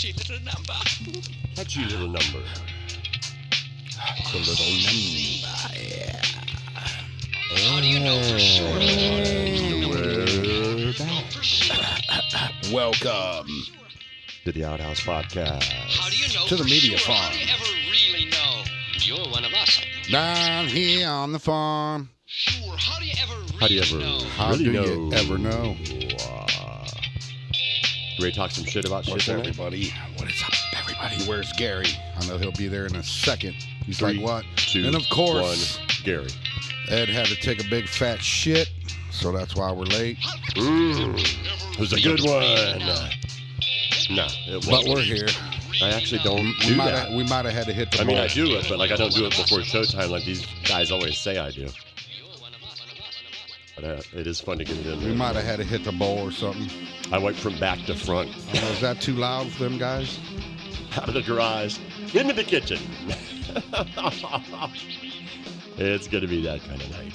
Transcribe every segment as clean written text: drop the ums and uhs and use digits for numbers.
Touchy little number. Touchy little number. The little number, yeah. How do you know for sure? We're back. Welcome To the Outhouse podcast. How do you know to the for media sure? farm. How do you ever really know? You're one of us. Down here on the farm. Sure. How do you ever really How do you ever know? How really do know? you ever know? Ready to talk some shit about What's shit tonight? everybody? What is up, everybody? Where's Gary? I know he'll be there in a second. He's 3, like, what? 2, And of course, 1, Gary. Ed had to take a big fat shit, so that's why we're late. It was a good one. No, it wasn't. But we're here. I actually don't do that. We might have had to hit the I mean, ball. I do it, but like I don't do it before showtime like these guys always say I do. But it is fun to get it in We there. might have had to hit the bowl or something. I went from back to front, Is that too loud for them guys? out of the garage, into the kitchen. It's going to be that kind of night.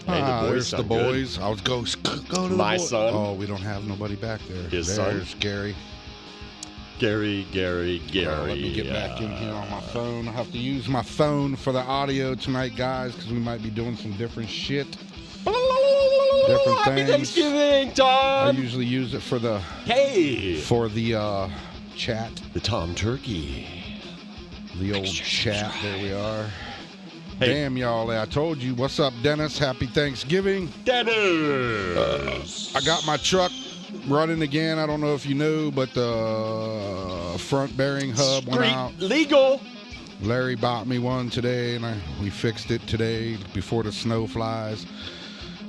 Hey, the boys there's the sound good. boys. I was go to the My boys. son. Oh, we don't have nobody back there. His son. There's Gary. Gary. Let me get back in here on my phone. I have to use my phone for the audio tonight, guys, because we might be doing some different shit. Different Happy things. Thanksgiving, I Tom. usually use it for the Hey, chat, the Tom Turkey. the old chat. There we are. Hey. Damn, y'all! I told you. What's up, Dennis? Happy Thanksgiving. Dennis. I got my truck running again. I don't know if you knew, but the front bearing hub went out. Legal. Larry bought me one today, and we fixed it today before the snow flies.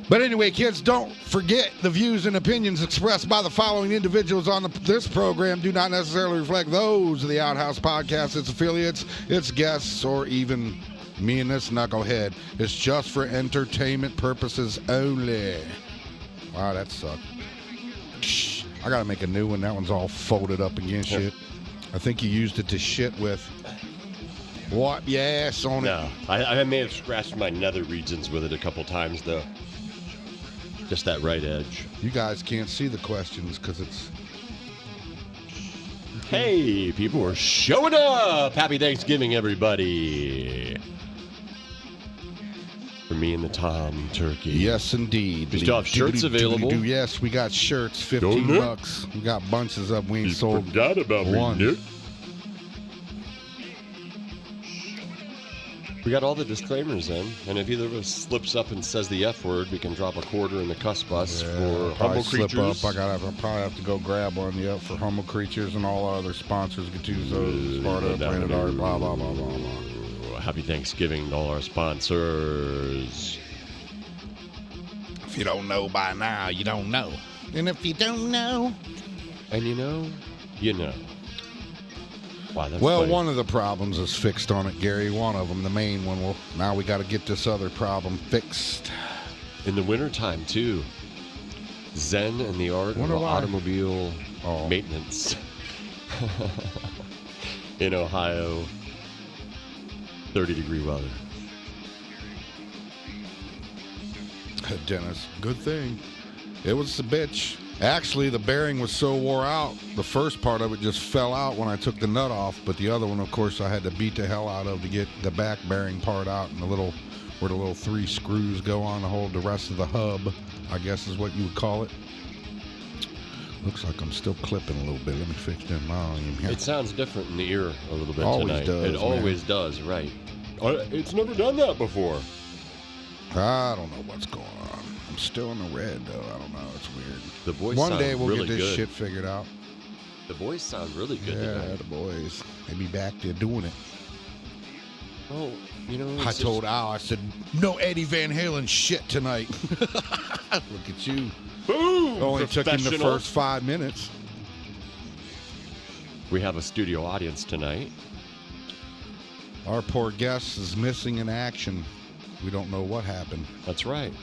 But anyway, kids, don't forget the views and opinions expressed by the following individuals on this program do not necessarily reflect those of the Outhouse podcast, its affiliates, its guests, or even me and this knucklehead. It's just for entertainment purposes only. Wow, that sucked. I gotta make a new one. That one's all folded up and shit. I think you used it to shit with. Wipe your ass on it. No, I may have scratched my nether regions with it a couple times, though. Just that right edge. You guys can't see the questions because it's. Hey, people are showing up. Happy Thanksgiving, everybody. For me and the Tom Turkey. Yes, indeed. We still have shirts available. Yes, we got shirts, Don't it? $15. We got bunches of. We ain't sold forgot about one. me, Nick. We got all the disclaimers in, and if either of us slips up and says the F word, we can drop a quarter in the cuss bus for Probably humble slip creatures. up. I'll probably have to go grab one. Yep, for Humble Creatures and all our other sponsors. Gattuso, Sparta, Branded Art, blah, blah, blah, blah, blah. Happy Thanksgiving to all our sponsors. If you don't know by now, you don't know. And if you don't know. And you know. Wow, that's Well, funny. one of the problems is fixed on it, Gary. One of them, the main one. Well, now we got to get this other problem fixed. In the wintertime, too. Zen and the art Wonder of why. automobile maintenance. In Ohio, 30-degree weather. Dennis, good thing. It was a bitch. Actually, the bearing was so wore out, the first part of it just fell out when I took the nut off, but the other one, of course, I had to beat the hell out of to get the back bearing part out and where the little 3 screws go on to hold the rest of the hub, I guess is what you would call it. Looks like I'm still clipping a little bit. Let me fix that volume here. It sounds different in the ear a little bit Always tonight. does, It man. always does, right. It's never done that before. I don't know what's going on. I'm still in the red, though. I don't know. It's weird. The voice One sound day we'll really get this good. shit figured out. The boys sound really good Yeah, tonight. the boys. They be back there doing it. Oh, you know, I told Al, I said, no Eddie Van Halen shit tonight. Look at you. Boom! Only took him the Professional. first 5 minutes. We have a studio audience tonight. Our poor guest is missing in action. We don't know what happened. That's right.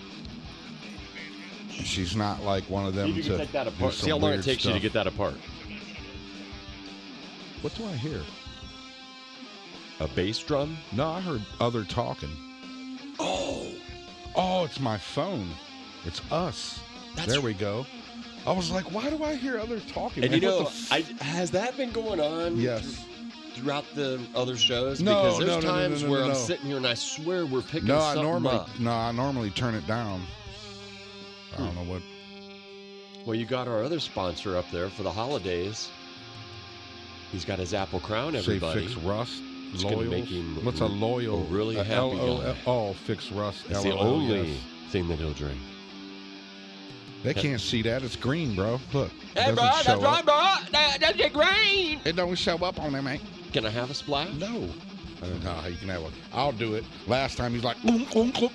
She's not like one of them You to can take that do apart. some See how long it weird takes you to stuff. get that apart. What do I hear? A bass drum? No, I heard other talking. Oh, it's my phone. It's us. There we go. I was like, why do I hear others talking? And man? you What know, the has that been going on? Yes. Throughout the other shows? No, because there's no, times no, where I'm no. sitting here and I swear we're picking No, something up. I normally turn it down. I don't know what. Well, you got our other sponsor up there for the holidays. He's got his Apple Crown, everybody. Say Fix Rust. It's gonna Loyal. make him What's a loyal? really happy guy. Oh, Fix Rust. It's the LOL, only yes. thing that he'll drink. They can't see that. It's green, bro. Look. Hey, bro, that's right, bro. That's the green. It don't show up on there, man. Can I have a splash? No. No, you can have one. I'll do it. Last time he's like, let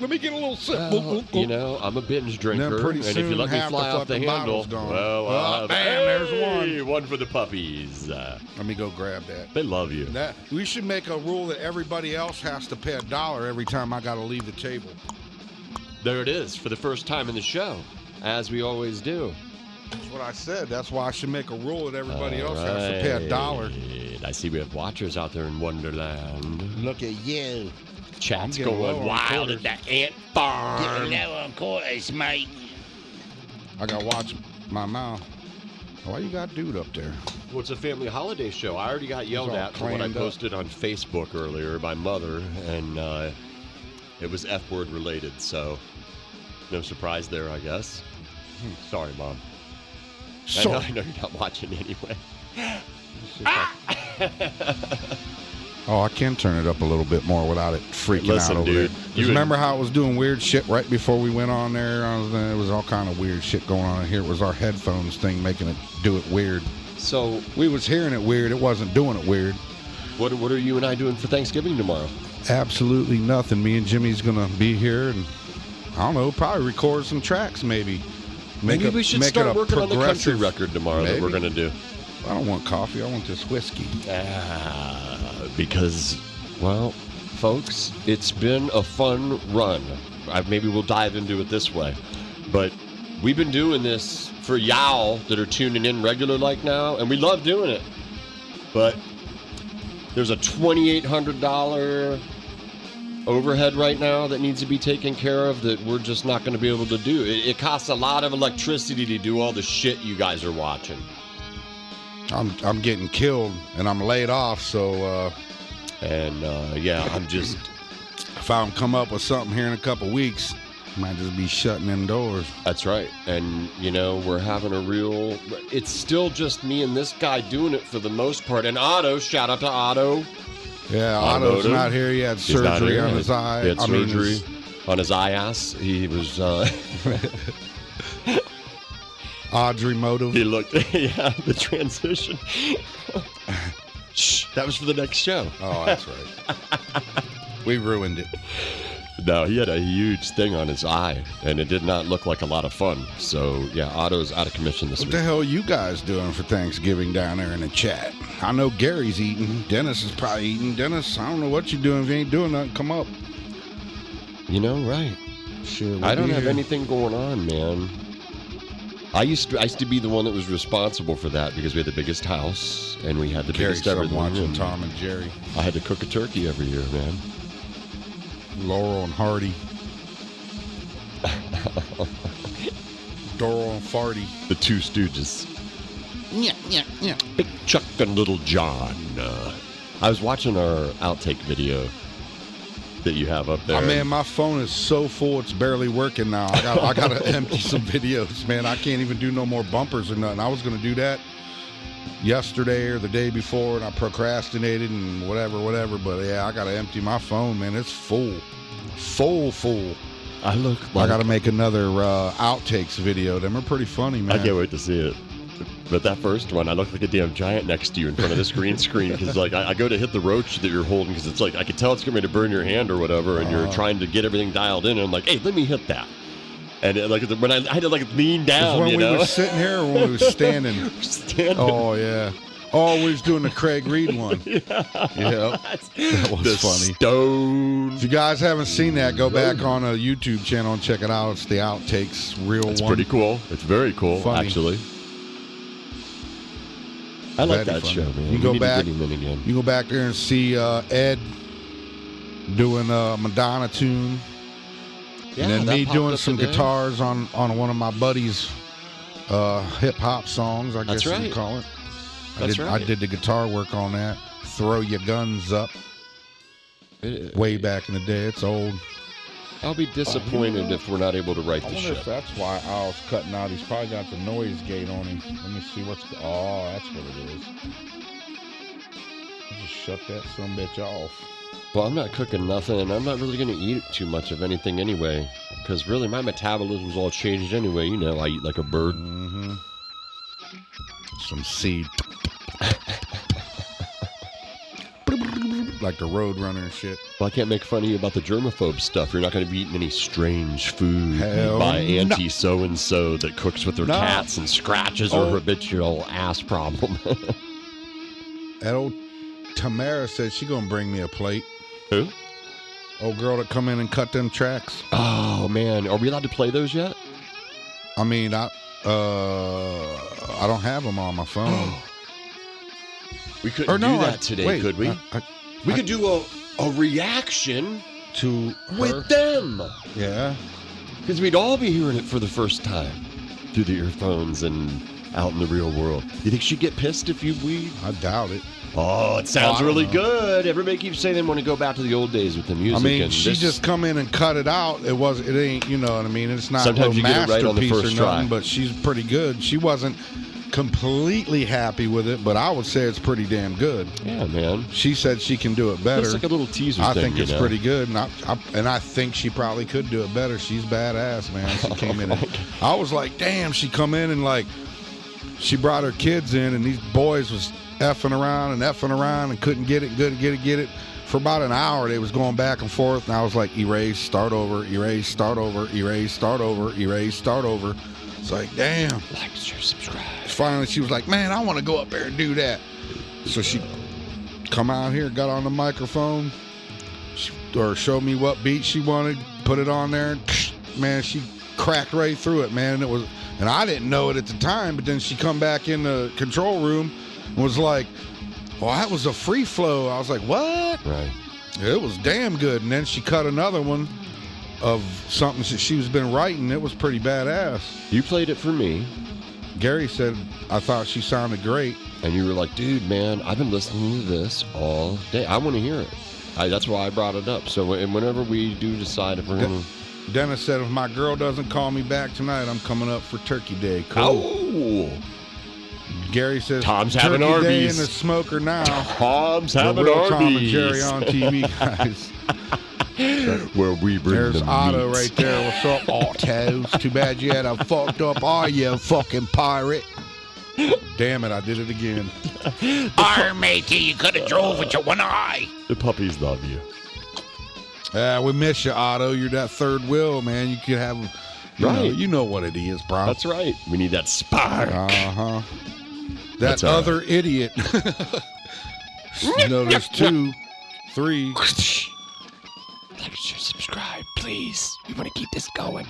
me get a little sip. You know, I'm a binge drinker, Then pretty and if you soon let me half fly the off the fucking handle, bottle's gone. well, Oh, damn, there's one. One for the puppies. Let me go grab that. They love you. We should make a rule that everybody else has to pay $1 every time I got to leave the table. There it is, for the first time in the show, as we always do. That's what I said. That's why I should make a rule that everybody else has to pay $1. I see we have watchers out there in Wonderland. Look at you. Chat's I'm getting low going on wild quarters. at that ant farm. Low on quarters, mate. I got to watch my mouth. Why you got dude up there? Well, it's a family holiday show. I already got yelled all at for what I clammed up. posted on Facebook earlier by Mother, and it was F-word related, so no surprise there, I guess. Sorry, Mom. Sorry. I know you're not watching anyway. Oh, I can turn it up a little bit more without it freaking Listen, out over dude, there. you Just remember how it was doing weird shit right before we went on there? It was all kind of weird shit going on here. It was our headphones thing making it do it weird. So We was hearing it weird. It wasn't doing it weird. what are you and I doing for Thanksgiving tomorrow? Absolutely nothing. Me and Jimmy's going to be here and, I don't know, probably record some tracks maybe. Maybe we should start working on the country record tomorrow that we're going to do. I don't want coffee. I want this whiskey. Because, well, folks, it's been a fun run. Maybe we'll dive into it this way. But we've been doing this for y'all that are tuning in regular like now, and we love doing it. But there's a $2,800 overhead right now that needs to be taken care of that we're just not going to be able to do. It costs a lot of electricity to do all the shit you guys are watching. I'm getting killed and I'm laid off, so Yeah, I'm just... if I don't come up with something here in a couple weeks, might just be shutting them doors. That's right. And, you know, we're having a real... It's still just me and this guy doing it for the most part. And Otto, shout out to Otto. Yeah, Automotive. Otto's not here. He had He's not surgery here. on his eye. He had surgery on his eye ass. He was... Audrey motive. He looked... Yeah, the transition. Shh, that was for the next show. Oh, that's right. We ruined it. No, he had a huge thing on his eye, and it did not look like a lot of fun. So, yeah, Otto's out of commission this What week. the hell are you guys doing for Thanksgiving down there in the chat? I know Gary's eating. Dennis is probably eating. Dennis, I don't know what you're doing. If you ain't doing nothing, come up. You know, right. Shit, I don't have here. anything going on, man. I used to be the one that was responsible for that because we had the biggest house and we had the Gary's biggest everything. watching Tom and Jerry. I had to cook a turkey every year, man. Laurel and Hardy. Doral and Farty. The Two Stooges. Yeah. Big Chuck and Little John. I was watching our outtake video that you have up there. Oh, man, my phone is so full it's barely working now. I got to empty some videos, man. I can't even do no more bumpers or nothing. I was going to do that yesterday or the day before, and I procrastinated and whatever. But, yeah, I got to empty my phone, man. It's full. Full. I look like... I got to make another outtakes video. Them are pretty funny, man. I can't wait to see it. But that first one, I look like a damn giant next to you in front of this green screen because, like, I go to hit the roach that you're holding because it's like I can tell it's going to burn your hand or whatever, and you're trying to get everything dialed in, and I'm like, hey, let me hit that. And it, like when I had to like lean down, when you we know, were sitting here or when we were standing. standing. Oh, yeah. Oh, we was doing the Craig Reed one. Yeah. That was the funny. Stone. If you guys haven't seen that, go back on a YouTube channel and check it out. It's the Outtakes real It's one. pretty cool. It's very cool, Funny. actually. I like Very that funny. show, man. You We go need to back. get him in again. You go back there and see Ed doing a Madonna tune. Yeah, and then that me popped doing up some today. guitars on one of my buddies' hip hop songs, I That's guess you right. could call it. That's right. I did the guitar work on that. Throw Your Guns Up. Way back in the day. It's old. I'll be disappointed if we're not able to write I the wonder if shit. that's why Al's cutting out. He's probably got the noise gate on him. Let me see what's. Oh, that's what it is. Just shut that sumbitch off. Well, I'm not cooking nothing, and I'm not really going to eat too much of anything anyway, because really my metabolism's all changed anyway. You know, I eat like a bird. Mm-hmm. Some seed. Like the Roadrunner and shit. Well, I can't make fun of you about the germaphobe stuff. You're not going to be eating any strange food Hell by no. Auntie so-and-so that cooks with her No. cats and scratches her habitual ass problem. That old Tamara said she gonna bring me a plate. Who? Old girl that come in and cut them tracks. Oh, man. Are we allowed to play those yet? I mean, I don't have them on my phone. We couldn't do that today, could we? We could do a reaction to her. with them. Yeah. Because we'd all be hearing it for the first time through the earphones and out in the real world. You think she'd get pissed if we... I doubt it. Oh, it sounds I don't really know. good. Everybody keeps saying they want to go back to the old days with the music. I mean, and she this- just come in and cut it out. It ain't, you know what I mean? It's not Sometimes no you get it right on the masterpiece first or nothing, try. but she's pretty good. She wasn't completely happy with it, but I would say it's pretty damn good. Yeah, man. She said she can do it better. It's like a little teaser I thing, think you it's know? pretty good, and I think she probably could do it better. She's badass, man. She came in. And, I was like, damn. She come in and like, she brought her kids in, and these boys was effing around and couldn't get it. For about an hour, they was going back and forth, and I was like, erase, start over, erase, start over, erase, start over, erase, start over. It's like, damn. Like, share, subscribe. Finally, she was like, man, I want to go up there and do that. So she come out here, got on the microphone, or showed me what beat she wanted, put it on there. Man, she cracked right through it, man. And I didn't know it at the time, but then she come back in the control room and was like, well, that was a free flow. I was like, what? Right. It was damn good. And then she cut another one of something that she's been writing. It was pretty badass. You played it for me, Gary said, I thought she sounded great. and you were like, dude, man, I've been listening to this all day. I want to hear it. That's why I brought it up. So whenever we do decide if we're going to... Dennis said, if my girl doesn't call me back tonight, I'm coming up for Turkey Day. Cool. Oh! Gary says, Tom's Turkey having Day Arby's. in the smoker now. Tom's The having real Tom and Arby's. Jerry on TV, guys. Where we bring There's the Otto meats. right there. What's up, Outhouse? Too bad you had a fucked up eye, you fucking pirate. Damn it, I did it again. Arr, matey, you could have drove with your one eye. The puppies love you. We miss you, Otto. You're that third wheel, man. You could have, Right. you know what it is, bro. That's right. We need that spark. Uh-huh. That's That all other idiot. There's 2, 3. Like, share, subscribe, please. We want to keep this going.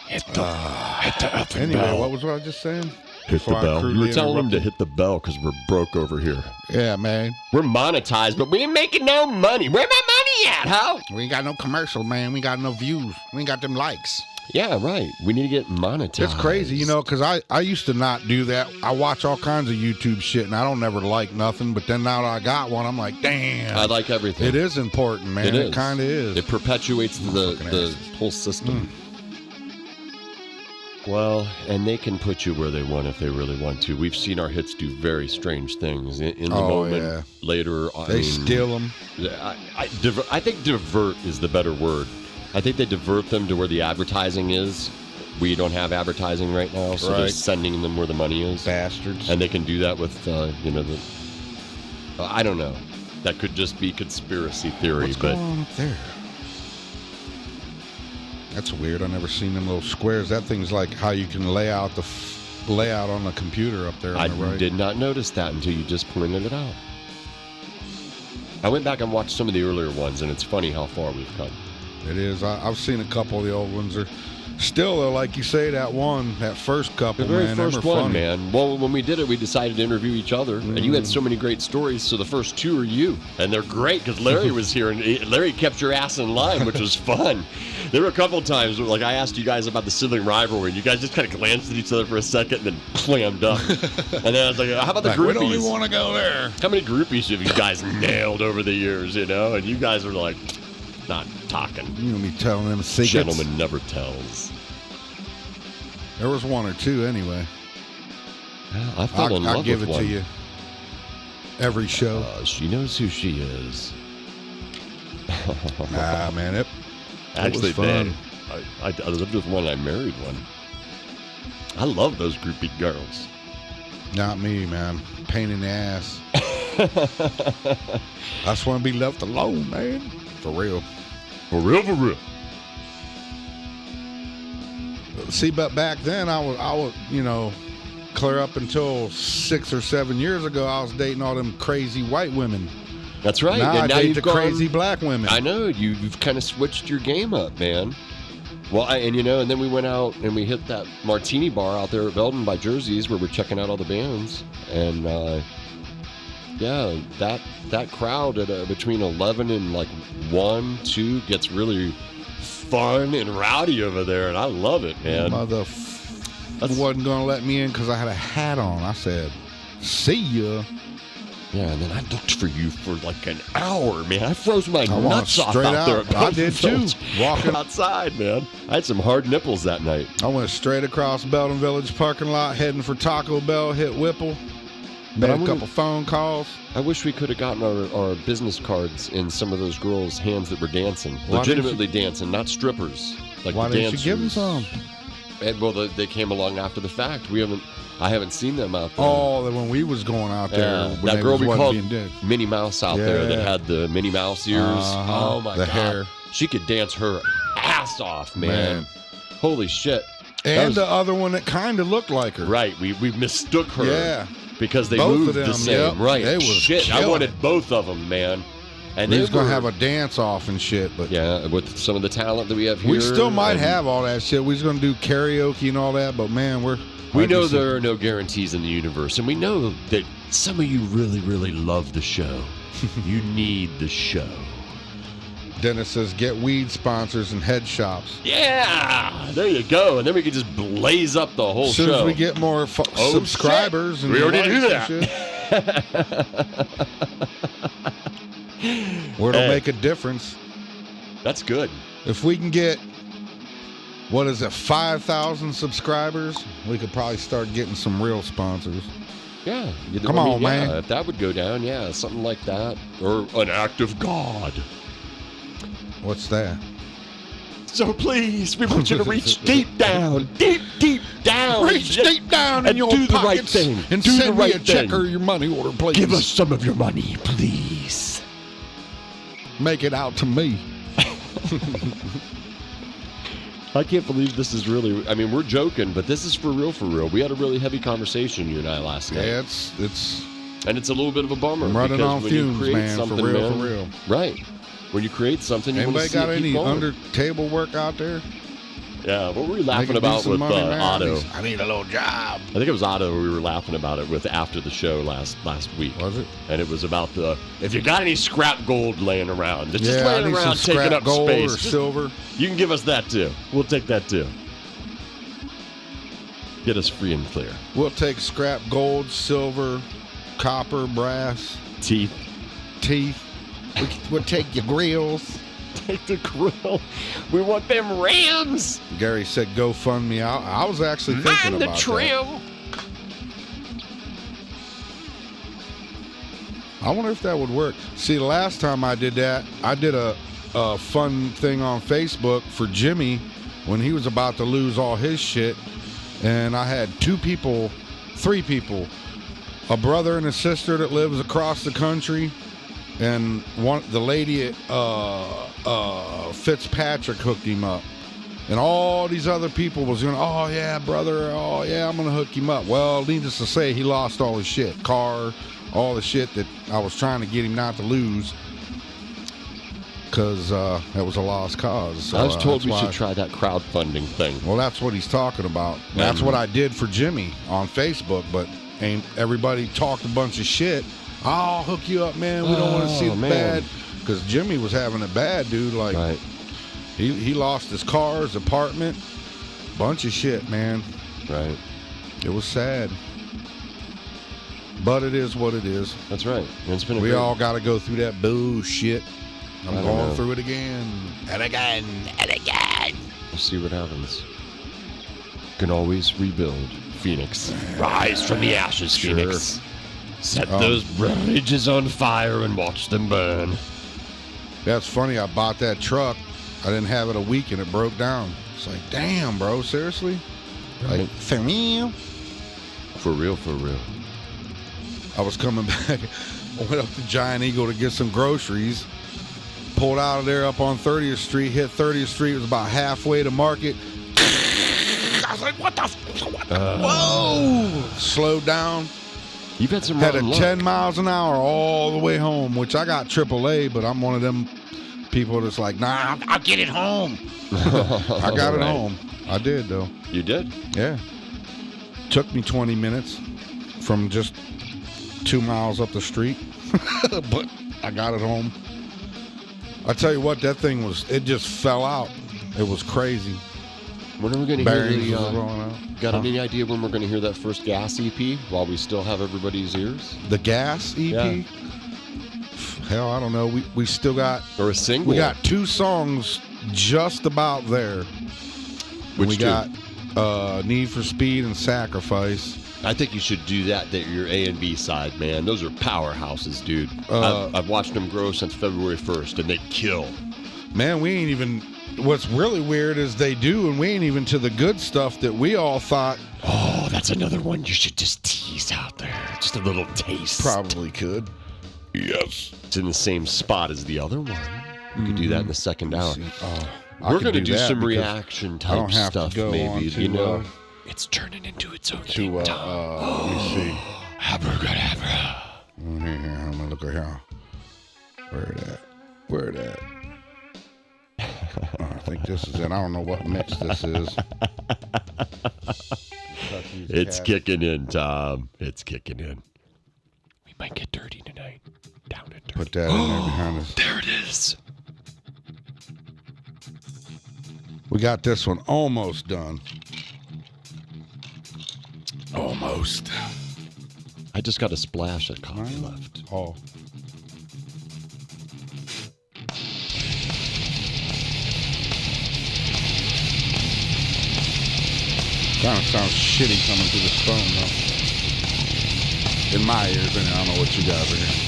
Hit the effing Anyway, bell. what was I just saying? Hit the Before I bell. You crudely were telling them to interrupted. hit the bell because we're broke over here. Yeah, man. We're monetized, but we ain't making no money. Where my money at, huh? We ain't got no commercial, man. We ain't got no views. We ain't got them likes. Yeah, right. We need to get monetized. It's crazy, because I used to not do that. I watch all kinds of YouTube shit, and I don't never like nothing. But then now that I got one, I'm like, damn. I like everything. It is important, man. It is. It kind of is. It perpetuates the asses. whole system. Well, and they can put you where they want if they really want to. We've seen our hits do very strange things in the moment. Yeah. Later, They steal them. I think divert is the better word. I think they divert them to where the advertising is. We don't have advertising right now, so they're Right. sending them where the money is. Bastards. And they can do that with, I don't know. That could just be conspiracy theory, What's but going on up there? That's weird. I never seen them little squares. That thing's like how you can lay out the layout on the computer up there I on the right. did not notice that until you just pointed it out. I went back and watched some of the earlier ones, and it's funny how far we've come. It is. I've seen a couple of the old ones. Still, though, like you say, that first couple, The very man, first them were one, funny. man. Well, when we did it, we decided to interview each other, and you had so many great stories. So the first two are you, and they're great because Larry was here, and Larry kept your ass in line, which was fun. There were a couple of times where, like, I asked you guys about the sibling rivalry, and you guys just kind of glanced at each other for a second, and then clammed up. And then I was like, "How about the Like, groupies? we don't even want to go there." How many groupies have you guys nailed over the years? You know, and you guys were like, not talking. You gonna be telling them secrets? Gentleman never tells. There was one or two anyway. I fell in love I'll give it with to one. you. Every show. She knows who she is. Nah, man, it Actually, was fun. I lived with one. I married one. I love those groupie girls. Not me, man. Pain in the ass. I just want to be left alone, man. For real. For real, for real. See, but back then I was, you know, clear up until 6 or 7 years ago, I was dating all them crazy white women. That's right. Now I and now date you've the gone, crazy black women. I know you've kind of switched your game up, man. Well, and then we went out and we hit that martini bar out there at Belden by Jersey's where we're checking out all the bands, and yeah, that crowd at between 11 and like 1, 2 gets really fun and rowdy over there, and I love it, man. Wasn't gonna let me in because I had a hat on. I said, "See ya." Yeah, and then I looked for you for like an hour, man. I froze my I walked nuts off straight out there. out. I did too. Walking outside, man. I had some hard nipples that night. I went straight across Belden Village parking lot, heading for Taco Bell. Hit Whipple. But Made a couple phone calls. I wish we could have gotten our business cards in some of those girls' hands that were dancing, Why legitimately dancing, not strippers. Like Why the didn't dancers. you give them some? And, well, they came along after the fact. I haven't seen them out there. Oh, when we was going out there, Yeah, when that they girl was we wasn't called being dead. Minnie Mouse out there that Yeah. had the Minnie Mouse ears. Uh-huh. Oh my The god, hair. she could dance her ass off, man. Man. Holy shit! That And was- the other one that kind of looked like her. right, we mistook her. Yeah. Because they Both moved of them, the same, yep. right? They was Shit, I killing wanted it. both of them, man. And We they was going were- to have a dance off and shit, but yeah, with some of the talent that we have here. we still might and have all that shit. We was going to do karaoke and all that, but man, We like know you said, there are no guarantees in the universe, and we know that some of you really, really love the show. You need the show. Dennis says get weed sponsors and head shops. Yeah, there you go. And then we can just blaze up the whole As soon show. as we get more Oh, subscribers, shit. and We already likes do and that. shit, where it'll Hey. make a difference. That's good. If we can get, 5,000 subscribers, we could probably start getting some real sponsors. Yeah. Come on, man. If that would go down, yeah, something like that. Or an act of God. What's that? So please, we want you to reach deep down, deep down. Reach deep down in and your do the right pockets thing. and Do the send me right a check thing. or your money order, please. Give us some of your money, please. Make it out to me. I can't believe this is really, I mean, we're joking, but this is for real, for real. We had a really heavy conversation, you and I, last night. Yeah, it's And it's a little bit of a bummer. I'm running because on when you fumes, create man, for something, real, man, for real. Right. When you create something, you want Anybody to see got it keep any going. under table work out there? Yeah, what were we laughing Making about decent with money, man? Otto? I need a little job. I think it was Otto we were laughing about it with after the show last week. Was it? And it was about if you got any scrap gold laying around, that's just Yeah, I laying need around some taking scrap up gold space. or Just- silver. You can give us that too. We'll take that too. Get us free and clear. We'll take scrap gold, silver, copper, brass, Teeth. teeth. We'll take your grills. Take the grill. We want them rams. Gary said GoFundMe. I was actually thinking Mind the about trim. that. I wonder if that would work. See, the last time I did that, I did a fun thing on Facebook for Jimmy when he was about to lose all his shit. And I had three people, a brother and a sister that lives across the country, and the lady at Fitzpatrick hooked him up. And all these other people was going, oh, yeah, brother, oh, yeah, I'm going to hook him up. Well, needless to say, he lost all his shit, car, all the shit that I was trying to get him not to lose. because it was a lost cause. So, I was told that's we why- should try that crowdfunding thing. Well, that's what he's talking about. That's what I did for Jimmy on Facebook, but ain't everybody talked a bunch of shit. I'll hook you up, man. We don't want to see it man. bad. Because Jimmy was having it bad, dude. Like, Right. he lost his car, his apartment, bunch of shit, man. Right. It was sad. But it is what it is. That's right. And it's been a We great- all got to go through that bullshit. I'm I don't going know. through it again. And again. And again. We'll see what happens. Can always rebuild. Phoenix. Rise from the ashes, Sure. Phoenix. Set those bridges on fire and watch them burn. That's funny. I bought that truck. I didn't have it a week and it broke down. It's like, damn, bro. Seriously? Like, for real? For real, for real. I was coming back. I went up to Giant Eagle to get some groceries. Pulled out of there up on 30th Street. Hit 30th Street. It was about halfway to Market. I was like, what the? Whoa! Slowed down. You've had some Had a rotten luck. 10 miles an hour all the way home, which I got AAA, but I'm one of them people that's like, nah, I'll get it home. I got it Right. home. I did, though. You did? Yeah. Took me 20 minutes from just 2 miles up the street, but I got it home. I tell you what, that thing it just fell out. It was crazy. When are we going to hear Bearings was the... blowing out. Got any idea when we're going to hear that first Gas EP while we still have everybody's ears? The Gas EP? Yeah. Hell, I don't know. We still got... Or a single? We got 2 songs just about there. Which we two? got Need for Speed and Sacrifice. I think you should do that your A and B side, man. Those are powerhouses, dude. I've watched them grow since February 1st, and they kill. Man, we ain't even... What's really weird is they do, and we ain't even to the good stuff that we all thought... Oh, that's another one you should just tease out there. Just a little taste. Probably could. Yes. It's in the same spot as the other one. We could do that in the second hour. I We're could going to do that some because reaction I type don't have stuff, to go maybe. on to, You know, It's turning into its own to thing, let Tom. me see. Abracadabra. Here, I'm gonna look at here. Where it at? I think this is it. I don't know what mix this is. it's kicking in, Tom. It's kicking in. We might get dirty tonight. Down and dirty. Put that in there behind us. There it is. We got this one almost done. Almost. I just got a splash of coffee left. Oh. Kind of sounds shitty coming through this phone, though. In my ears, and I don't know what you guys are hearing.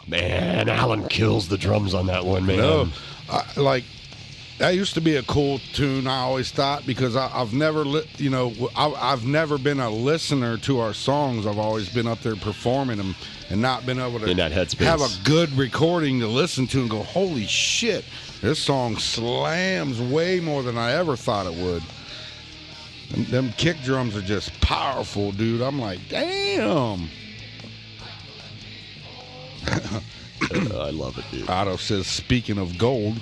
Man, Alan kills the drums on that one, man. No, that used to be a cool tune. I always thought because I've never, I've never been a listener to our songs. I've always been up there performing them and not been able to In that headspace. have a good recording to listen to and go, holy shit, this song slams way more than I ever thought it would. And them kick drums are just powerful, dude. I'm like, damn. I love it, dude. Otto says, speaking of gold.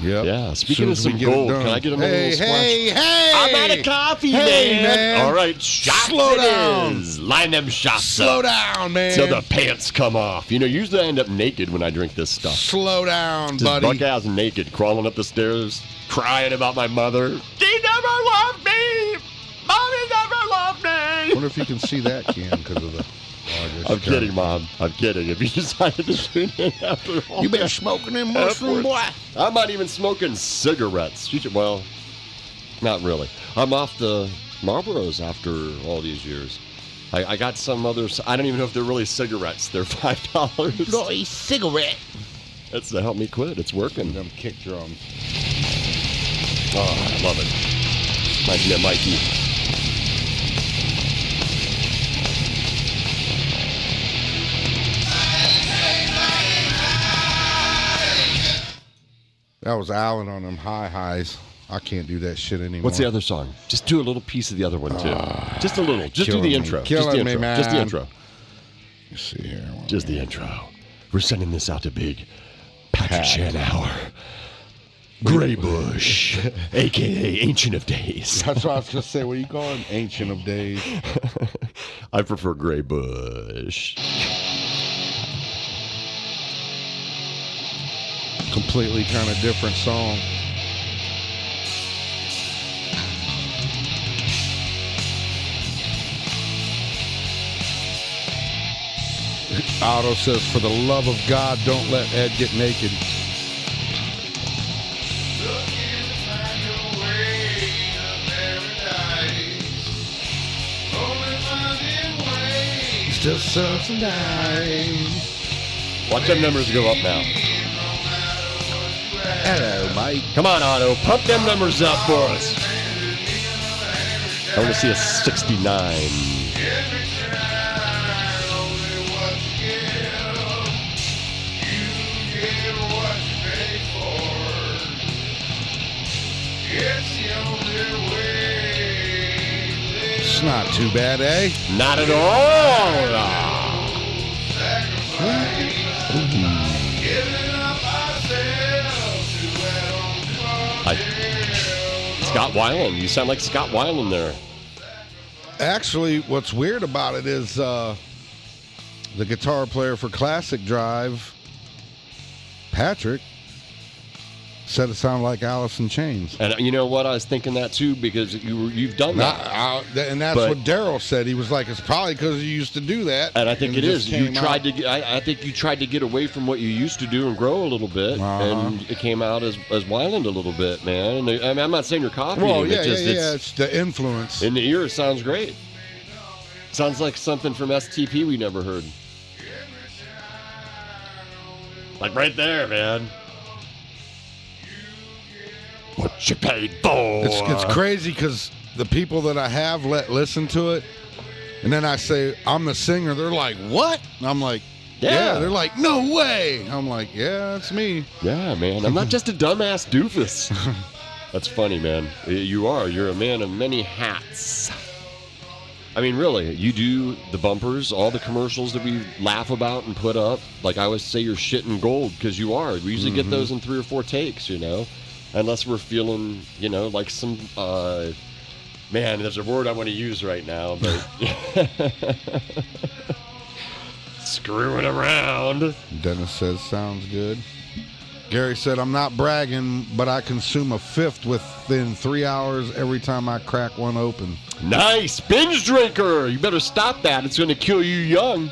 Yep. Yeah, speaking Soon of as we some get it gold, done. can I get another hey, little splash? Hey, I'm out of coffee, Hey, man. All right, shots Slow it down. is. Line them shots Slow up down, man. till the pants come off. You know, usually I end up naked when I drink this stuff. Slow down, Just buddy. buck-ass naked, crawling up the stairs, crying about my mother. She never loved me. Mommy never loved I me. wonder if you can see that, Ken, because of the... I'm kidding, Mom. I'm kidding. If you decided to tune in after all You been that smoking them mushroom, boy? I'm not even smoking cigarettes. Well, not really. I'm off the Marlboros after all these years. I got some others. I don't even know if they're really cigarettes. They're $5. Bloody cigarette. That's to help me quit. It's working. Them kick drums. Oh, I love it. Reminds me of Mikey. That was Alan on them highs. I can't do that shit anymore. What's the other song? Just do a little piece of the other one, too. Just a little. Just do the intro. Just the intro. Man. Just the intro. Let's see here. Just the intro. We're sending this out to Big Patrick Shanauer. Gray Bush, a.k.a. Ancient of Days. That's what I was going to say. What do you call it? Ancient of Days. I prefer Gray Bush. Completely kind of different song. Otto says, for the love of God, don't let Ed get naked. Just subsidized. Watch them numbers go up now. Hello, Mike. Come on, Otto. Pump them numbers up for us. I want to see a 69. It's not too bad, eh? Not at all. Scott Weiland. You sound like Scott Weiland there. Actually, what's weird about it is the guitar player for Classic Drive, Patrick, said it sounded like Alice in Chains. And you know what? I was thinking that too because you've done that. And that's what Daryl said. He was like, it's probably because you used to do that. And I think it is. You tried to. I think you tried to get away from what you used to do and grow a little bit, and it came out as Weiland a little bit, man. And I mean, I'm not saying you're copying. Well, him. It's the influence. In the ear, it sounds great. Sounds like something from STP we never heard. Like right there, man. What you paid for? It's crazy because the people that I have let listen to it, and then I say, I'm the singer. They're like, what? And I'm like, yeah. They're like, no way. I'm like, yeah, that's me. Yeah, man. I'm not just a dumbass doofus. That's funny, man. You are. You're a man of many hats. I mean, really, you do the bumpers, all the commercials that we laugh about and put up. Like I always say, you're shitting gold because you are. We usually get those in 3 or 4 takes, you know. Unless we're feeling, you know, like some, man, there's a word I want to use right now, but screwing around. Dennis says, sounds good. Gary said, I'm not bragging, but I consume a fifth within 3 hours every time I crack one open. Nice. Binge drinker. You better stop that. It's going to kill you young.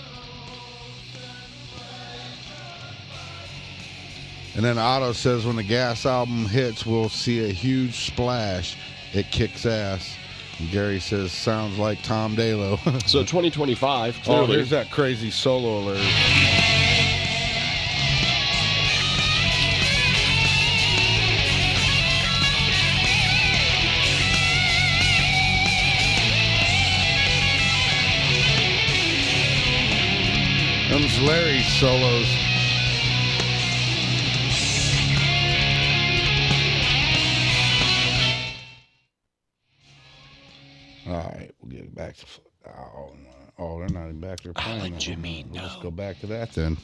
And then Otto says, when the Gas album hits, we'll see a huge splash. It kicks ass. And Gary says, sounds like Tom DeLo. So 2025, clearly. Oh, there's that crazy solo alert. Them's Larry's solos. All right, we'll get back to. Oh, they're not even back there playing. Jimmy, no. Let's go back to that then.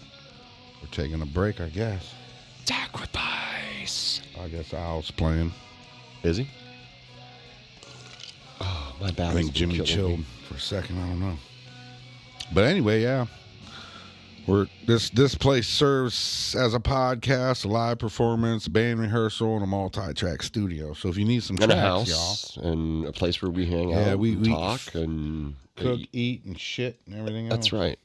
We're taking a break, I guess. Sacrifice. I guess Al's playing. Is he? Oh, my bad. I think Jimmy chilled for a second. I don't know. But anyway, yeah. This place serves as a podcast, a live performance, band rehearsal, and a multi-track studio. So if you need some tracks, a house, y'all, and a place where we hang out, we talk, and cook, eat, and shit, and everything else. That's right.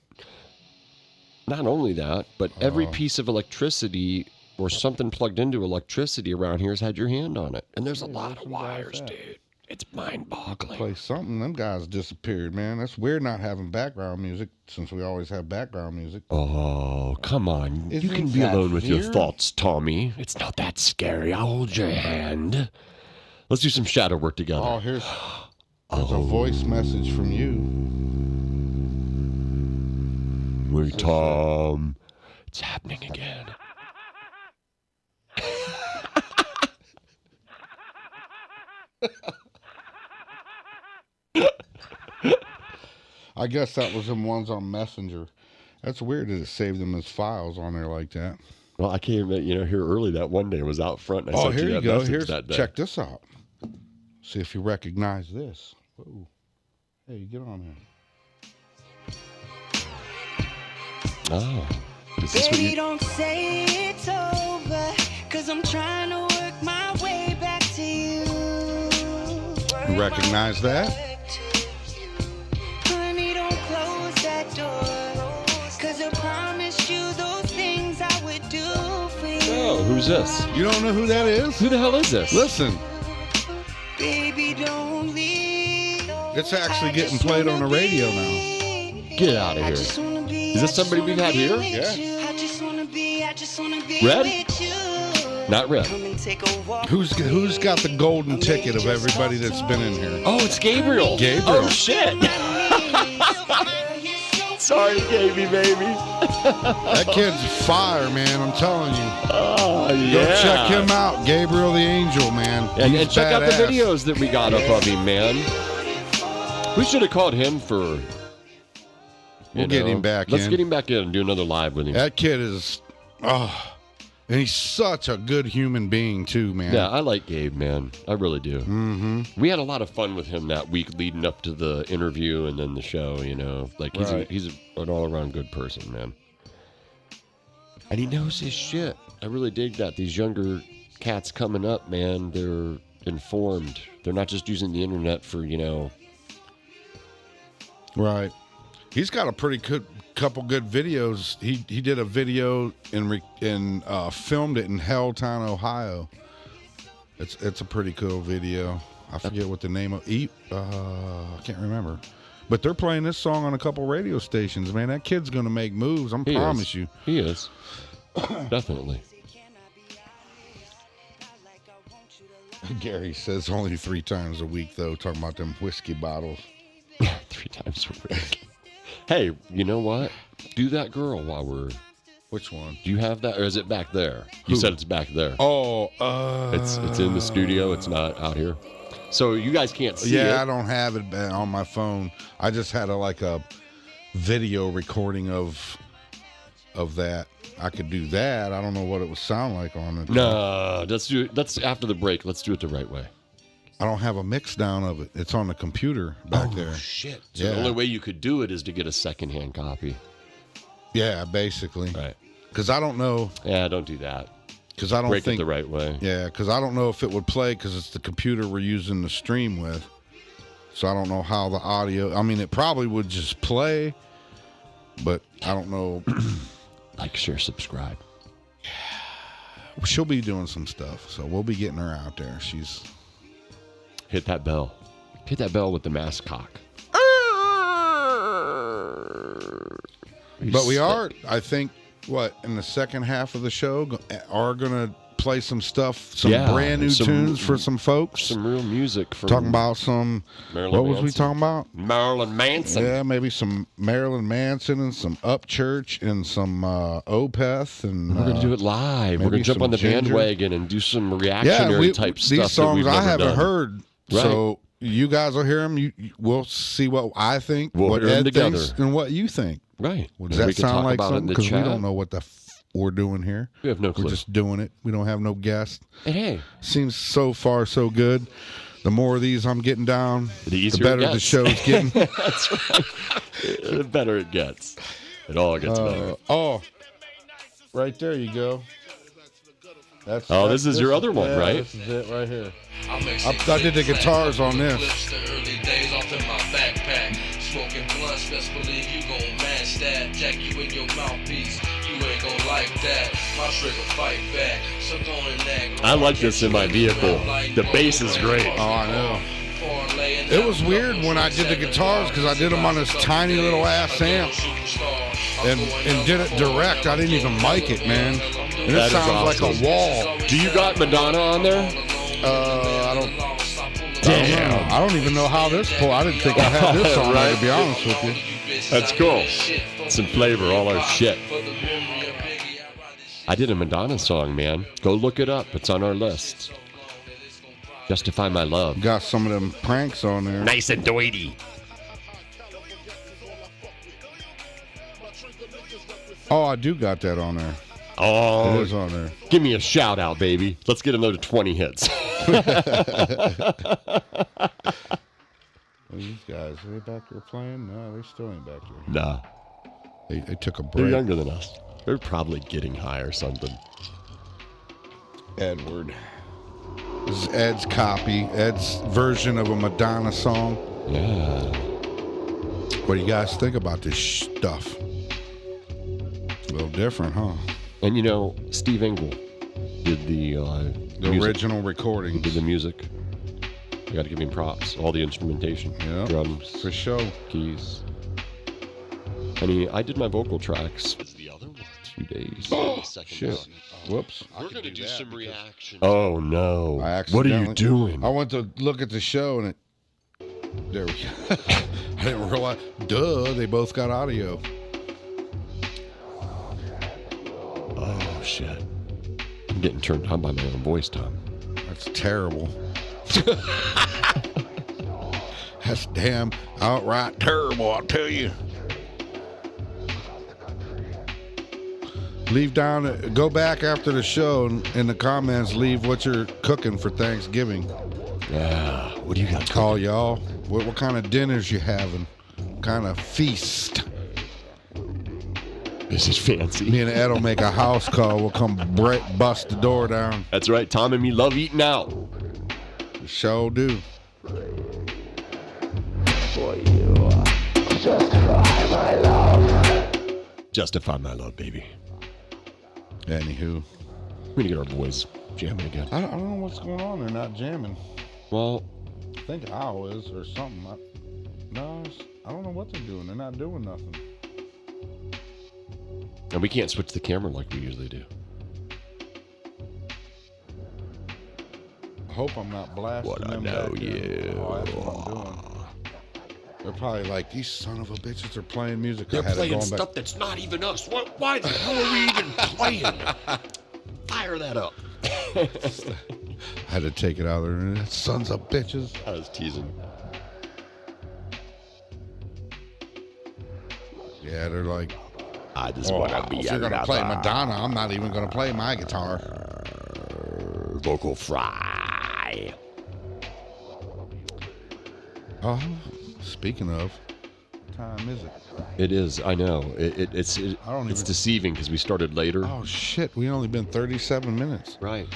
Not only that, but every piece of electricity or something plugged into electricity around here has had your hand on it, and there's a lot of wires, dude. It's mind-boggling. Play something. Them guys disappeared, man. That's weird not having background music since we always have background music. Oh, come on. You Isn't can be that alone with your weird? thoughts, Tommy. It's not that scary. I'll hold your hand. Let's do some shadow work together. Oh, there's a voice message from you. Hey, Tom. It's happening again. I guess that was them ones on Messenger. That's weird that it saved them as files on there like that. Well, I came, here early that one day. It was out front. And I sent here you you that go. message that day. Check this out. See if you recognize this. Whoa. Hey, get on there. Oh. Is this what Baby, you... don't say it's over, 'cause I'm trying to work my way back to you. You recognize that? Honey, don't close that door, 'cause I promised you those things I would do for you. Oh, who's this? You don't know who that is? Who the hell is this? Listen, Baby, don't leave. it's actually getting played on the radio now. Get out of here. Is this somebody we've had here? Yeah. Red? Not Red. Who's got the golden ticket of everybody that's been in here? Oh, it's Gabriel. Gabriel. Oh, shit. Sorry, Gaby, baby. That kid's fire, man. I'm telling you. Oh, Go yeah. check him out, Gabriel the Angel, man. And He's check out the badass. videos that we got up of him, man. We should have called him for... We'll get him back Let's in. get him back in and do another live with him. That kid is, and he's such a good human being too, man. Yeah, I like Gabe, man. I really do. Mm-hmm. We had a lot of fun with him that week leading up to the interview and then the show, Like, he's an all-around good person, man. And he knows his shit. I really dig that. These younger cats coming up, man, they're informed. They're not just using the internet for, Right. He's got a pretty good couple good videos. He did a video and filmed it in Helltown, Ohio. It's a pretty cool video. I forget what the name of I can't remember. But they're playing this song on a couple radio stations, man. That kid's gonna make moves. I promise you. He is. Definitely. Gary says only 3 times a week though, talking about them whiskey bottles. 3 times a week. Hey, you know what? Do that girl while we're... Which one? Do you have that, or is it back there? You Who? said it's back there. Oh, It's in the studio. It's not out here. So you guys can't see it. Yeah, I don't have it on my phone. I just had a video recording of that. I could do that. I don't know what it would sound like on it. No, let's do it. Let's after the break. Let's do it the right way. I don't have a mix down of it. It's on the computer back there. Shit. So Yeah. the only way you could do it is to get a secondhand copy. Yeah, basically. Right. Because I don't know. Yeah, don't do that. Because I don't Break think it the right way. Yeah, because I don't know if it would play because it's the computer we're using to stream with. So I don't know how the audio. I mean, it probably would just play, but I don't know. Like, share, subscribe. She'll be doing some stuff, so we'll be getting her out there. She's. Hit that bell. Hit that bell with the mask cock. But we are, I think, in the second half of the show, are going to play some stuff, some brand new tunes for some folks. Some real music. From talking about some, Marilyn what was Manson. we talking about? Marilyn Manson. Yeah, maybe some Marilyn Manson and some Upchgurch and some Opeth. And We're going to do it live. We're going to jump some on the Ginger. bandwagon and do some reactionary type stuff. These songs that we've I never haven't done. heard. Right. So you guys will hear them. We'll see what I think, We'll what hear 'em Ed together. thinks, and what you think. Right. Does And that we can sound talk like about it in something? the Because we chat. don't know what the we're doing here. We have no clue. We're just doing it. We don't have no guests. And hey, Seems so far so good. The more of these I'm getting down, the easier the better it the gets. show's getting. That's right. The better it gets. It all gets better. Oh, right there you go. That's. Oh, this is your other one, yeah, right? This is it right here. I did the guitars on this. Early days off in my backpack, smoking blunts. Best believe you gon' match that. Jack you in your mouthpiece, you ain't gon' like that. My trigger fight back, so go and act. I like this in my vehicle. The bass is great. Oh, I know. It was weird when I did the guitars because I did them on this tiny little ass amp and did it direct. I didn't even mic it, man. And That it is sounds like awesome. a wall. Do you got Madonna on there? I don't. I don't even know how this pulled. I didn't think I had this on there, to be honest with you. That's cool. Some flavor, all our shit. I did a Madonna song, man. Go look it up. It's on our list. Justify My Love. Got some of them pranks on there. Nice and doity. Oh, I do got that on there. Oh, It is on there. give me a shout out, baby. Let's get another 20 hits. These guys, are they back there playing? No, they still ain't back there. Nah, They took a they're break. younger than us. They're probably getting high or something. Edward. This is Ed's copy, Ed's version of a Madonna song. Yeah. What do you guys think about this stuff? A little different, huh? And you know, Steve Engel did the music. Original He recording. did the music. You got to give him props. All the instrumentation, Yeah, drums, for sure. keys. And I did my vocal tracks. The other one, 2 days. Shit. Whoops. We're going to do some reactions. Oh no! I What are you accidentally- doing? I went to look at the show and it. There we go. I didn't realize. Duh, they both got audio. Oh shit! I'm getting turned on by my own voice, Tom. That's terrible. That's damn outright terrible, I'll tell you. Go back after the show and in the comments, leave what you're cooking for Thanksgiving. Yeah. What do you got? Call y'all. What kind of dinners you having? What kind of feast? This is fancy. Me and Ed will make a house call. We'll come bust the door down. That's right. Tom and me love eating out. Sure do. Justify my love, baby. Anywho, We're gonna get our boys jamming again. I don't know what's going on. They're not jamming. Well, I think Al is or something. I don't know what they're doing. They're not doing nothing. and we can't switch the camera like we usually do. I hope I'm not blasting What I them know, back there. yeah. Oh, that's what I'm doing. They're probably like, these son of a bitches are playing music. They're I had it playing going stuff back. that's not even us. Why the hell are we even playing? Fire that up. I had to take it out of there. Sons of bitches. I was teasing. Yeah, they're like, I just oh, want to be if you're going to play Madonna, I'm not even going to play my guitar. vocal fry. Oh, speaking of, what time is it? It is. I know. It's I don't it's even- deceiving because we started later. Oh, shit. We only been 37 minutes. Right.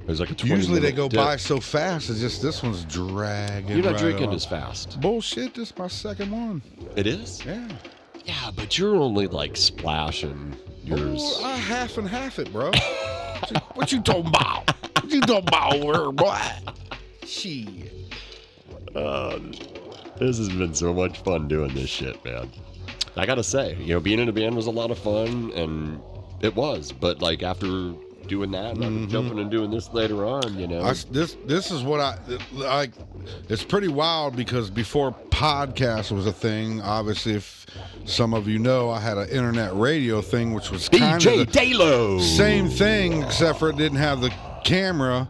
There's like a 20 Usually they minute go dip. by so fast. It's just this one's dragging. You're not right drinking on. as fast. Bullshit. This is my second one. It is? Yeah. Yeah, but you're only like splashing yours. Oh, I half and half it, bro. What you talking about? What you talking about over here, boy? Shit. This has been so much fun doing this shit, man. I gotta say, being in a band was a lot of fun, and it was. But like after doing that, and after jumping and doing this later on, This is what I like. It's pretty wild because before podcast was a thing, obviously, if some of you know, I had an internet radio thing, which was kind DJ of the Dalo. same thing, except for it didn't have the camera.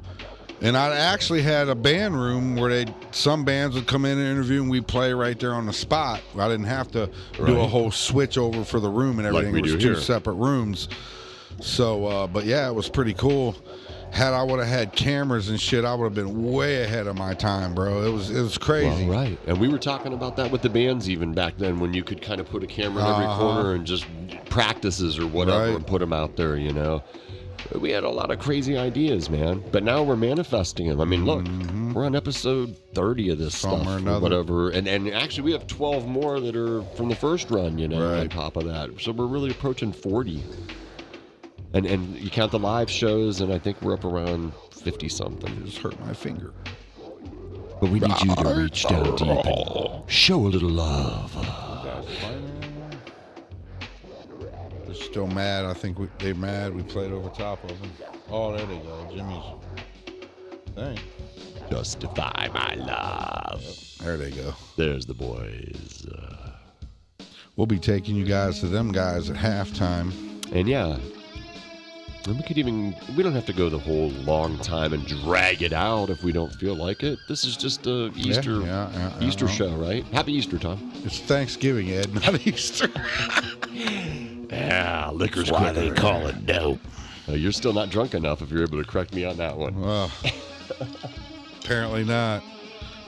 And I actually had a band room where some bands would come in and interview, and we'd play right there on the spot. I didn't have to do a Right. whole switch over for the room and everything. we It was do two here. separate rooms. So, but yeah, it was pretty cool. Had I would have had cameras and shit, I would have been way ahead of my time, bro. It was crazy. Well, right. And we were talking about that with the bands even back then, when you could kind of put a camera in every corner and just practices or whatever Right. and put them out there, We had a lot of crazy ideas, man. But now we're manifesting them. I mean, look, we're on episode 30 of this Some stuff or or another. whatever. And actually, we have 12 more that are from the first run, on Right. top of that. So we're really approaching 40. And you count the live shows, and I think we're up around 50-something. Just hurt my finger. But we need you to reach down deep and show a little love. They're still mad. I think they're mad we played over top of them. Oh, there they go. Jimmy's thing. Justify my love. There they go. There's the boys. We'll be taking you guys to them guys at halftime. And yeah, and we don't have to go the whole long time and drag it out if we don't feel like it. This is just a Easter show, right? Happy Easter, Tom. It's Thanksgiving, Ed, not Easter. Yeah, liquor's Why they call it dope. You're still not drunk enough if you're able to correct me on that one. Well, apparently not.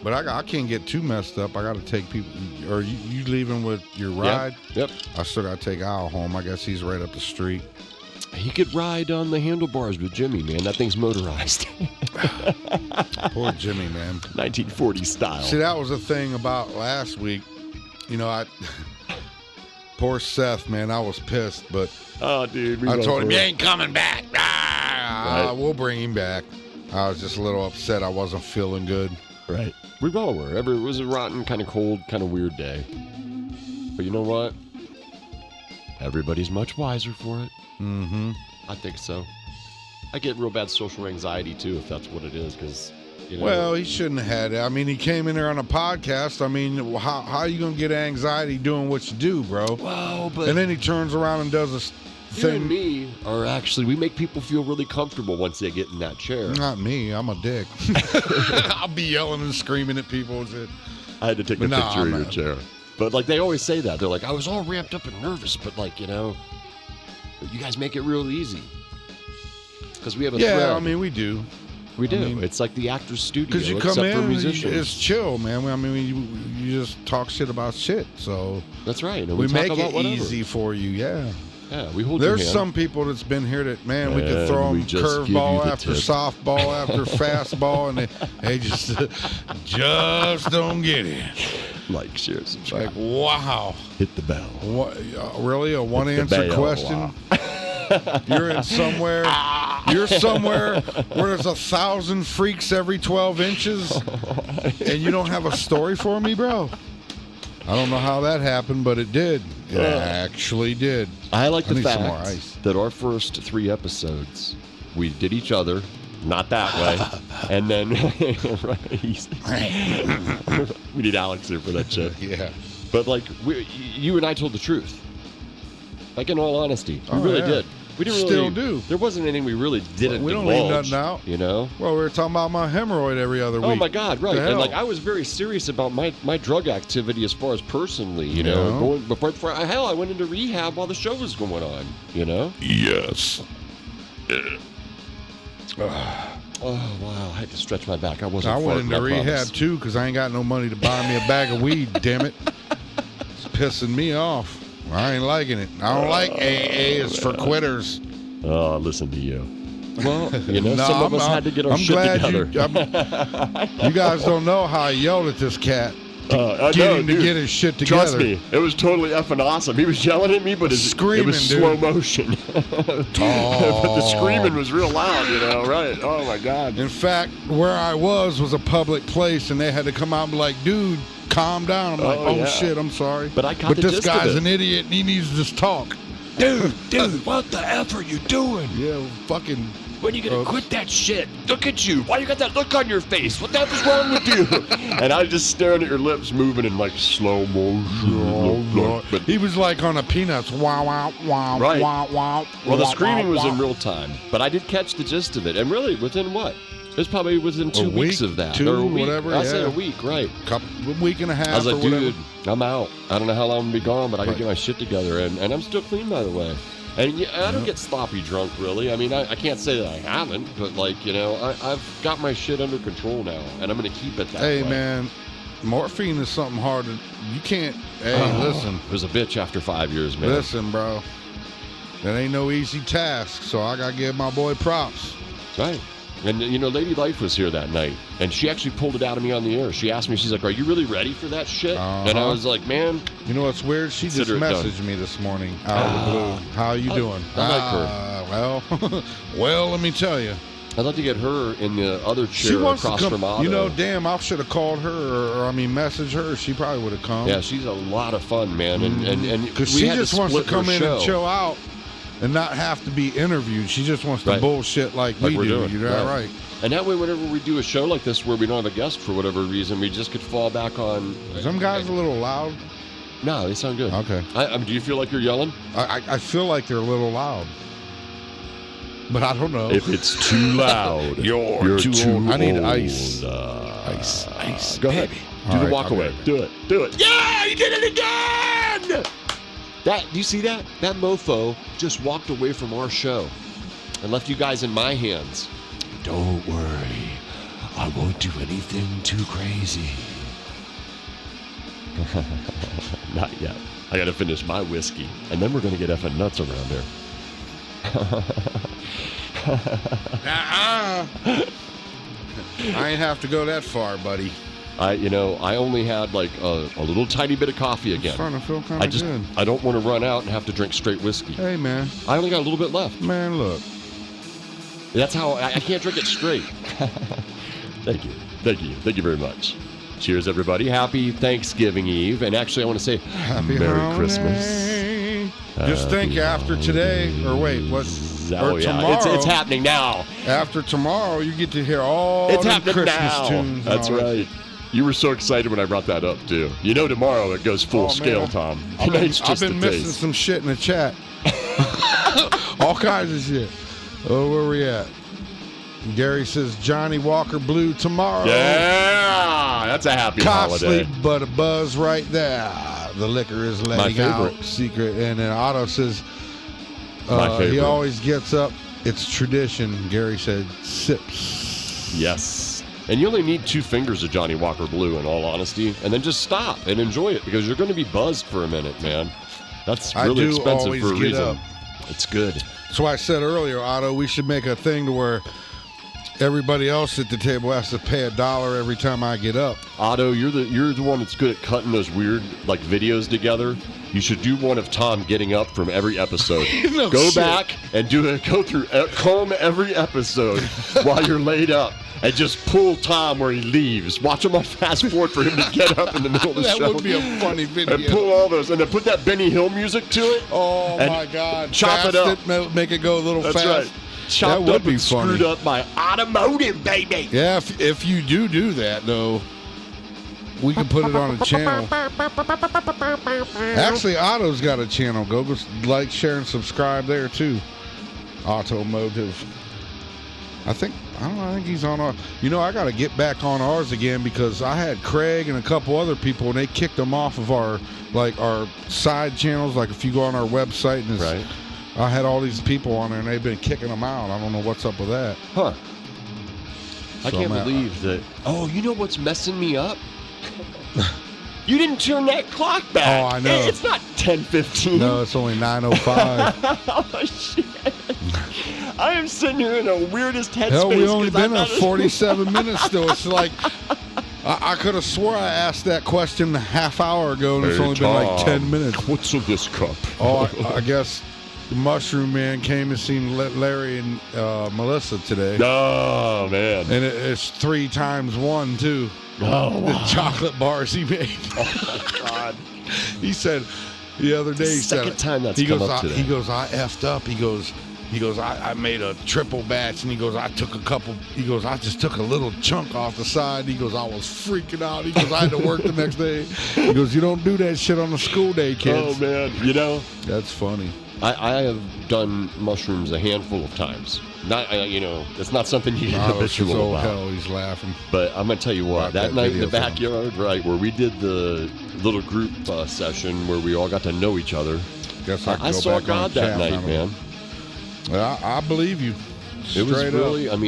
But I can't get too messed up. I got to take people. Or you leaving with your ride? Yep. I still got to take Al home. I guess he's right up the street. He could ride on the handlebars with Jimmy, man. That thing's motorized. Poor Jimmy, man. 1940 style. See, that was the thing about last week. You know, poor Seth, man. I was pissed, but oh, dude, I told him, you ain't coming back. We'll bring him back. I was just a little upset. I wasn't feeling good. Right. We all were. It was a rotten, kind of cold, kind of weird day. But you know what? Everybody's much wiser for it. Mm-hmm. I think so. I get real bad social anxiety, too, if that's what it is, because, you know. Well, he shouldn't have had it. I mean, he came in there on a podcast. I mean, how are you going to get anxiety doing what you do, bro? Well, but... And then he turns around and does this you thing. and me are actually, we make people feel really comfortable once they get in that chair. Not me. I'm a dick. I'll be yelling and screaming at people. I had to take a picture of your chair. But, like, they always say that. They're like, I was all ramped up and nervous, but, like, you know, you guys make it real easy. Because we have a thread. Yeah, I mean, we do. We do. I mean, it's like the actor's studio, because you except come for in, musicians. it's chill, man. I mean, you just talk shit about shit. So that's right. And we talk make about it whatever. easy for you, yeah. Yeah, we hold There's your hand. some people that's been here that, man, we could throw them curveball after softball after fastball, and they just don't get it. Like, share, subscribe. Like, wow. Hit the bell. What, really? A one-answer question? You're somewhere where there's 1,000 freaks every 12 inches, and you don't have a story for me, bro? I don't know how that happened, but it did. It actually did. I like the fact that our first 3 episodes, we did each other, not that way, and then we need Alex here for that shit. Yeah. But like, you and I told the truth. Like, in all honesty, we really did. We didn't still do. There wasn't anything we really didn't. We don't divulge, leave nothing out. You know. Well, we were talking about my hemorrhoid every other week. Oh my God, right? And like, I was very serious about my drug activity as far as personally. You know, going before I went into rehab while the show was going on. You know. Yes. Oh wow! I had to stretch my back. I went into rehab too because I ain't got no money to buy me a bag of weed. Damn it! It's pissing me off. I ain't liking it. I don't like AA. It's for quitters. Oh, listen to you. Well, you know, some of us had to get our shit together. You guys don't know how I yelled at this cat. Get him to get his shit together. Trust me, it was totally effing awesome. He was yelling at me, but it was slow motion. But the screaming was real loud, you know, right? Oh, my God. In fact, where I was a public place, and they had to come out and be like, dude, calm down. I'm like, shit, I'm sorry. But this guy's an idiot, and he needs to talk. Dude, what the F are you doing? Yeah, fucking... When are you going to quit that shit? Look at you. Why you got that look on your face? What the F is wrong with you? And I was just staring at your lips moving in like slow motion. But he was like on a Peanuts. Wow, wow, wow, right. wow, wow. Well, the screaming was in real time. But I did catch the gist of it. And really, within what? It was probably within 2 weeks of that. Two, or a week. Whatever. I said a week, right. A week and a half. I was like, or dude, I'm out. I don't know how long I'm going to be gone, but I got to get my shit together. And I'm still clean, by the way. And I don't get sloppy drunk, really. I mean, I can't say that I haven't, but, like, you know, I've got my shit under control now, and I'm going to keep it that way. Hey, man, morphine is something hard. You can't, listen. It was a bitch after 5 years, man. Listen, bro. That ain't no easy task, so I got to give my boy props. Right. And, you know, Lady Life was here that night, and she actually pulled it out of me on the air. She asked me, she's like, are you really ready for that shit? And I was like, man. You know what's weird? She just messaged me this morning out of the blue. How you doing? I like her. Well, let me tell you. I'd like to get her in the other chair across from Otto. You know, damn, I should have called her, or messaged her. She probably would have come. Yeah, she's a lot of fun, man. And because she just wants to come in and chill out. and not have to be interviewed. She just wants to Right. bullshit like we we're do. doing. You're right. And that way, whenever we do a show like this where we don't have a guest for whatever reason, we just could fall back on. Some guys a little loud. No, they sound good. Okay. Do you feel like you're yelling? I feel like they're a little loud. But I don't know. If it's too loud, you're too old. I need ice. Ice. Go ahead. Do All the right, walk I'll away. be right Do it. Yeah, you did it again! Do you see that? That mofo just walked away from our show and left you guys in my hands. Don't worry. I won't do anything too crazy. Not yet. I gotta finish my whiskey, and then we're gonna get effing nuts around here. I ain't have to go that far, buddy. I only had like a little tiny bit of coffee again. Starting to feel kind of good. I don't want to run out and have to drink straight whiskey. Hey, man. I only got a little bit left. Man, look. That's how I can't drink it straight. Thank you very much. Cheers, everybody. Happy Thanksgiving Eve. And actually, I want to say Happy Merry holiday. Christmas. Just think after today, or wait, what? Or tomorrow. It's happening now. After tomorrow, you get to hear all It's the happening Christmas now. tunes. That's right. You were so excited when I brought that up, too. Tomorrow it goes full scale, man. Tom. I've Tonight's been just a missing taste. some shit in the chat. All kinds of shit. Oh, where we at? Gary says Johnny Walker Blue tomorrow. Yeah, that's a happy holiday. Costly, but a buzz right there. The liquor is letting out secret. And then Otto says My favorite. he always gets up. It's tradition. Gary said sips. Yes. And you only need 2 fingers of Johnny Walker Blue, in all honesty, and then just stop and enjoy it because you're going to be buzzed for a minute, man. That's really expensive for a reason. Up. It's good. So I said earlier, Otto, we should make a thing to where everybody else at the table has to pay $1 every time I get up. Otto, you're the one that's good at cutting those weird like videos together. You should do one of Tom getting up from every episode. No go shit. back and comb every episode while you're laid up. And just pull Tom where he leaves. Watch him on fast forward for him to get up in the middle of the show. That would be a funny video. And pull all those, and then put that Benny Hill music to it. Oh and my God! Chop Fast it up. Make it go a little That's fast. right. Chopped would up be and funny. screwed up by automotive, baby. Yeah, if you do that though, we can put it on a channel. Actually, Otto's got a channel. Go like, share, and subscribe there too. Automotive. I think he's on our. I got to get back on ours again because I had Craig and a couple other people, and they kicked them off of our side channels. Like if you go on our website, and Right. I had all these people on there, and they've been kicking them out. I don't know what's up with that. Huh. I So can't believe that. Oh, you know what's messing me up? You didn't turn that clock back. Oh, I know. It's not 10:15. No, it's only 9:05. Oh, shit. I am sitting here in the weirdest headspace. Hell, we only 'cause I'm been at not- 47 minutes still. It's like I could have swore I asked that question a half hour ago, and it's Hey, only been like Tom, 10 minutes. What's in this cup? Oh, I guess the Mushroom Man came and seen Larry and Melissa today, Oh, man. and it's 3 times 1 too. Oh, The wow. chocolate bars he made. Oh, my God. He said the other day. He Second said, time that's he come goes, up today. He goes, I effed up. He goes, I made a triple batch, and he goes, I took a couple. He goes, I just took a little chunk off the side. He goes, I was freaking out. He goes, I had to work the next day. He goes, you don't do that shit on the school day, kids. Oh, man. That's funny. I have done mushrooms a handful of times. Not, it's not something you get Oh, it's habitual about. hell, he's laughing. But I'm going to tell you what, About that that night in the video film. backyard, right, where we did the little group session where we all got to know each other, Guess I can go saw back on God the that chat night, now. man. I believe you. It was Straight really, up.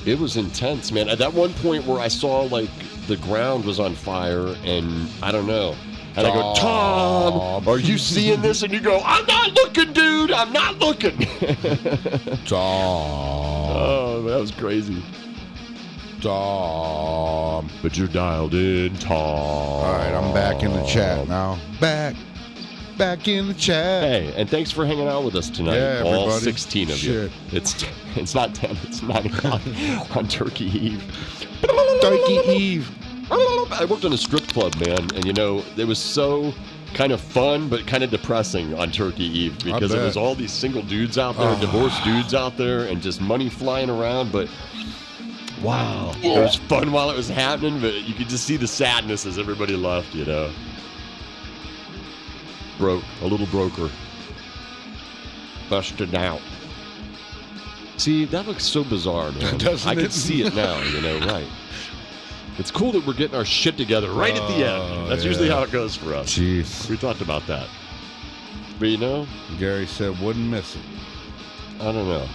it was intense, man. At that one point where I saw, like, the ground was on fire, and I don't know. And I go, Tom, are you seeing this? And you go, I'm not looking, dude. I'm not looking. Tom. Oh, that was crazy. Tom. But you're dialed in, Tom. All right, I'm back in the chat now. Back in the chat. Hey, and thanks for hanging out with us tonight. Yeah, all everybody. 16 of Shit. you. It's not 10, it's 9 o'clock on Turkey Eve. Turkey Eve. I worked in a strip club, man, and it was so kind of fun, but kind of depressing on Turkey Eve because there bet. was all these single dudes out there, divorced dudes out there, and just money flying around. But wow, it was fun while it was happening, but you could just see the sadness as everybody left, you know. Broke, a little broker. Busted out. See, that looks so bizarre, man. Doesn't I it? could see it now, you know, right. It's cool that we're getting our shit together right at the end. That's usually how it goes for us. Jeez. We talked about that. But you know, Gary said wouldn't miss it. I don't know.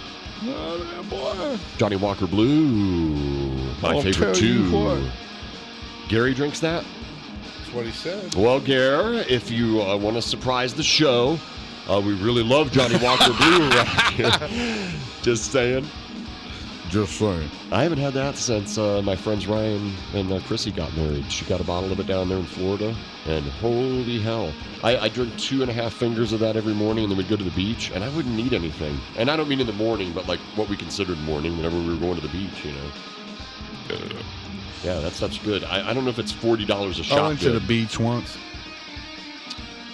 Oh, boy. Johnny Walker Blue, my I'll favorite tell you too. what. Gary drinks that? That's what he said. Well, Gare, if you want to surprise the show, we really love Johnny Walker Blue right here. Just saying. Just saying. I haven't had that since my friends Ryan and Chrissy got married. She got a bottle of it down there in Florida, and holy hell. I drink 2.5 fingers of that every morning, and then we'd go to the beach, and I wouldn't need anything. And I don't mean in the morning, but like what we considered morning whenever we were going to the beach, you know. Yeah, that stuff's good. I don't know if it's $40 a shot. I went to the beach once.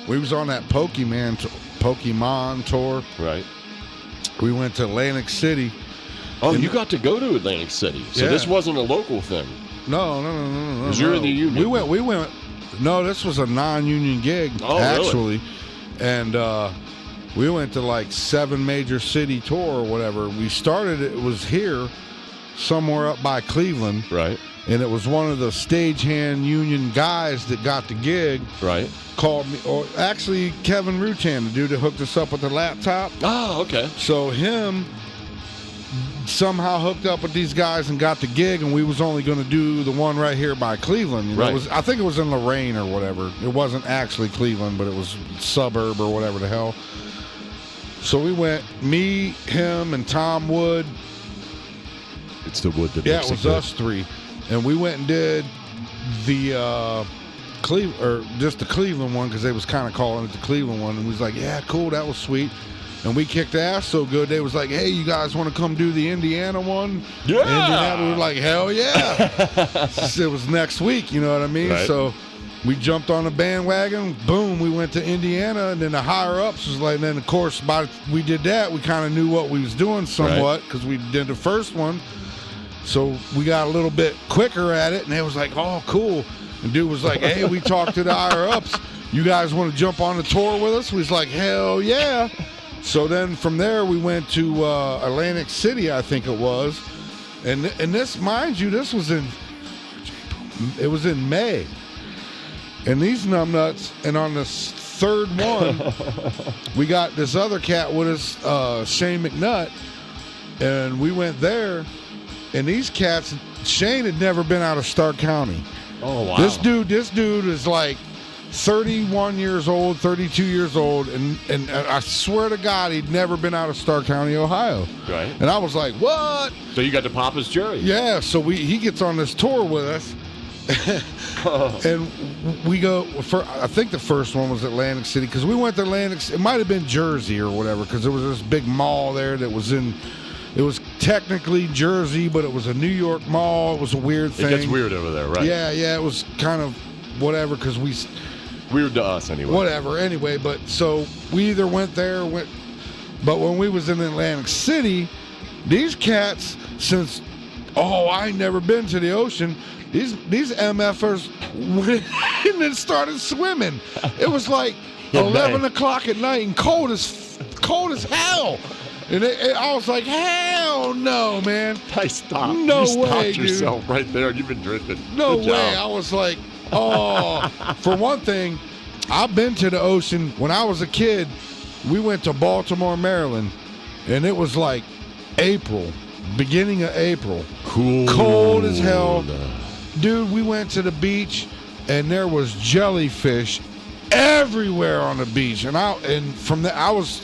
We was on that Pokemon tour. Right. We went to Atlantic City. Oh, you got to go to Atlantic City. So Yeah. this wasn't a local thing. No. 'Cause you're in the union. We went. No, this was a non-union gig, Oh, actually. And we went to like 7 major city tour or whatever. We started, it was here, somewhere up by Cleveland. Right. And it was one of the stagehand union guys that got the gig. Right. Called me, or actually Kevin Rutan, the dude that hooked us up with the laptop. Oh, okay. So him somehow hooked up with these guys and got the gig, and we was only going to do the one right here by Cleveland. You know, Right. I think it was in Lorraine or whatever. It wasn't actually Cleveland, but it was suburb or whatever the hell. So we went, me, him, and Tom Wood. It's the wood that Yeah, makes it was good. us 3. And we went and did the just the Cleveland one, because they was kind of calling it the Cleveland one. And we was like, yeah, cool, that was sweet. And we kicked ass so good, they was like, hey, you guys want to come do the Indiana one? Yeah! Indiana, we were like, hell yeah. It was next week, you know what I mean? Right. So we jumped on the bandwagon, boom, we went to Indiana, and then the higher-ups was like, and then, of course, we did that, we kind of knew what we was doing somewhat, because we did the first one. So we got a little bit quicker at it, and they was like, oh, cool. And dude was like, hey, we talked to the higher-ups. You guys want to jump on the tour with us? We was like, hell yeah. So then from there, we went to Atlantic City, I think it was. And this, mind you, this was in May. And these numbnuts, and on this third one, we got this other cat with us, Shane McNutt, and we went there. And these cats, Shane had never been out of Stark County. Oh, wow. This dude is like 31 years old, 32 years old, and I swear to God, he'd never been out of Stark County, Ohio. Right. And I was like, what? So you got to pop his cherry. Yeah, so he gets on this tour with us. And we go for, I think the first one was Atlantic City, because we went to Atlantic, it might have been Jersey or whatever, because there was this big mall there that was it was technically Jersey, but it was a New York mall. It was a weird thing. It gets weird over there, right? Yeah, it was kind of whatever, because Weird to us, anyway. whatever, anyway. But so we either went there, but when we was in Atlantic City, these cats, since I ain't never been to the ocean, these MFers went and then started swimming. It was like 11 o'clock at night and cold as hell. And I was like, hell no, man. I stopped. No you way, stopped dude. yourself right there. You've been drinking. No Good way. job. I was like, for one thing, I've been to the ocean. When I was a kid, we went to Baltimore, Maryland, and it was like April, beginning of April. Cold as hell. Dude, we went to the beach, and there was jellyfish everywhere on the beach. And from there, I was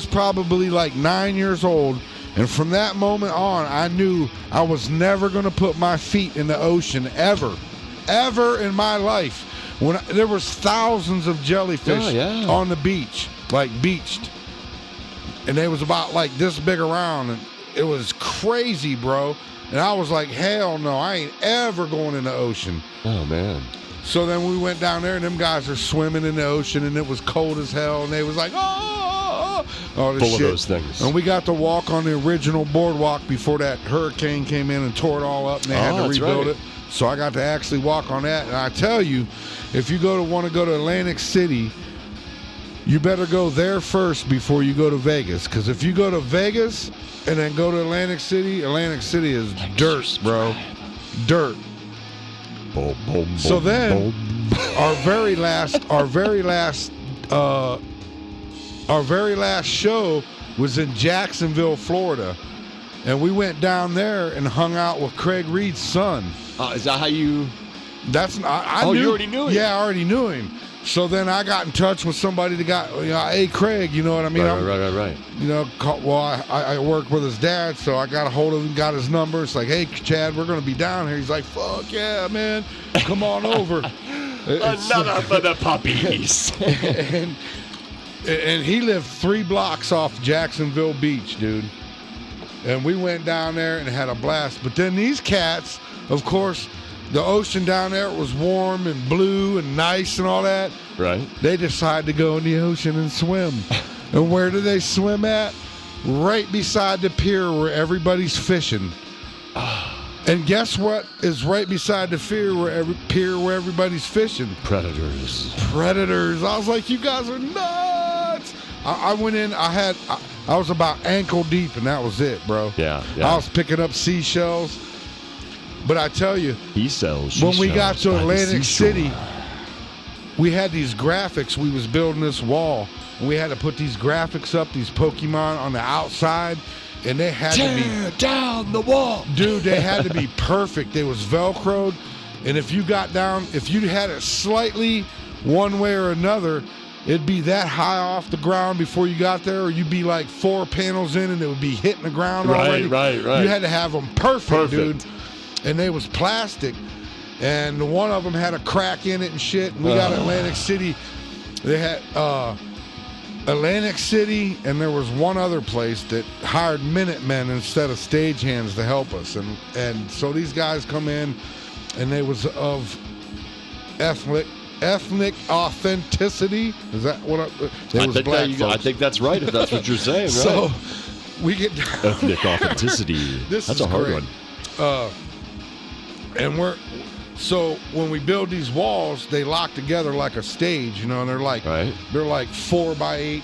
probably like 9 years old, and from that moment on, I knew I was never going to put my feet in the ocean ever in my life. When there was thousands of jellyfish on the beach, like beached, and they was about like this big around, and it was crazy, bro. And I was like, hell no, I ain't ever going in the ocean. Oh, man. So then we went down there, and them guys are swimming in the ocean, and it was cold as hell, and they was like, all this Full shit. of those things. And we got to walk on the original boardwalk before that hurricane came in and tore it all up, and they had to rebuild it. So I got to actually walk on that. And I tell you, if you want to go to Atlantic City, you better go there first before you go to Vegas. Because if you go to Vegas and then go to Atlantic City is dirt, bro. Dirt. So then, our very last show was in Jacksonville, Florida, and we went down there and hung out with Craig Reed's son. Is that how you? I knew, you already knew him. Yeah, I already knew him. So then I got in touch with somebody that got, hey Craig, you know what I mean? Right. You know, I work with his dad, so I got a hold of him, got his number. It's like, hey Chad, we're gonna be down here. He's like, fuck yeah, man, come on over. Another for the puppies. and he lived 3 blocks off Jacksonville Beach, dude. And we went down there and had a blast. But then these cats, of course, the ocean down there was warm and blue and nice and all that. Right. They decided to go in the ocean and swim. And where do they swim at? Right beside the pier where everybody's fishing. And guess what is right beside the pier where everybody's fishing? Predators. I was like, you guys are nuts. I went in, I was about ankle deep, and that was it, bro. Yeah. I was picking up seashells. But I tell you, when we got to Atlantic City, we had these graphics. We was building this wall, and we had to put these graphics up, these Pokemon on the outside, and they had to be down the wall. Dude, they had to be perfect. They was Velcroed, and if you got down, if you had it slightly one way or another, it'd be that high off the ground before you got there, or you'd be like 4 panels in, and it would be hitting the ground already. Right. You had to have them perfect, dude. And they was plastic, and one of them had a crack in it and shit. And we got Atlantic City. They had Atlantic City, and there was one other place that hired Minutemen instead of stagehands to help us. And so these guys come in, and they was of ethnic authenticity. Is that what I think that's right, if that's what you're saying, right? So we get down. Ethnic authenticity. That's a hard great. one. And so when we build these walls, they lock together like a stage, you know, and they're like 4 by 8,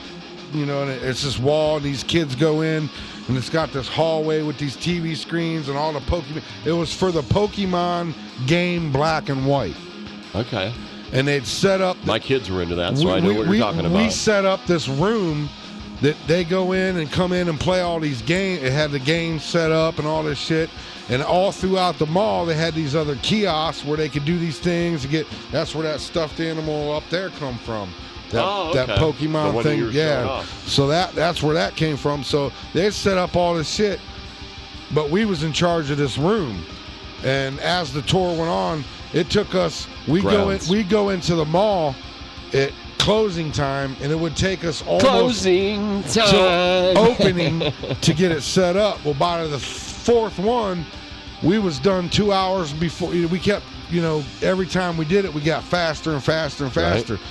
you know, and it's this wall, and these kids go in, and it's got this hallway with these TV screens and all the Pokemon. It was for the Pokemon game Black and White. Okay. And they'd set up. My kids were into that, so I know what you're talking about. We set up this room that they go in and come in and play all these games. It had the games set up and all this shit. And all throughout the mall, they had these other kiosks where they could do these things. That's where that stuffed animal up there come from. That Pokemon thing. Yeah. So that's where that came from. So they set up all this shit. But we was in charge of this room. And as the tour went on, it took us, we go into the mall at closing time, and it would take us almost closing time to opening to get it set up. Well, by the 4th one, we was done 2 hours before. We kept, every time we did it, we got faster and faster and faster. Right.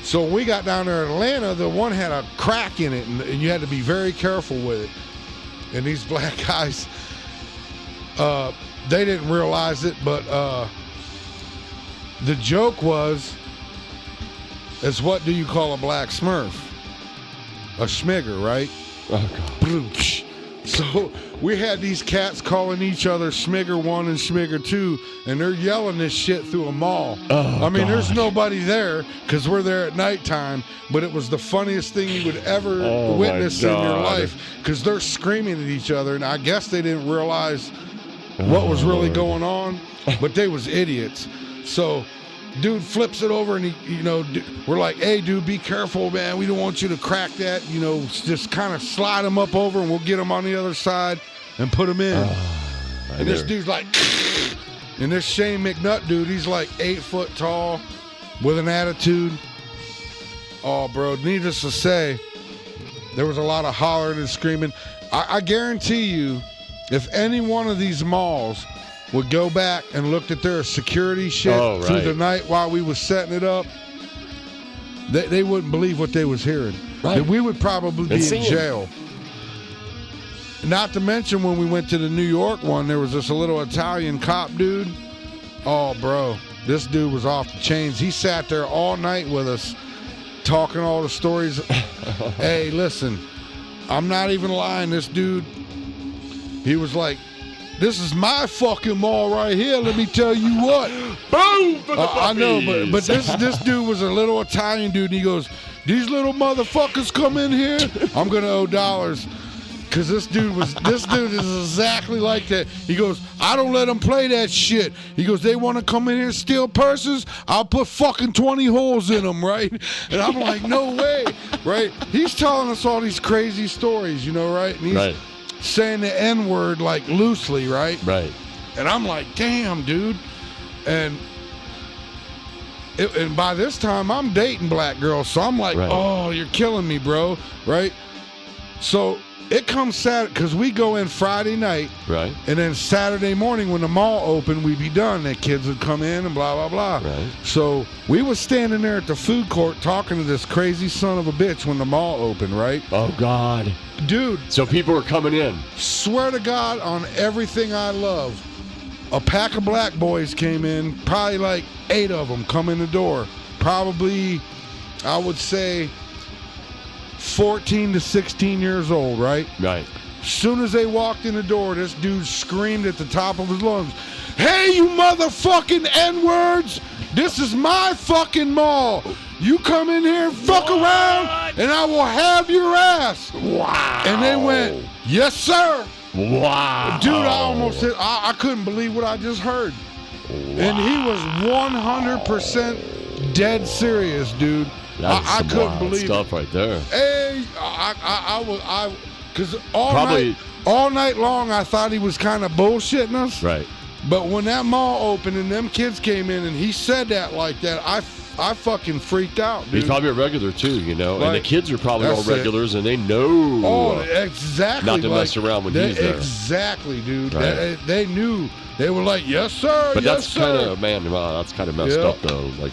So when we got down there in Atlanta, the one had a crack in it, and you had to be very careful with it. And these black guys, they didn't realize it, but the joke was, what do you call a black Smurf? A schmigger, right? Oh, God. So we had these cats calling each other Schmigger 1 and Schmigger 2, and they're yelling this shit through a mall. Oh, I mean, God. There's nobody there because we're there at nighttime, but it was the funniest thing you would ever witness in your life because they're screaming at each other, and I guess they didn't realize what was really going on, but they was idiots. So dude flips it over, and we're like, hey, dude, be careful, man. We don't want you to crack that. Just kind of slide them up over, and we'll get them on the other side and put them in. And this dude's like, and this Shane McNutt dude, he's like 8 foot tall with an attitude. Oh, bro, needless to say, there was a lot of hollering and screaming. I guarantee you, if any one of these malls would go back and looked at their security shit through the night while we was setting it up, they wouldn't believe what they was hearing. Right. That we would probably be in jail. Not to mention when we went to the New York one, there was this little Italian cop dude. Oh, bro, this dude was off the chains. He sat there all night with us, talking all the stories. Hey, listen, I'm not even lying. This dude, he was like, this is my fucking mall right here. Let me tell you what. Boom! For the I know, but this dude was a little Italian dude, and he goes, these little motherfuckers come in here, I'm gonna owe dollars. Cause this dude is exactly like that. He goes, I don't let them play that shit. He goes, they want to come in here and steal purses, I'll put fucking 20 holes in them, right? And I'm like, no way, right? He's telling us all these crazy stories, you know, right? And he's saying the N-word like loosely, right? Right. And I'm like, damn, dude. And by this time, I'm dating black girls, so I'm like, oh, you're killing me, bro, right? So it comes Saturday, because we go in Friday night, right? And then Saturday morning when the mall opened, we'd be done. The kids would come in and blah, blah, blah. Right. So we was standing there at the food court talking to this crazy son of a bitch when the mall opened, right? Oh, God. Dude. So people were coming in. Swear to God on everything I love, a pack of black boys came in, probably like 8 of them come in the door. Probably, I would say, 14 to 16 years old, right? Right. Soon as they walked in the door, this dude screamed at the top of his lungs, hey, you motherfucking N-words! This is my fucking mall! You come in here and fuck around, and I will have your ass! Wow! And they went, yes, sir! Wow! Dude, I almost said, I couldn't believe what I just heard. Wow. And he was 100% dead serious, dude. I couldn't believe stuff right there. Hey, because all night long I thought he was kind of bullshitting us. Right. But when that mall opened and them kids came in and he said that like that, I fucking freaked out, dude. He's probably a regular too, you know. Like, and the kids are probably all regulars, and they know. Oh, exactly. Not to mess around when he's there. Exactly, dude. Right. They knew. They were like, yes, sir. But yes, that's kind of that's kind of messed up though. Like.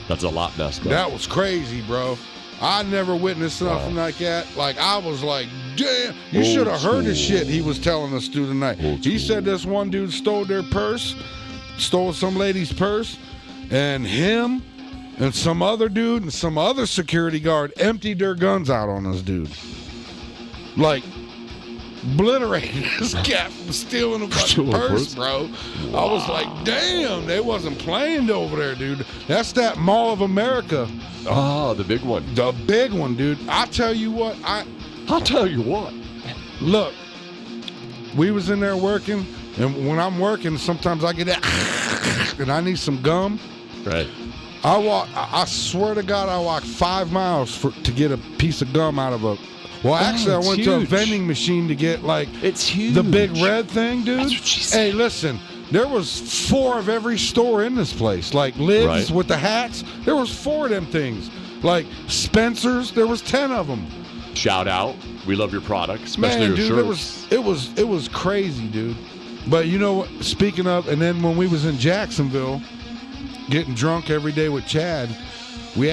That's a lot messed up. That was crazy, bro. I never witnessed nothing like that. Like, I was like, damn, you should have heard the shit he was telling us through the night. He said this one dude stole their purse, stole some lady's purse, and him and some other dude and some other security guard emptied their guns out on this dude. Like, obliterated this cat from stealing a fucking purse, bro. Wow. I was like, damn, they wasn't playing over there, dude. That's that Mall of America. Oh, the big one. The big one, dude. I'll tell you what. Look, we was in there working, and when I'm working, sometimes I get that, and I need some gum. Right. I swear to God, I walked 5 miles to get a piece of gum out of a. Well, actually, I went to a vending machine to get, like, it's huge. The big red thing, dude. That's what she said. Hey, listen, there was 4 of every store in this place. Like, lids with the hats, there was 4 of them things. Like, Spencer's, there was 10 of them. Shout out. We love your product, especially your shirts. It was crazy, dude. But you know what, speaking of, and then when we was in Jacksonville, getting drunk every day with Chad, we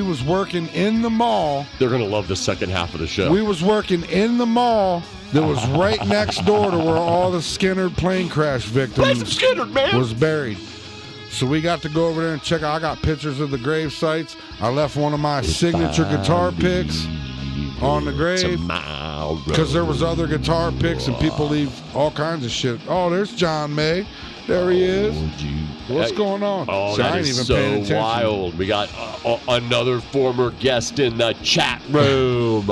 was working in the mall. They're going to love the second half of the show. We was working in the mall that was right next door to where all the Skinner plane crash victims was buried. So we got to go over there and check out. I got pictures of the grave sites. I left one of my signature guitar picks on the grave because there was other guitar picks and people leave all kinds of shit. Oh, there's John May. There he is. What's going on? Oh, that is so wild. We got another former guest in the chat room.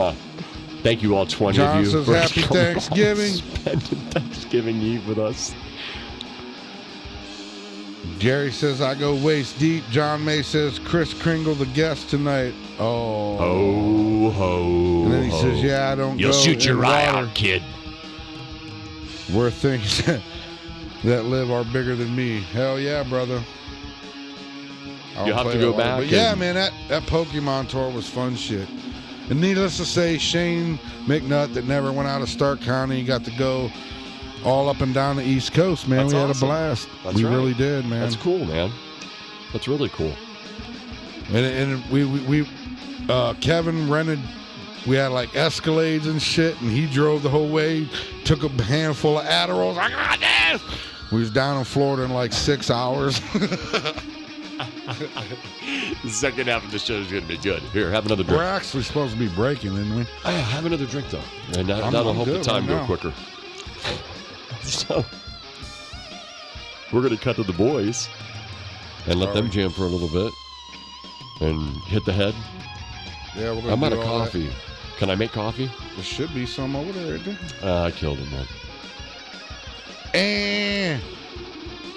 Thank you all 20 John of you says for happy Thanksgiving. Spending Thanksgiving Eve with us. Jerry says I go waist deep. John May says Chris Kringle the guest tonight. Oh. Ho, ho. And then he says, yeah, I don't You'll go shoot your in eye water out, kid. where things that live are bigger than me. Hell yeah, brother. You have to go back. But yeah, man, that Pokemon tour was fun shit. And needless to say, Shane McNutt, that never went out of Stark County, got to go all up and down the East Coast, man. That's we had awesome. a blast. That's we right. really did, man. That's cool, man. That's really cool. And we Kevin rented. We had like Escalades and shit, and he drove the whole way. Took a handful of Adderalls. I got this. We was down in Florida in like 6 hours. The second half of the show is going to be good. Here, have another drink. We're actually supposed to be breaking, isn't we? Have another drink, though. And I'm that'll help the good time right go now. quicker. So, we're going to cut to the boys and let them jam for a little bit and hit the head. Yeah, we're gonna I'm out do of all that. coffee. Can I make coffee? There should be some over there, right there. I killed him, man. And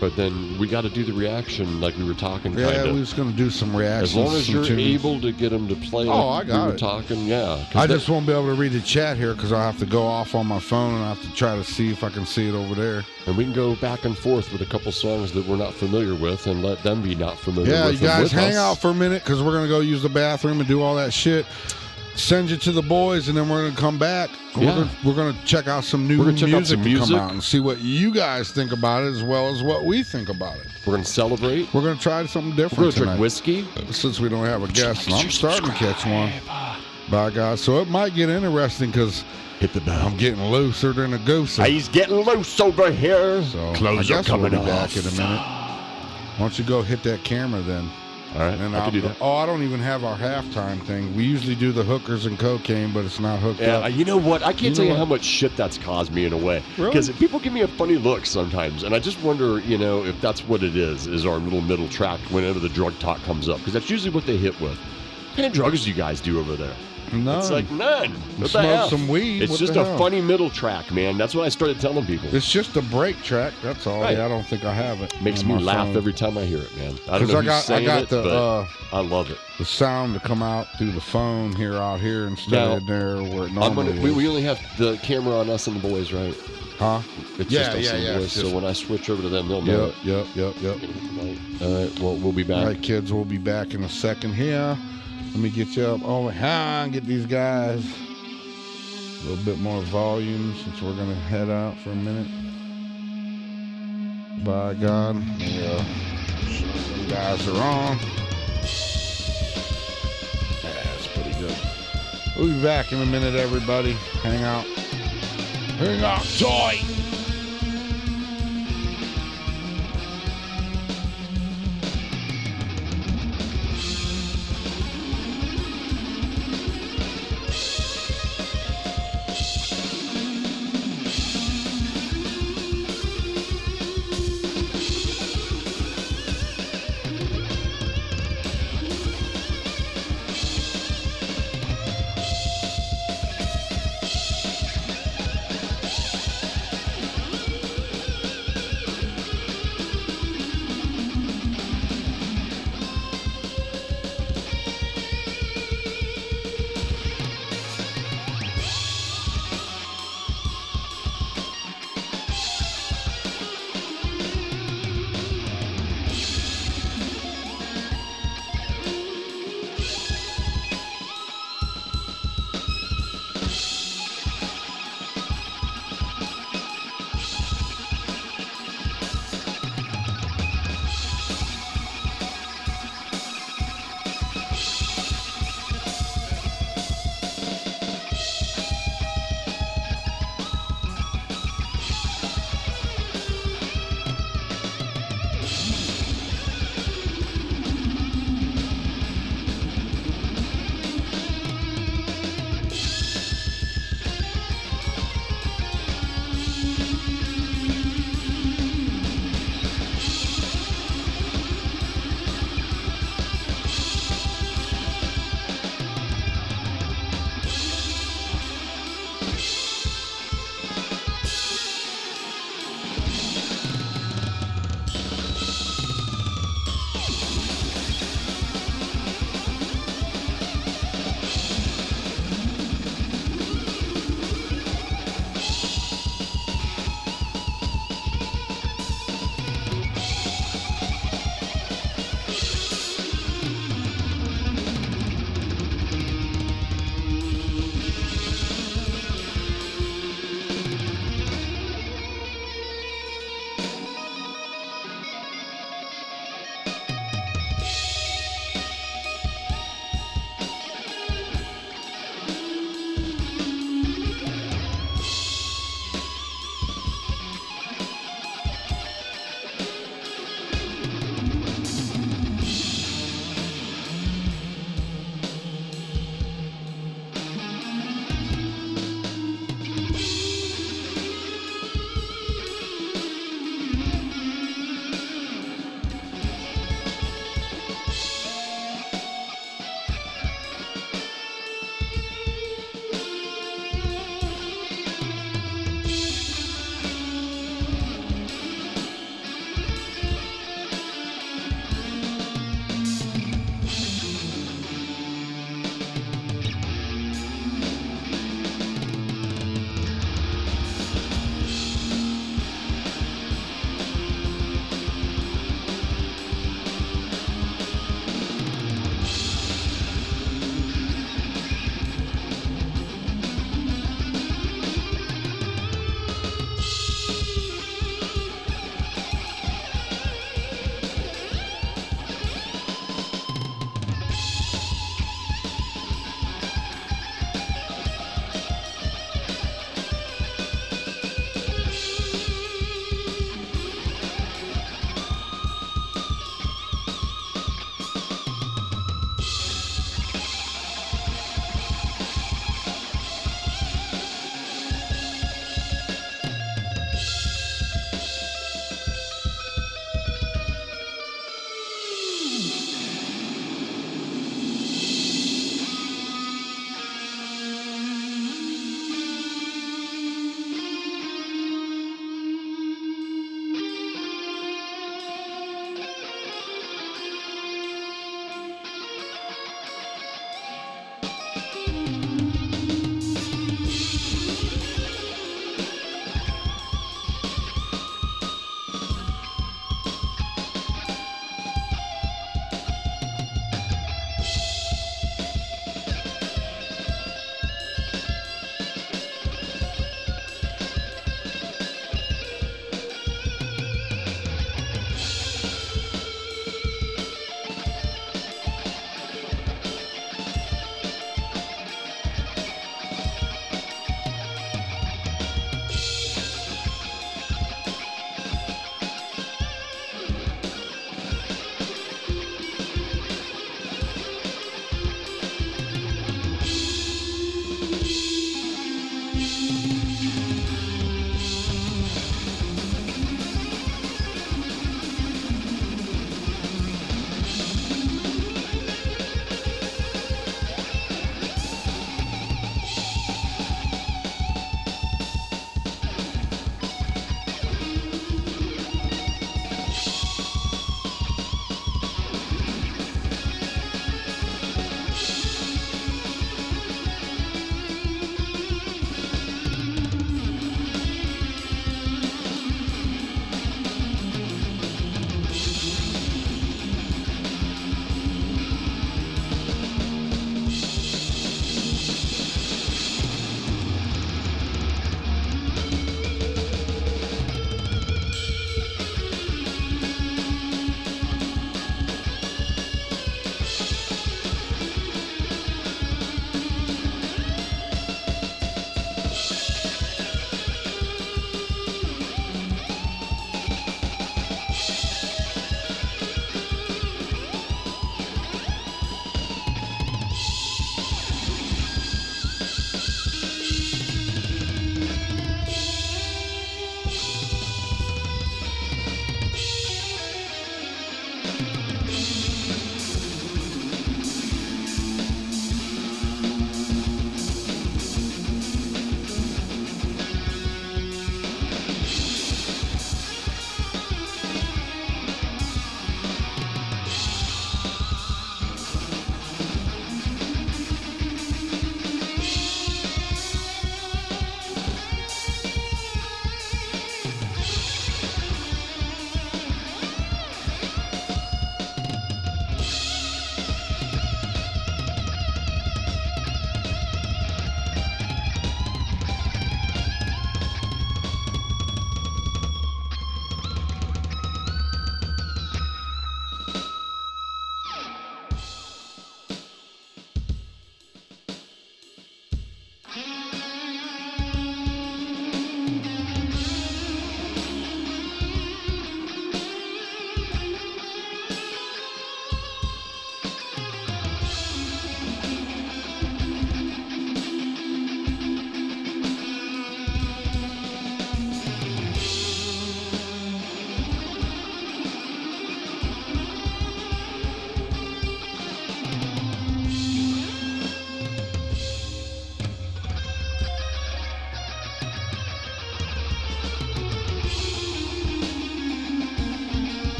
But then we got to do the reaction like we were talking, kind yeah, of. we was gonna do some reactions. As long as some you're tunes. able to get them to play Oh, like I got we were it. talking, yeah. 'Cause I just won't be able to read the chat here because I'll have to go off on my phone and I have to try to see if I can see it over there. And we can go back and forth with a couple songs that we're not familiar with and let them be not familiar Yeah, with you them guys with hang us. out for a minute because we're going to go use the bathroom and do all that shit. Send you to the boys, and then we're going to come back. Yeah. We're going to check out some new We're gonna check out music some to music. come out and see what you guys think about it as well as what we think about it. We're going to celebrate. We're going to try something We're different going to drink tonight. whiskey. Since we don't have a guest, and I'm starting to catch one. By God. So it might get interesting because Hit the bell. I'm getting looser than a goose. He's getting loose over here. So Clothes I are guess we'll coming be off. back in a minute. Why don't you go hit that camera then? All right, And I can do that. Oh, I don't even have our halftime thing. We usually do the hookers and cocaine, but it's not hooked Yeah, up. you know what? I can't You tell know you how what? much shit that's caused me in a way. Really? Because people give me a funny look sometimes, and I just wonder, if that's what it is our little middle track whenever the drug talk comes up. Because that's usually what they hit with. What kind of drugs do you guys do over there? None. It's like none. What the Smoke hell? some weed. It's What just the a hell? funny middle track, man. That's what I started telling people. It's just a break track. That's all. Right. Yeah, I don't think I have it. Makes on me my laugh phone. every time I hear it, man. I don't 'Cause know I who's got saying it, the but I love it. the sound to come out through the phone here out here instead Now, of there where it normally is. we only have the camera on us and the boys, right? Huh? It's Yeah, just us yeah, and the yeah, boys. it's So just- when I switch over to them, they'll know Yep, it. yep. All right, well, we'll be back. All right, kids, we'll be back in a second here. Let me get you up over here and get these guys a little bit more volume since we're going to head out for a minute. By God. Yeah. Some guys are on. Yeah, that's pretty good. We'll be back in a minute, everybody. Hang out. Hang out, toy.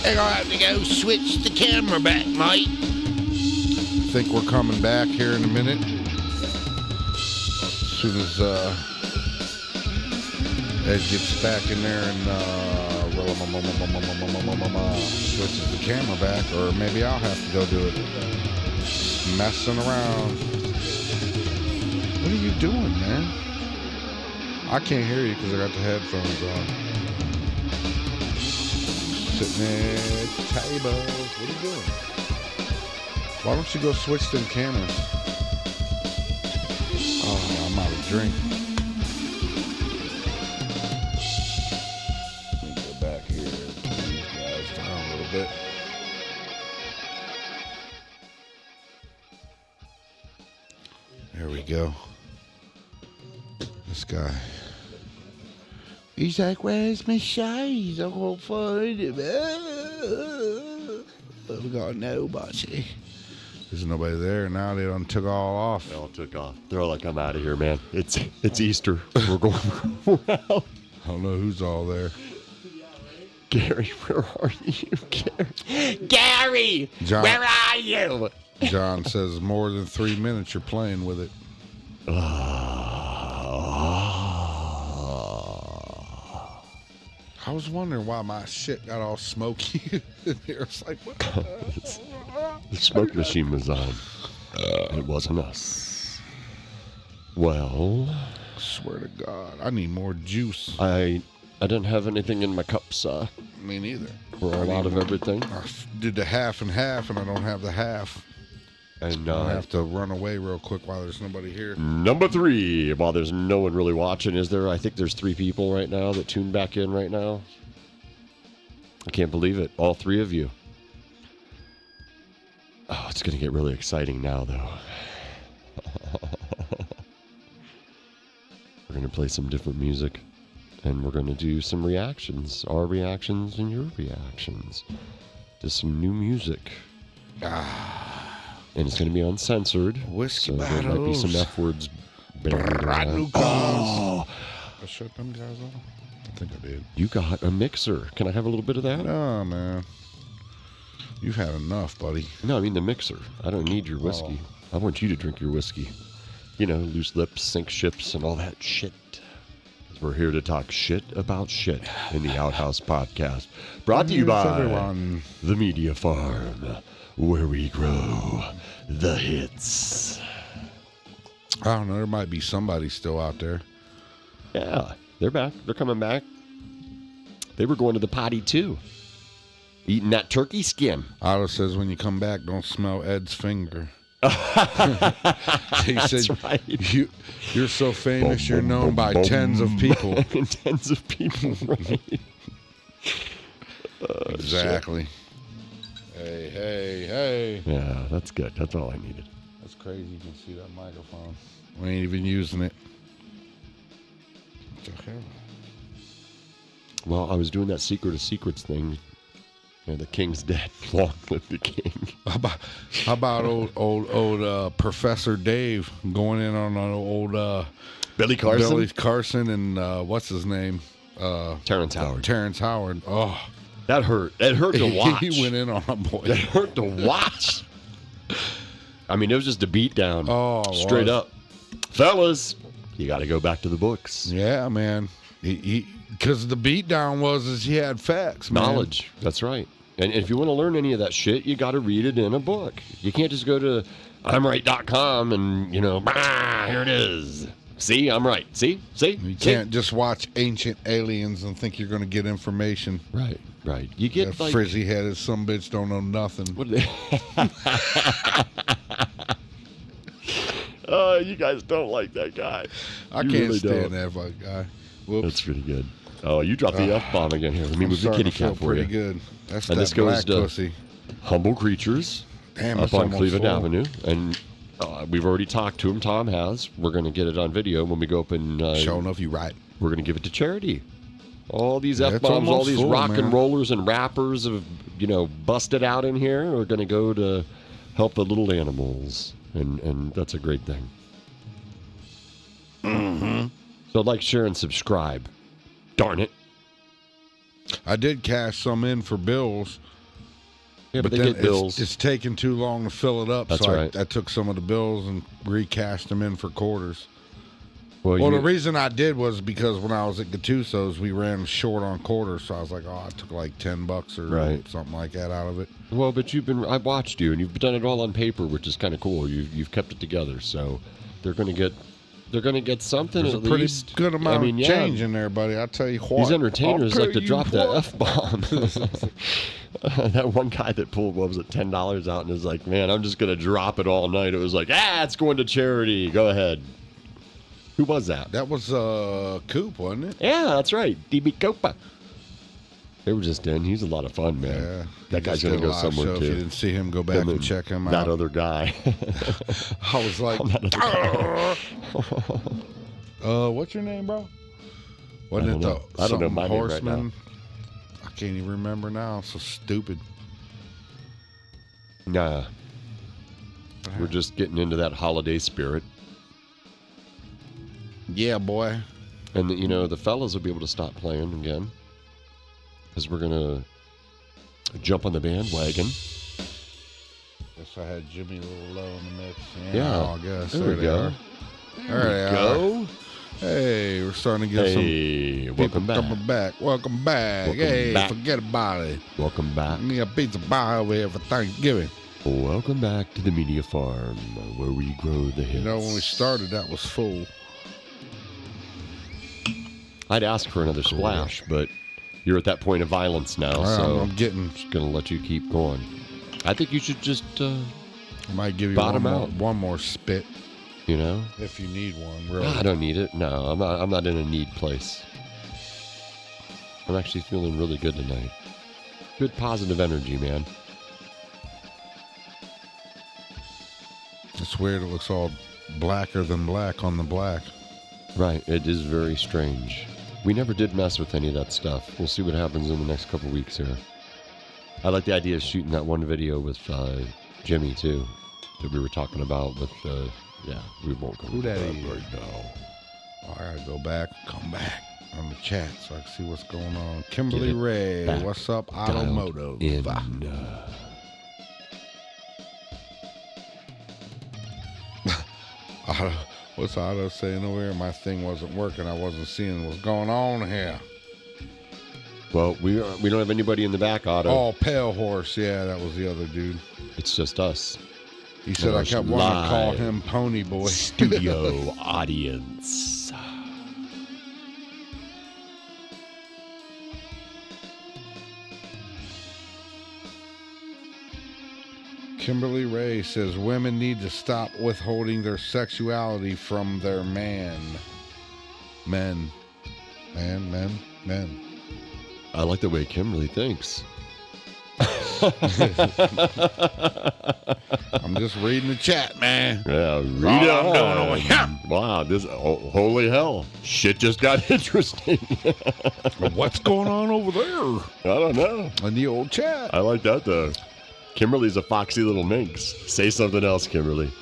They're gonna have to go switch the camera back, mate. I think we're coming back here in a minute. As soon as Ed gets back in there and switches the camera back, or maybe I'll have to go do it. Just messing around. What are you doing, man? I can't hear you because I got the headphones on. Sitting at the table. What are you doing? Why don't you go switch them cameras? Oh, I'm out of drink. Let me go back here. Turn these guys down a little bit. There we go. This guy. He's like, where's my shades? I won't find him. We got nobody. There's nobody there. Now they done took all off. They all took off. They're all like, I'm out of here, man. It's Easter. We're going around. I don't know who's all there. Gary, where are you, Gary? Gary, John, where are you? John says more than 3 minutes you're playing with it. I was wondering why my shit got all smoky in here. It's like, what? The smoke machine was on. It wasn't us. Well, I swear to God, I need more juice. I didn't have anything in my cups. Me neither. We're all out of everything. I did the half and half, and I don't have the half. And I have to run away real quick while there's nobody here. Number 3, while there's no one really watching, is there? I think there's 3 people right now that tuned back in right now. I can't believe it. All 3 of you. Oh, it's going to get really exciting now, though. We're going to play some different music, and we're going to do some reactions. Our reactions and your reactions to some new music. And it's going to be uncensored. Whiskey so bottles. There might be some F words. I shut them guys off? I think I did. You got a mixer. Can I have a little bit of that? No, man. You've had enough, buddy. No, I mean the mixer. I don't need your whiskey. I want you to drink your whiskey. You know, loose lips, sink ships, and all that shit. We're here to talk shit about shit in the Outhouse podcast. Brought to you by everyone. The Media Farm, where we grow the hits. I don't know. There might be somebody still out there. Yeah, they're back. They're coming back. They were going to the potty, too. Eating that turkey skin. Otto says when you come back, don't smell Ed's finger. He said, right. You're so famous, you're known by tens of people. Tens of people, right? Exactly. Shit. Hey. Yeah, that's good. That's all I needed. That's crazy. You can see that microphone. We ain't even using it. What the hell? Well, I was doing that Secret of Secrets thing. And the king's dead. Long live the king. How about old Professor Dave going in on old Billy Carson? Billy Carson and what's his name? Terrence Howard. Terrence Howard. Oh, that hurt. It hurt to watch. He went in on a boy. It hurt to watch. I mean, it was just a beat down. Oh, straight up. Fellas, you got to go back to the books. Yeah, man. Because the beat down was he had facts, man. Knowledge. That's right. And if you want to learn any of that shit, you got to read it in a book. You can't just go to imright.com and, here it is. See, I'm right. See? You can't just watch Ancient Aliens and think you're going to get information. Right. You get that frizzy-headed some bitch don't know nothing. What are they? Oh, you guys don't like that guy. I can't stand that fucking guy. Whoops. That's pretty good. Oh, you dropped the F-bomb again here. Let me move the kitty cat for you. Pretty good. That's and that this goes to pussy. Humble Creatures up on Cleveland Avenue. And we've already talked to him. Tom has. We're going to get it on video when we go up and... Sure enough, you're right. We're going to give it to charity. All these F-bombs, all these rock and rollers and rappers have, busted out in here are going to go to help the little animals. And that's a great thing. Mm-hmm. So like, share, and subscribe. Darn it. I did cash some in for bills. Yeah, but they then get bills. It's taking too long to fill it up. That's so right. I took some of the bills and recashed them in for quarters. Well, The reason I did was because when I was at Gattuso's, we ran short on quarters, so I was like, I took like $10 or something like that out of it. Well, but I've watched you, and you've done it all on paper, which is kind of cool. You've kept it together, so they're going to get something. There's at a pretty least. good amount of change in there, buddy. I tell you what. These entertainers I'll like to tell drop you that what. F-bomb. That one guy that pulled, what was it, $10 out and is like, man, I'm just going to drop it all night. It was like, it's going to charity. Go ahead. Who was that? That was Coop, wasn't it? Yeah, that's right. DB Copa. They were just in. He's a lot of fun, man. Yeah. That guy's going to go somewhere, show. too. If you didn't see him, go back and check him out. That other guy. I was like, what's your name, bro? Wasn't it I don't know my Horseman? name right now. I can't even remember now. I'm so stupid. Nah. We're just getting into that holiday spirit. Yeah, boy. And, the fellas will be able to stop playing again. Because we're going to jump on the bandwagon. Guess I had Jimmy a little low in the mix. Yeah. I guess. There we go. There we go. Hey, we're starting to get some welcome back. coming back. Welcome back. Welcome back. Forget about it. Welcome back. Give me a pizza pie over here for Thanksgiving. Welcome back to the Media Farm, where we grow the hits. When we started, that was full. I'd ask for another splash, but you're at that point of violence now, so I'm getting. Just going to let you keep going. I think you should just I might give you one more spit. If you need one, really. I don't need it. No, I'm not in a need place. I'm actually feeling really good tonight. Good positive energy, man. It's weird. It looks all blacker than black on the black. Right. It is very strange. We never did mess with any of that stuff. We'll see what happens in the next couple weeks here. I like the idea of shooting that one video with Jimmy, too, that we were talking about with, we won't go into that right now. I gotta go back, come back on the chat so I can see what's going on. Kimberly Ray, what's up, Automotive? What's Otto saying over here? My thing wasn't working. I wasn't seeing what's going on here. Well, we don't have anybody in the back, Otto. Oh, Pale Horse. Yeah, that was the other dude. It's just us. He said I kept wanting to call him Pony Boy. Studio audience. Kimberly Ray says women need to stop withholding their sexuality from their men. I like the way Kimberly thinks. I'm just reading the chat, man. Yeah, read it on. Wow, holy hell. Shit just got interesting. What's going on over there? I don't know. In the old chat. I like that, though. Kimberly's a foxy little minx. Say something else, Kimberly.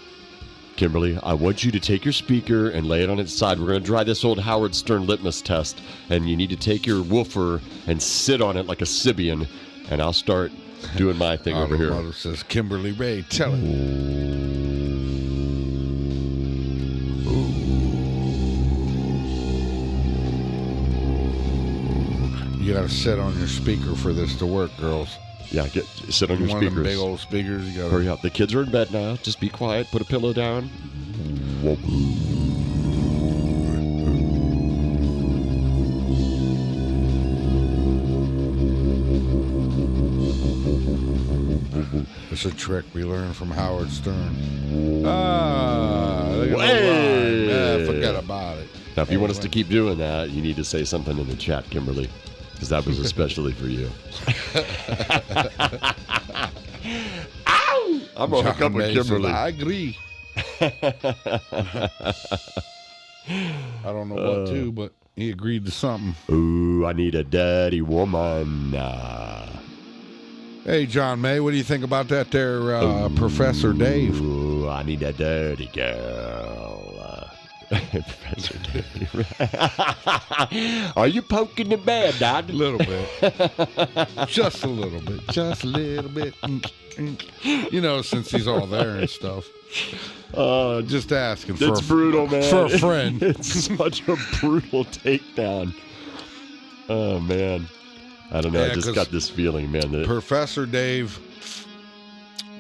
Kimberly, I want you to take your speaker and lay it on its side. We're going to try this old Howard Stern litmus test, and you need to take your woofer and sit on it like a Sibian, and I'll start doing my thing over here. Mother says, Kimberly Ray, tell it. You got to sit on your speaker for this to work, girls. Yeah, sit on your one speakers. Of them big old speakers. You gotta hurry up. The kids are in bed now. Just be quiet. Put a pillow down. It's a trick we learned from Howard Stern. Forget about it. Now, if you want us to keep doing that, you need to say something in the chat, Kimberly, because that was especially for you. Ow! I'm going to hook up with Kimberly. I agree. I don't know what to, but he agreed to something. Ooh, I need a dirty woman. Hey, John May, what do you think about that there, Professor Dave? Ooh, I need a dirty girl. Professor Dave. Are you poking the bear, Dad? A little bit. Just a little bit. Just a little bit. You know, since he's all there and stuff. Just asking That's brutal, man. For a friend. It's such a brutal takedown. Oh, man. I don't know. Yeah, I just got this feeling, man. That Professor Dave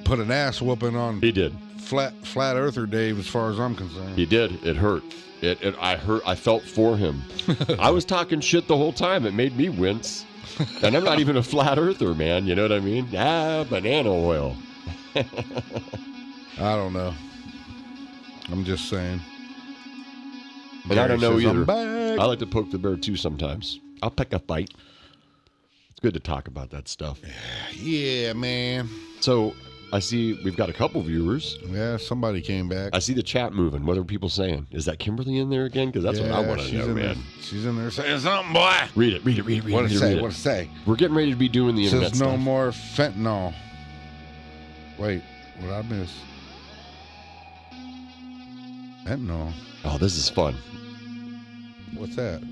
put an ass whooping on. He did. Flat Earther Dave, as far as I'm concerned. He did. It hurt. I felt for him. I was talking shit the whole time. It made me wince. And I'm not even a flat earther, man. You know what I mean? Banana oil. I don't know. I'm just saying. And I don't know says, either. I'm back. I like to poke the bear too sometimes. I'll pick a fight. It's good to talk about that stuff. Yeah, man. So I see we've got a couple viewers. Yeah, somebody came back. I see the chat moving. What are people saying? Is that Kimberly in there again? Because that's what I want to know, man. She's in there saying something, boy. Read it. What it say? What it say? We're getting ready to be doing the It internet says no stuff. more fentanyl. Wait, what I miss? Fentanyl. Oh, this is fun. What's that?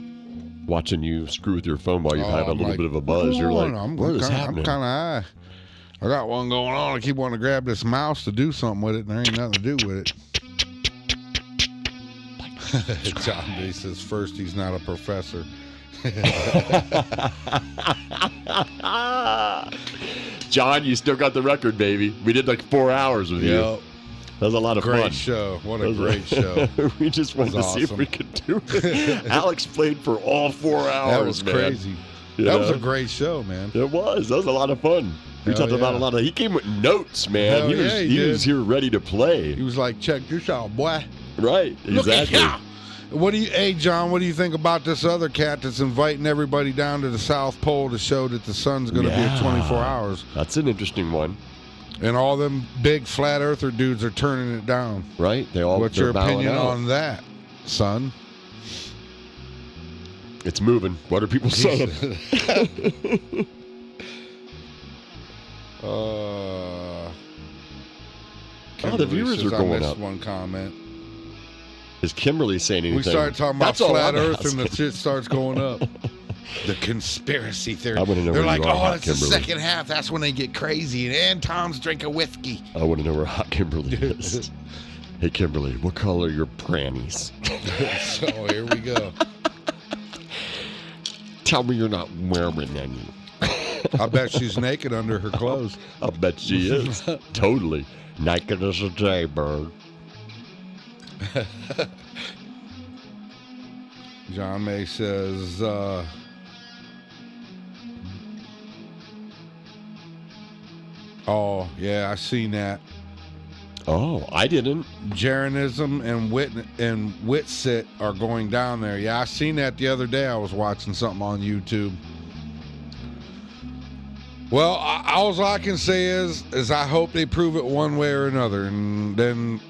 Watching you screw with your phone while you have a I'm little like, bit of a buzz. You're like, what is happening? I'm kind of high. I got one going on. I keep wanting to grab this mouse to do something with it, and there ain't nothing to do with it. John D says, first, he's not a professor. John, you still got the record, baby. We did like 4 hours with you. That was a lot of fun. Great show. What a great show. We just wanted to see if we could do it. Alex played for all 4 hours, That was man. crazy. That was a great show, man. It was. That was a lot of fun. We talked about a lot of... He came with notes, man. He was here ready to play. He was like, check this out, boy. Right. Exactly. Hey, John, what do you think about this other cat that's inviting everybody down to the South Pole to show that the sun's going to be at 24 hours? That's an interesting one. And all them big flat earther dudes are turning it down. Right. What's your opinion on that, son? It's moving. What are people saying? The viewers are going up. One comment. Is Kimberly saying anything? We started talking about flat Earth and the shit starts going up. The conspiracy theory. I want to know They're where like, you are, it's the Kimberly. second half. That's when they get crazy. And Tom's drinking whiskey. I want to know where Hot Kimberly is. Hey, Kimberly, what color are your prannies? So here we go. Tell me you're not wearing any. I bet she's naked under her clothes. I bet she is. Totally. Naked as a jaybird. John May says, oh, yeah, I seen that. Oh, I didn't. Jeranism and Witsit are going down there. Yeah, I seen that the other day. I was watching something on YouTube. Well, all I can say is I hope they prove it one way or another, and then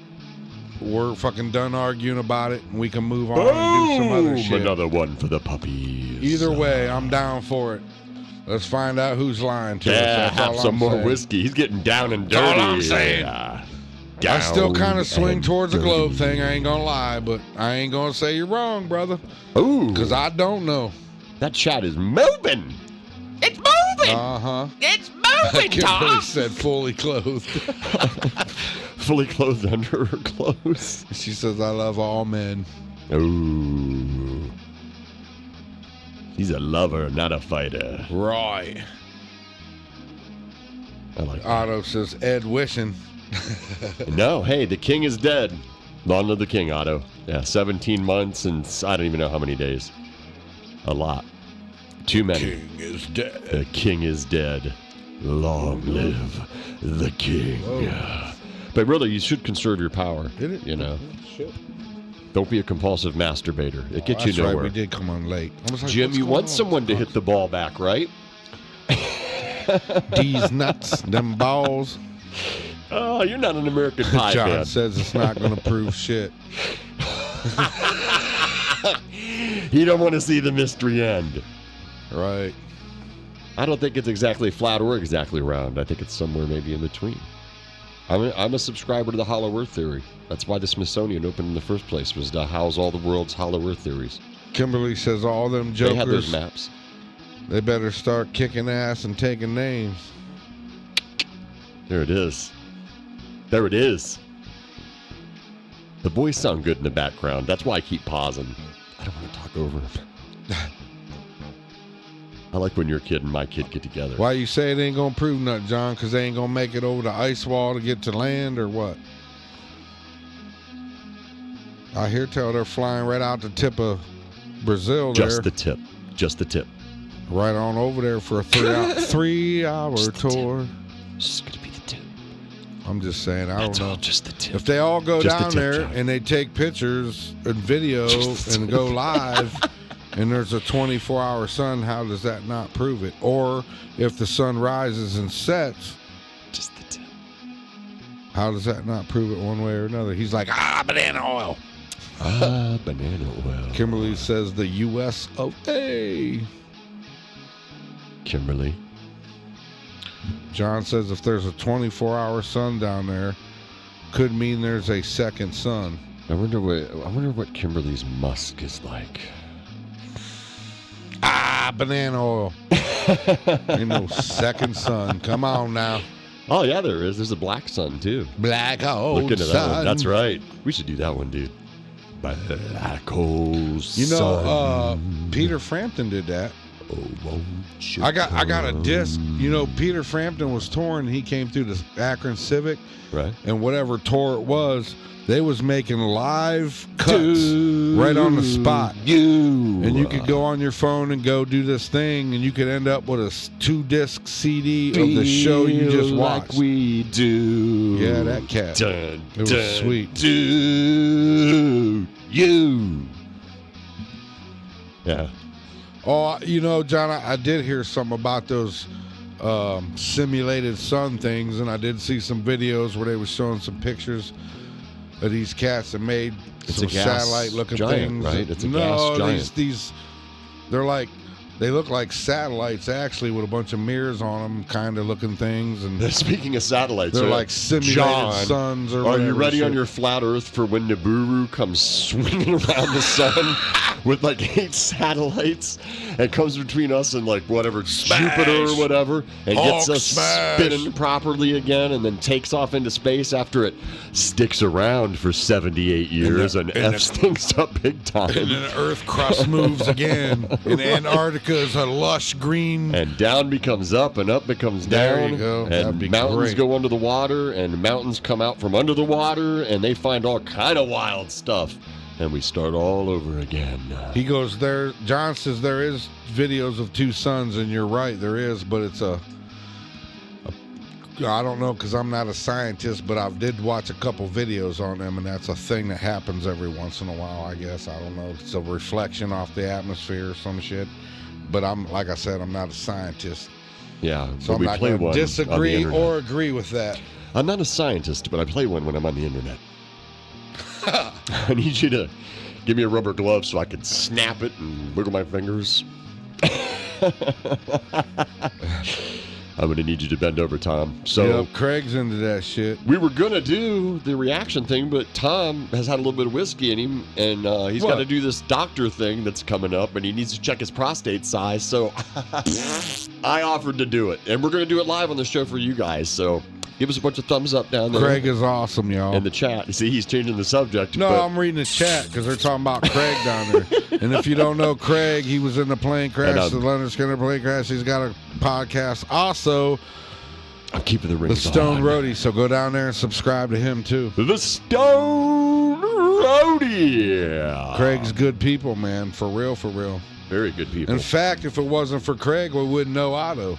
we're fucking done arguing about it, and we can move on and do some other shit. Another one for the puppies. Either way, I'm down for it. Let's find out who's lying to us. Yeah, That's have all some I'm more saying. whiskey. He's getting down and dirty. That's all I'm saying. I still kind of swing towards the globe thing. I ain't gonna lie, but I ain't gonna say you're wrong, brother. Ooh, because I don't know. That chat is moving. It's moving. It's moving, Kimberly Tom. said fully clothed. Fully clothed under her clothes. She says, "I love all men." Ooh, he's a lover, not a fighter. Right. I like that. Otto says, "Ed wishing." No, hey, the king is dead. Long live the king, Otto. Yeah, 17 months and I don't even know how many days. A lot. Too many. King is dead. The king is dead. Long live the king. Whoa. But really, you should conserve your power. Did it? You know, Shit. don't be a compulsive masturbator. It gets That's you nowhere. right. We did come on late. I was like, Jim, what's you going want on? someone to hit the ball back, right? These nuts, them balls. Oh, you're not an American Pie John fan. says it's not going to prove shit. You don't want to see the mystery end. Right. I don't think it's exactly flat or exactly round. I think it's somewhere maybe in between. I'm a subscriber to the Hollow Earth theory. That's why the Smithsonian opened in the first place, was to house all the world's Hollow Earth theories. Kimberly says all them jokers. They had those maps. They better start kicking ass and taking names. There it is. There it is. The boys sound good in the background. That's why I keep pausing. I don't want to talk over them. I like when your kid and my kid get together. Why you say it ain't gonna prove nothing, John? Because they ain't gonna make it over the ice wall to get to land, or what? I hear tell they're flying right out the tip of Brazil there. Just the tip. Just the tip. Right on over there for a 3-hour tour. It's gonna be the tip. I'm just saying, I That's don't know. all just the tip. If they all go Just the down tip, there John. and they take pictures and video and go live, and there's a 24-hour sun, how does that not prove it? Or if the sun rises and sets, Just the tip. how does that not prove it one way or another? He's like, banana oil. Banana oil. Kimberly says the U.S. of A. Kimberly. John says if there's a 24-hour sun down there, could mean there's a second sun. I wonder what Kimberly's musk is like. Banana oil. Ain't no second sun. Come on now. Oh yeah, there is. There's a black sun too. Black hole Look into sun. that one. That's right. We should do that one, dude. Black hole You know, sun. Peter Frampton did that. Oh, won't you I got a come? disc. You know, Peter Frampton was touring. He came through the Akron Civic, Right. and whatever tour it was, they was making live cuts right on the spot. And you could go on your phone and go do this thing, and you could end up with a 2-disc CD of the show you just watched. Like we do. Yeah, that cat. Dun, It was dun, sweet. Do you? Yeah. Oh, you know, John, I did hear something about those simulated sun things, and I did see some videos where they were showing some pictures of these cats that made It's some a gas satellite-looking giant, things. right? It's a no, gas giant. these they're like, they look like satellites actually with a bunch of mirrors on them, kind of looking things, and Speaking of satellites, they're so like simulated John, suns or are whatever. you ready on shit. your flat Earth for when Nibiru comes swinging around the sun with like 8 satellites and comes between us and like whatever Jupiter or whatever and gets Hulk us smash. spinning properly again and then takes off into space after it sticks around for 78 years and F's things up big time. And then the Earth crust moves again, and Antarctica is a lush green. And down becomes up, and up becomes There down. you go. That'd And be mountains great. go under the water, and mountains come out from under the water, and they find all kind of wild stuff. And we start all over again. He goes there. John says there is videos of 2 suns, and you're right, there is, but it's I don't know because I'm not a scientist, but I did watch a couple videos on them, and that's a thing that happens every once in a while, I guess. I don't know. It's a reflection off the atmosphere or some shit. But I'm, like I said, I'm not a scientist. Yeah, So but I'm we not play going one to on the disagree internet. or agree with that. I'm not a scientist, but I play one when I'm on the internet. I need you to give me a rubber glove so I can snap it and wiggle my fingers. I'm going to need you to bend over, Tom. So Yep, Craig's into that shit. we were going to do the reaction thing, but Tom has had a little bit of whiskey in him, and he's got What? to do this doctor thing that's coming up, and he needs to check his prostate size. So I offered to do it, and we're going to do it live on the show for you guys. So give us a bunch of thumbs up down there Craig is awesome, y'all. in the chat. You see, he's changing the subject. No, but I'm reading the chat because they're talking about Craig down there. And if you don't know Craig, he was in the plane crash, the Leonard Skinner plane crash. He's got a podcast. Also, I'm keeping the the rings Stone on. Roadie. So go down there and subscribe to him, too. The Stone Roadie. Craig's good people, man. For real, for real. Very good people. In fact, if it wasn't for Craig, we wouldn't know Otto.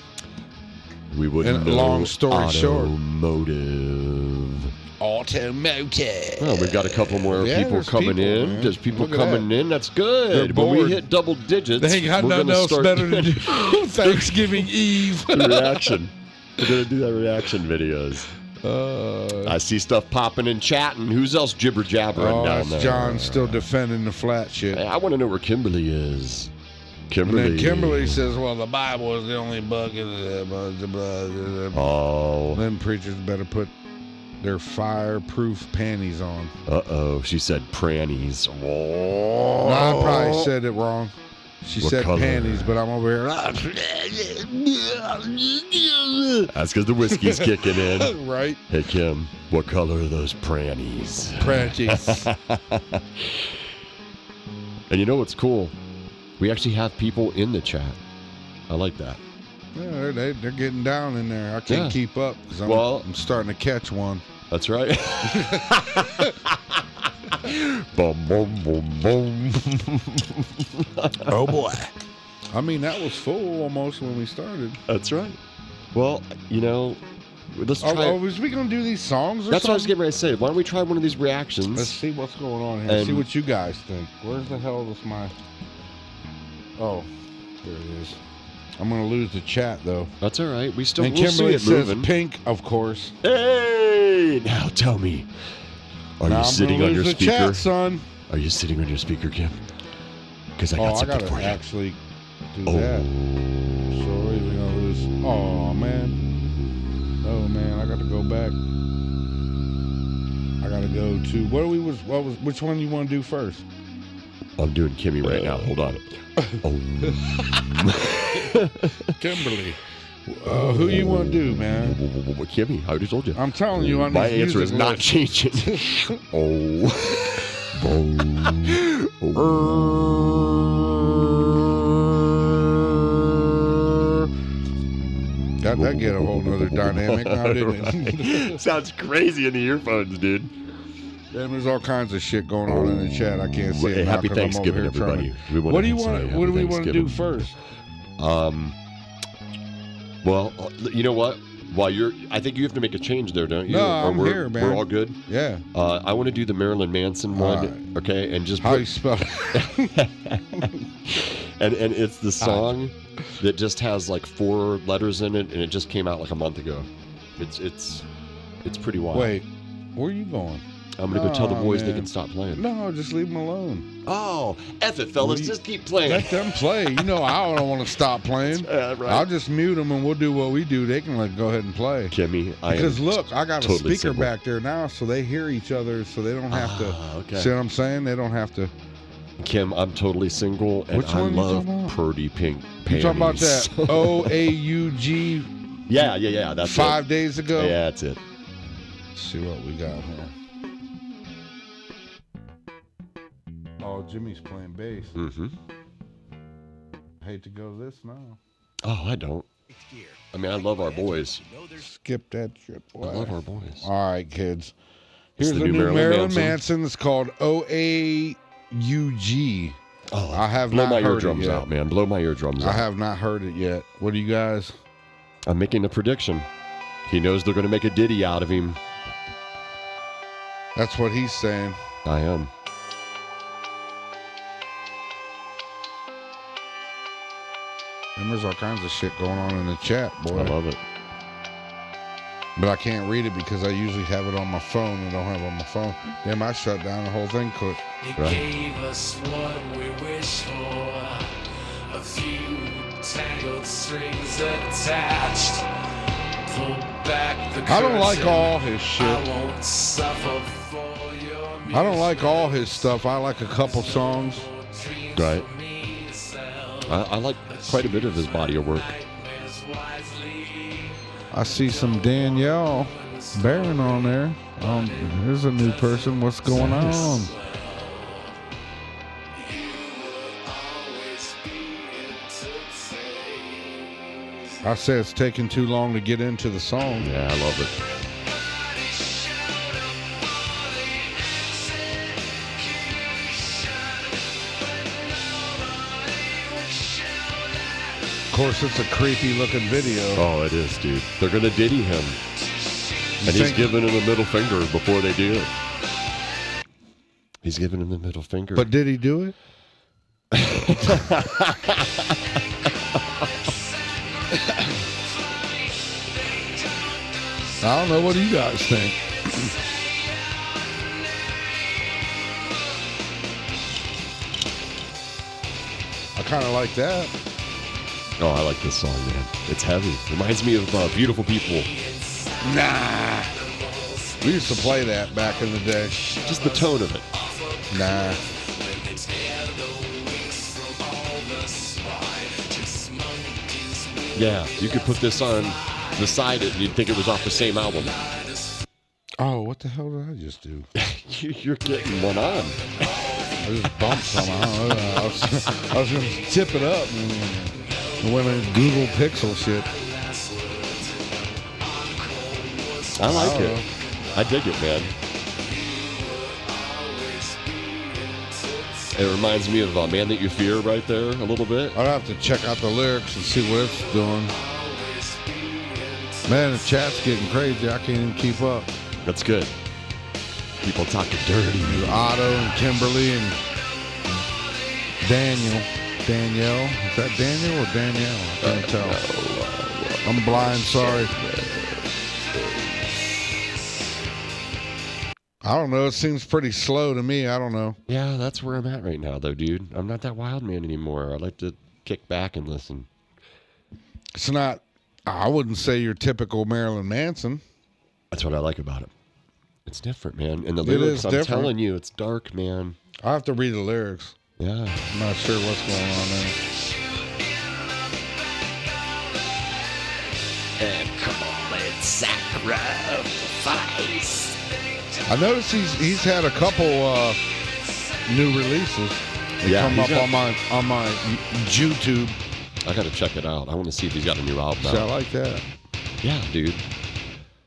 We wouldn't and know long story short. Automotive. Well, we've got a couple more Yeah, people there's coming people, in. man. There's people Look at coming in. That's good. They're When we bored. hit double digits, They ain't got we're nothing gonna else start better to doing do. Thanksgiving Eve. the reaction. We're going to do that reaction videos. I see stuff popping and chatting. Who's else jibber jabbering down that's there? John still defending the flat shit. Hey, I want to know where Kimberly is. And Kimberly. then Kimberly says, well, the Bible is the only book. Oh. Then preachers better put their fireproof panties on. Uh-oh, she said prannies. No, I probably said it wrong. She What said color? panties, but I'm over here. That's because the whiskey's kicking in. Right? Hey, Kim, what color are those prannies? Panties. And you know what's cool? We actually have people in the chat. I like that. Yeah, they're getting down in there. I can't keep up because I'm starting to catch one. That's right. Boom, boom, boom, boom. Oh, boy. I mean, that was full almost when we started. That's right. Well, you know, let's try. Was we going to do these songs or That's something? what I was getting ready to say. Why don't we try one of these reactions? Let's see what's going on here. See what you guys think. Where's the hell is my... Oh, there it is. I'm going to lose the chat, though. That's all right. We still and we'll Kimberly see it says moving. pink, of course. Hey! Now tell me, are you sitting on your speaker? Chat, son. Are you sitting on your speaker, Kim? Because I got something for you. Actually do that. Sorry, we're going to lose. Oh, man. Oh, man, I got to go back. I got to go to... Which one you want to do first? I'm doing Kimmy right now. Hold on. Kimberly. Who you want to do, man? Kimmy, I already told you. I'm telling you, on my this answer is not changing. That get a whole nother dynamic now, didn't it? Sounds crazy in the earphones, dude. Damn, there's all kinds of shit going on in the chat. I can't see it. Happy Thanksgiving, everybody. What do you want? What do we want to do first? Well, you know what? I think you have to make a change there, don't you? No, I'm here, man. We're all good. Yeah. I want to do the Marilyn Manson one, right. Okay, and just how you spell it? and it's the song that just has like 4 letters in it, and it just came out like a month ago. It's pretty wild. Wait, where are you going? I'm gonna go tell the boys they can stop playing. No, just leave them alone. Oh, F it, fellas, just keep playing. Let them play. You know, I don't want to stop playing. Right. I'll just mute them and we'll do what we do. They can go ahead and play. Kimmy, because look, I got totally a speaker back there now, so they hear each other, so they don't have to. Okay. See what I'm saying? They don't have to. Kim, I'm totally single, and I love pretty pink panties. You talking about that OAUG? Yeah. That's 5 days ago. Yeah, that's it. Let's see what we got here. Oh, Jimmy's playing bass. Mm-hmm. Hate to go to this now. Oh, I don't. I mean, I love our boys. Skip that shit, boy. I love our boys. All right, kids. Here's the the new new Marilyn Manson. It's called OAUG. Oh, I have blow not my heard eardrums it yet. out, man. Blow my eardrums out. I have not heard it yet. What do you guys? I'm making a prediction. He knows they're going to make a ditty out of him. That's what he's saying. I am. And there's all kinds of shit going on in the chat, boy. I love it. But I can't read it because I usually have it on my phone and don't have it on my phone. Damn, I shut down the whole thing quick. It gave us what we wished for. A few tangled strings attached. Pull back the curtain. I don't like all his shit. I won't suffer for your music. I don't like all his stuff. I like a couple songs. Right. I like quite a bit of his body of work. I see some Danielle Barron on there. Here's a new person. What's going on? I say it's taking too long to get into the song. Yeah, I love it. Of course, it's a creepy looking video. Oh, it is, dude. They're going to ditty him. And he's giving him the middle finger before they do it. He's giving him the middle finger. But did he do it? I don't know. What do you guys think? I kind of like that. Oh, I like this song, man. It's heavy. Reminds me of Beautiful People. Nah. We used to play that back in the day. Just the tone of it. Nah. Yeah, you could put this on beside it and you'd think it was off the same album. Oh, what the hell did I just do? You're getting one on. I just bumped something. I don't know. I was going to tip it up and went in Google Pixel shit. I like it. I dig it, man. It reminds me of Man That You Fear right there a little bit. I'd have to check out the lyrics and see what it's doing. Man, the chat's getting crazy. I can't even keep up. That's good. People talking dirty. Otto and Kimberly and Danielle. Is that Daniel or Danielle? I can't tell. No, I'm blind, sorry. I don't know. It seems pretty slow to me. I don't know. Yeah, that's where I'm at right now, though, dude. I'm not that wild man anymore. I like to kick back and listen. It's not, I wouldn't say your typical Marilyn Manson. That's what I like about it. It's different, man. And the lyrics, I'm telling you, it's dark, man. I'll have to read the lyrics. Yeah. I'm not sure what's going on there. And come on, let's sacrifice. I noticed he's had a couple new releases. They come up on my YouTube. I gotta check it out. I want to see if he's got a new album out. I like that. Yeah, dude.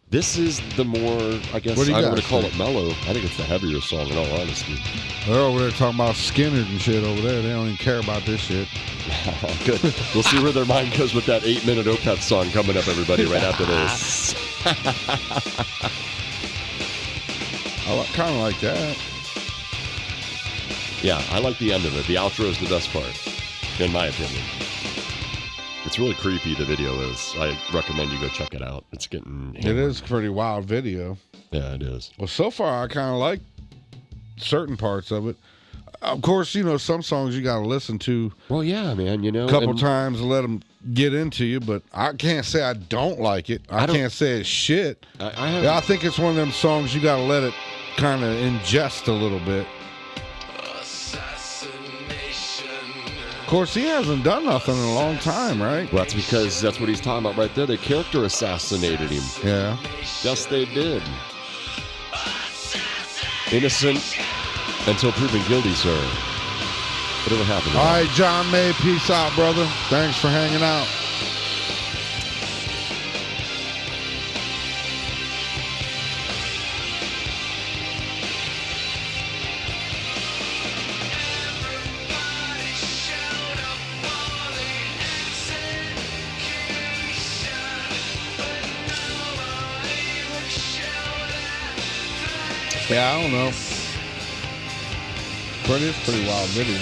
This is the more, I guess, I don't want to call it mellow. I think it's the heavier song, in all honesty. They're over there talking about Skinner and shit over there. They don't even care about this shit. Good. We'll see where their mind goes with that 8-minute Opeth song coming up, everybody, right after this. I kind of like that. Yeah, I like the end of it. The outro is the best part, in my opinion. It's really creepy, the video is. I recommend you go check it out. It's getting hammered. It is a pretty wild video. Yeah, it is. Well, so far, I kind of like certain parts of it. Of course, you know, some songs you got to listen to. Well, yeah, man, you know. A couple times to let them get into you, but I can't say I don't like it. I can't say it's shit. I think it's one of them songs you got to let it kind of ingest a little bit. Of course, he hasn't done nothing in a long time, right? Well, that's because that's what he's talking about right there. They character assassinated him. Yeah. Yes, they did. Innocent until proven guilty, sir. Whatever happened? All right, John May, peace out, brother. Thanks for hanging out. Yeah, I don't know. But it's a pretty wild video.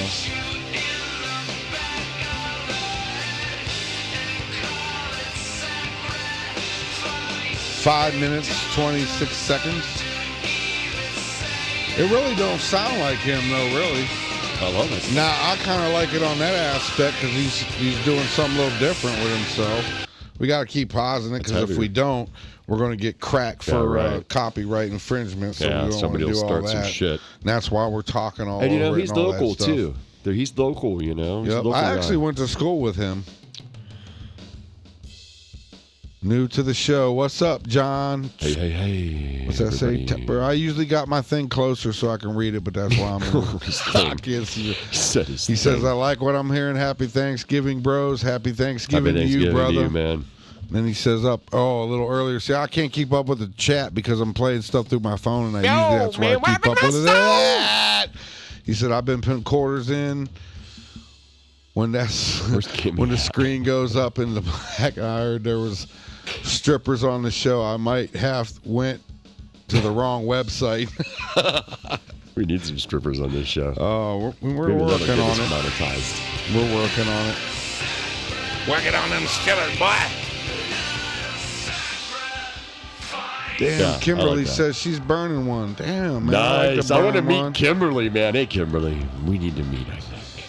Five minutes, 26 seconds. It really don't sound like him, though, really. I love it. Now, I kind of like it on that aspect because he's doing something a little different with himself. We got to keep pausing it because if we don't, we're going to get cracked for copyright infringement. So we don't somebody will start some shit. And that's why we're talking all over it. And you know, he's local too. He's local, you know. Yep. I actually went to school with him. New to the show. What's up, John? Hey. What's that say? I usually got my thing closer so I can read it, but that's why I'm He says, I like what I'm hearing. Happy Thanksgiving, bros. Happy Thanksgiving to you, brother. To you, man. Then he says a little earlier. See, I can't keep up with the chat because I'm playing stuff through my phone, and that's why I keep up with it. He said, I've been putting quarters in. When the screen goes up in the back, I heard there was strippers on the show. I might have went to the wrong website. We need some strippers on this show. Oh, we're working on it. Monetized. We're working on it. Working on them strippers, boy. Damn, yeah, Kimberly says she's burning one. Damn, man. Nice. I want to meet Kimberly, man. Hey, Kimberly. We need to meet, I think.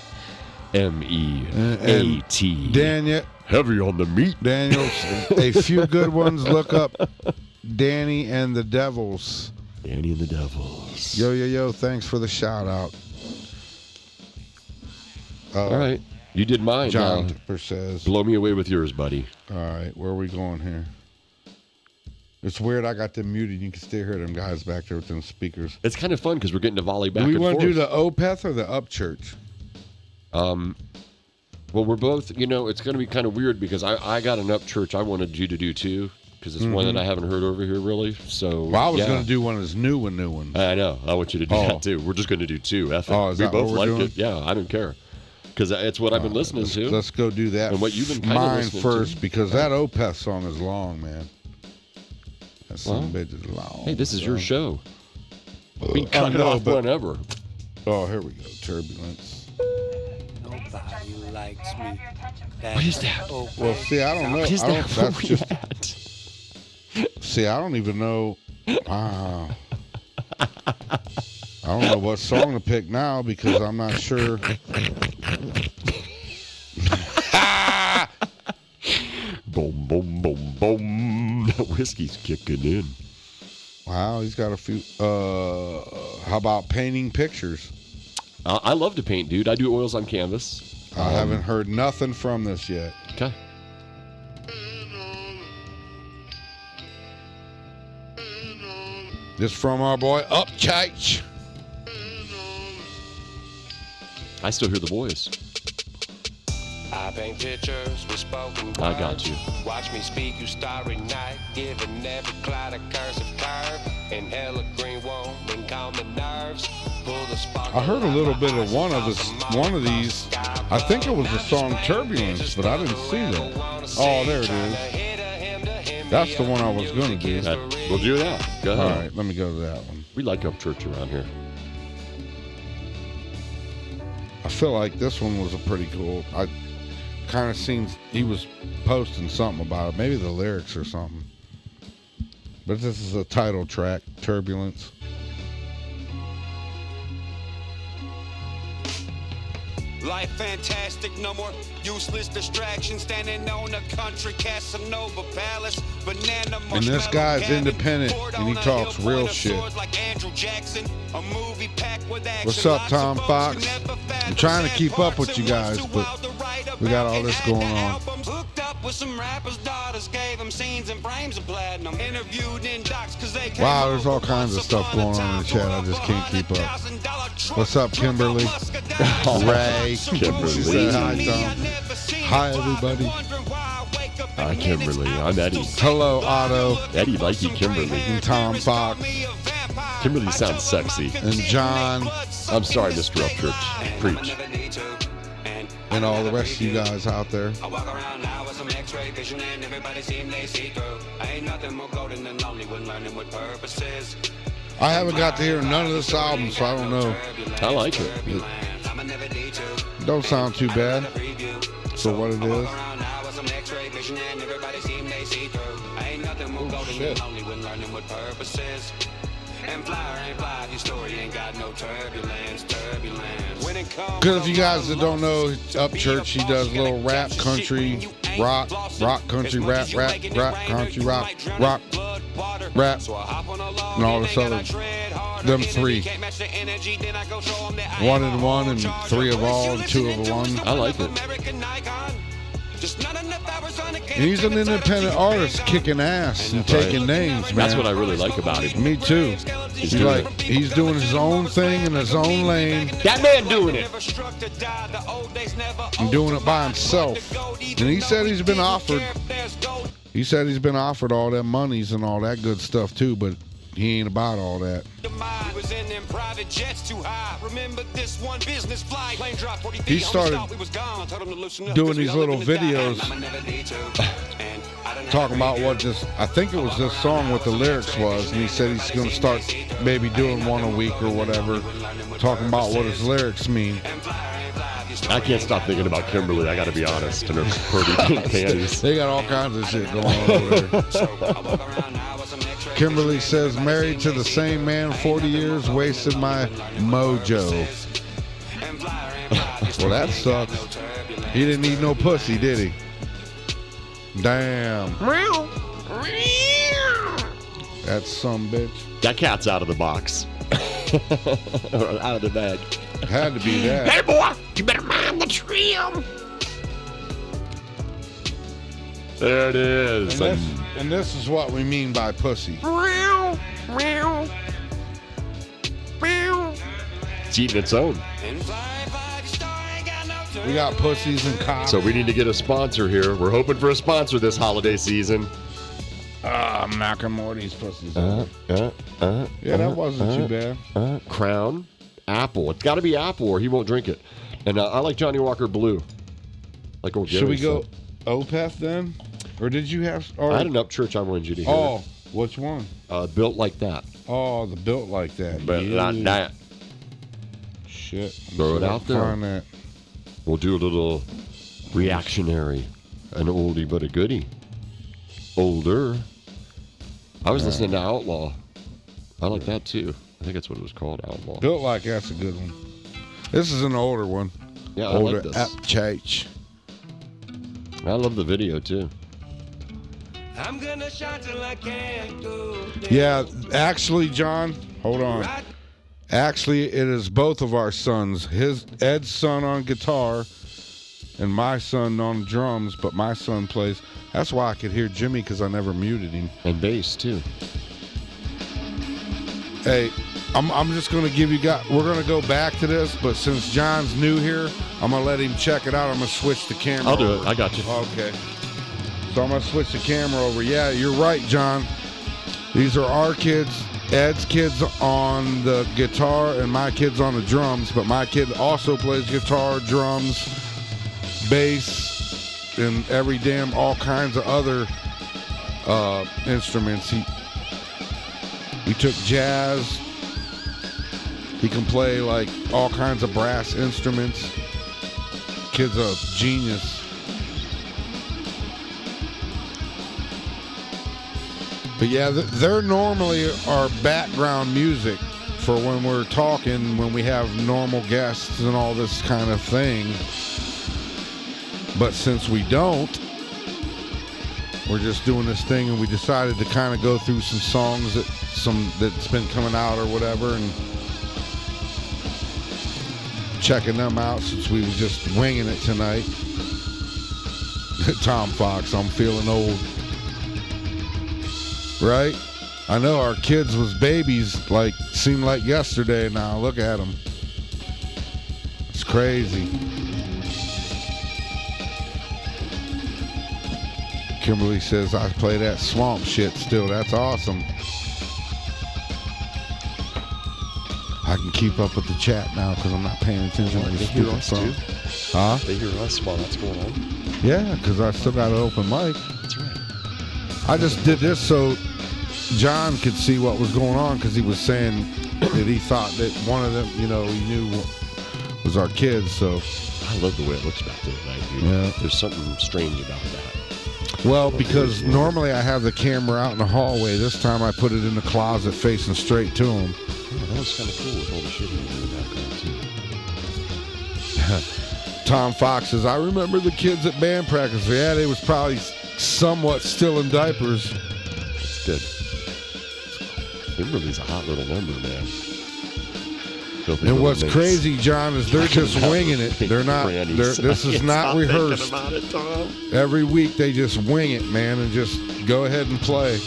M-E-A-T. Daniel. Heavy on the meat. Daniel, a few good ones. Look up Danny and the Devils. Danny and the Devils. Yo. Thanks for the shout out. All right. You did mine. John Tipper says. Blow me away with yours, buddy. All right. Where are we going here? It's weird. I got them muted. You can still hear them guys back there with them speakers. It's kind of fun because we're getting to volley back Do we and want forth. to do the Opeth or the Upcgurch? Well, we're both, it's going to be kind of weird because I got an Upcgurch I wanted you to do too because it's one that I haven't heard over here really. So, well, I was going to do one that's new one. I know. I want you to do that too. We're just going to do two. F it. Is we that both what we're like doing? it. Yeah, I don't care. Because it's what I've been listening to. Let's go do that. And what you've been kind of mine listening first to. because that Opeth song is long, man. That some bitch is long. Hey, this is your show. We can cut it off whenever. Oh, here we go. Turbulence. Nobody likes me. What is that? Well, see, I don't know. What is I don't, that? that's Where just. we at? See, I don't even know. I don't know what song to pick now because I'm not sure. Boom, boom, boom, boom. That whiskey's kicking in. Wow, he's got a few. How about painting pictures? I love to paint, dude. I do oils on canvas. I haven't heard nothing from this yet. Okay. This from our boy Upcgurch. I still hear the voice. I paint pictures with spoken words. I got you. Watch me speak, you starry night, giving every cloud a cursive curve. Inhale a green one, then calm the nerves. Pull the spark. I heard a little bit of one of these. I think it was the song Turbulence, but I didn't see that. Oh, there it is. That's the one I was going to do. We'll do that. Go ahead. All right, let me go to that one. We like Upcgurch around here. I feel like this one was a pretty cool. I kind of seen he was posting something about it, maybe the lyrics or something. But this is a title track, Turbulence. Life fantastic, no more useless distractions. Standing on a country Casanova Palace. Banana And this guy's independent, and he talks real shit. What's up, Tom Fox? I'm trying to keep up with you guys, but we got all this going on. Wow, there's all kinds of stuff going on in the chat. I just can't keep up. What's up, Kimberly? Ray. Kimberly. She said hi, Tom. Hi, everybody. Hi, Kimberly. I'm Eddie. Hello, Otto. Eddie, likey, Kimberly. And Tom Fox. Kimberly sounds sexy. And John. I'm sorry, Mr. Upcgurch. Preach. And all the rest of you guys out there. I walk around now with some x-ray vision and everybody seem they see through. I ain't nothing more golden than lonely when learning with purposes. I haven't got to hear none of this album, so I don't know. I like it. It don't sound too bad for what it is. Oh, shit. Because if you guys that don't know, Upcgurch, he does little rap, country, rock country, rap, country, rock, rap, and all this other, them three. One and one, and three of all, and two of one. I like it. And he's an independent artist kicking ass and taking names, man. That's what I really like about him. Me too. He's doing his own thing in his own lane. That man doing it. And doing it by himself. And he said he's been offered. He said he's been offered all them monies and all that good stuff too, but he ain't about all that. He started doing these little videos talking about what this, I think it was this song, what the lyrics was, and he said he's going to start maybe doing one a week or whatever, talking about what his lyrics mean. I can't stop thinking about Kimberly, I gotta be honest, and her pretty pink panties. They got all kinds of shit going on over there. Kimberly says, married to the same man 40 years, wasted my mojo. Well, that sucks. He didn't need no pussy, did he? Damn. That some bitch. That cat's out of the box. Or out of the bag. Had to be that. Hey, boy, you better mind the trim. There it is. And this is what we mean by pussy. Meow, meow, meow. It's eating its own. We got pussies and cocks. So we need to get a sponsor here. We're hoping for a sponsor this holiday season. I'm knocking more of these pussies over. Yeah, that wasn't too bad. Crown, Apple. It's got to be Apple or he won't drink it. And I like Johnny Walker Blue. Like old Gary Should we go said. Opeth then? Or did you have... Or, I had an Upchurch I wanted you to hear. Oh, which one? Built Like That. Oh, the Built Like That. But not that. Shit. Throw it out there. Find that. We'll do a little reactionary. An oldie but a goodie. Older. I was listening to Outlaw. I like that too. I think that's what it was called, Outlaw. Built Like That's a good one. This is an older one. Yeah, older I like this. Upcgurch. I love the video too. I'm gonna shine till I can't go down. Yeah, actually, John, hold on. Actually, it is both of our sons. Ed's son on guitar and my son on drums, but my son plays. That's why I could hear Jimmy, because I never muted him. And bass too. Hey, I'm just going to give you guys, we're going to go back to this, but since John's new here, I'm going to let him check it out. I'm going to switch the camera I'll do over. it. I got you. Okay. So I'm going to switch the camera over. Yeah, you're right, John. These are our kids. Ed's kids on the guitar and my kids on the drums, but my kid also plays guitar, drums, bass, and all kinds of other instruments. He took jazz. He can play like all kinds of brass instruments. Kid's a genius. But yeah, they're normally our background music for when we're talking, when we have normal guests and all this kind of thing. But since we don't, we're just doing this thing, and we decided to kind of go through some songs that's been coming out or whatever, and checking them out since we was just winging it tonight. Tom Fox, I'm feeling old. Right? I know our kids was babies, seemed like yesterday now. Look at them. It's crazy. Kimberly says, I play that swamp shit still. That's awesome. I can keep up with the chat now because I'm not paying attention to the stupid phone. Huh? They hear us while that's going on? Yeah, because I still got an open mic. That's right. I just did this so John could see what was going on, because he was saying that he thought that one of them, he knew was our kids. So I love the way it looks back there tonight, dude. Yeah. There's something strange about that. Well, because normally I have the camera out in the hallway. This time I put it in the closet facing straight to him. Oh, that was kind of cool with all the shit in the background too. Tom Fox says, I remember the kids at band practice. Yeah, they was probably somewhat still in diapers. That's good. Kimberly's a hot little number, man. And what's crazy, John, is they're just winging it. They're not. This is not rehearsed. Every week they just wing it, man, and just go ahead and play.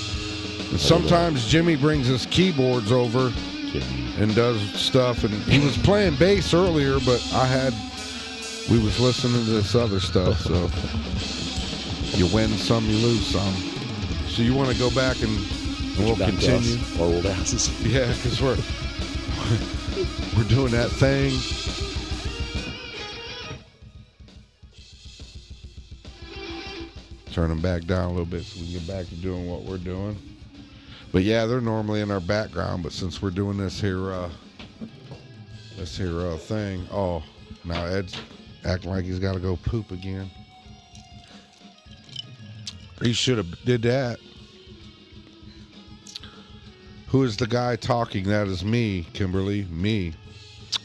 And sometimes Jimmy brings his keyboards over and does stuff. And he was playing bass earlier, but we was listening to this other stuff. So you win some, you lose some. So you want to go back and we'll continue. Our old asses. Yeah, because we're doing that thing. Turn them back down a little bit so we can get back to doing what we're doing. But yeah, they're normally in our background, but since we're doing this here thing. Oh, now Ed's acting like he's got to go poop again. He should have did that. Who is the guy talking? That is me, Kimberly. Me.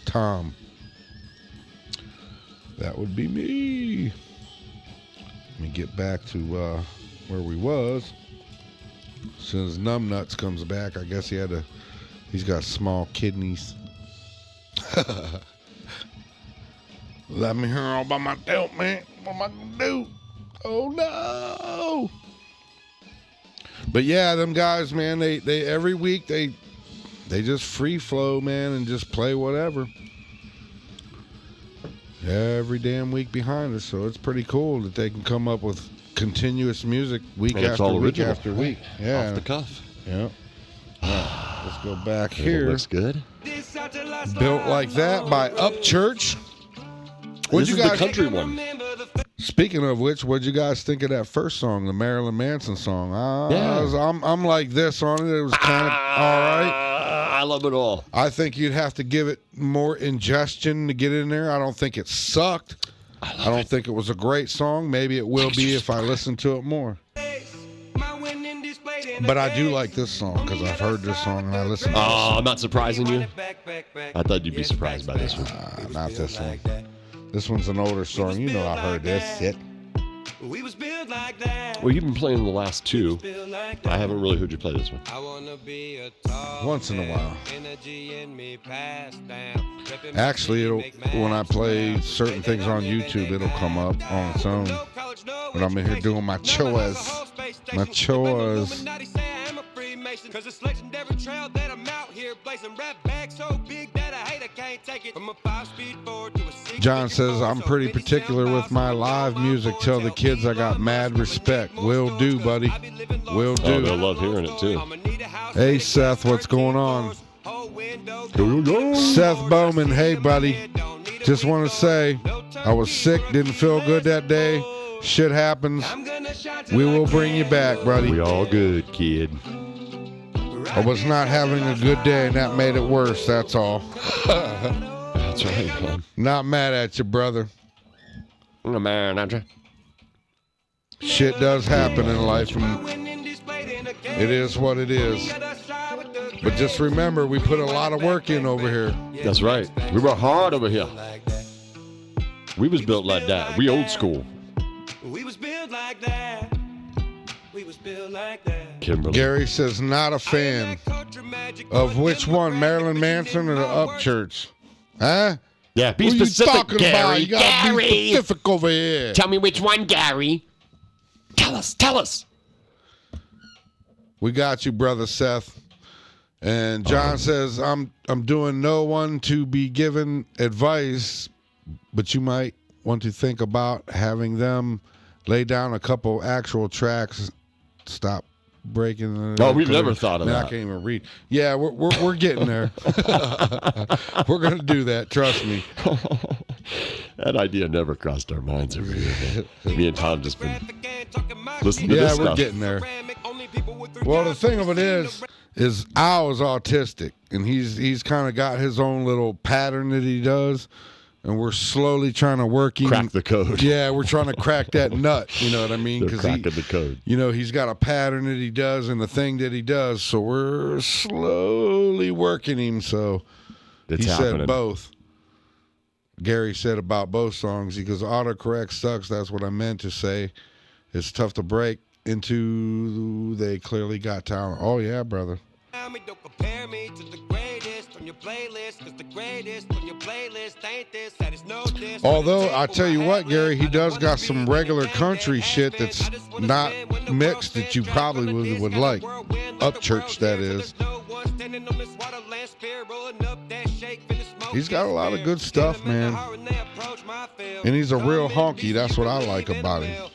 Tom. That would be me. Let me get back to where we was. As soon as Numbnuts comes back, I guess he's got small kidneys. Let me hear all about myself, man. What am I gonna do? Oh no! But yeah, them guys, man, they every week they just free flow, man, and just play whatever. Every damn week behind us, so it's pretty cool that they can come up with continuous music week after week after week. Yeah, off the cuff. Yeah. Right, let's go back here. Looks good. Built Like That by Upcgurch. This is the country one. Speaking of which, what'd you guys think of that first song, the Marilyn Manson song? Yeah. I'm like this on it. It was kind of all right. I love it all. I think you'd have to give it more ingestion to get in there. I don't think it sucked. I don't think it was a great song. Maybe it will be if I listen to it more. But I do like this song because I've heard this song and I listen to it. Oh, I'm not surprising you. I thought you'd be surprised by this one. Not this one. This one's an older song. You know I've heard this shit. Well, you've been playing the last two. I haven't really heard you play this one. Once in a while. Actually, when I play certain things on YouTube, it'll come up on its own. When I'm in here doing my chores. My chores. Cause it's legendary trail that I'm out here blazing rap bag so big that a hater can't take it. From a 5-speed Ford to a 6. John says I'm pretty particular with my live music. Tell the kids I got mad respect. Will do, buddy. Will do. Oh, they'll love hearing it too. Hey Seth, what's going on? Seth Bowman, hey buddy. Just want to say I was sick, didn't feel good that day. Shit happens. We will bring you back, buddy. We all good, kid. I was not having a good day, and that made it worse, that's all. That's right, man. Not mad at you, brother. I'm not mad at you. Shit does happen in life, and it is what it is. But just remember, we put a lot of work in over here. That's right. We were hard over here. We was built like that. We old school. We was built like that. We was built like that. Kimberly. Gary says not a fan. Of which one, Marilyn Manson or the Upcgurch? Huh? Yeah, be what specific, are you talking Gary. about? You gotta Gary. be specific over here. Tell me which one, Gary. Tell us. We got you, brother Seth. And John says I'm doing no one to be given advice, but you might want to think about having them lay down a couple actual tracks. Stop breaking. Oh, we've never thought of that. I can't even read. Yeah, we're getting there. We're gonna do that. Trust me. That idea never crossed our minds over here. Me and Tom just been listening to this stuff. Yeah, we're getting there. Well, the thing of it is Al is autistic, and he's kind of got his own little pattern that he does. And we're slowly trying to crack the code. Yeah, we're trying to crack that nut. You know what I mean? They're cracking the code. You know, he's got a pattern that he does and the thing that he does. So we're slowly working him. So it's he happening. said both. Gary said about both songs. He goes, autocorrect sucks. That's what I meant to say. It's tough to break into. They clearly got talent. Oh, yeah, brother. Don't compare me to the greatest on your playlist, cause the greatest on your playlist ain't this, that is no this. Although I tell you what, Gary, he does got some regular country shit that's not mixed that you probably would like. Upcgurch, that is. He's got a lot of good stuff, man. And he's a real honky. That's what I like about him.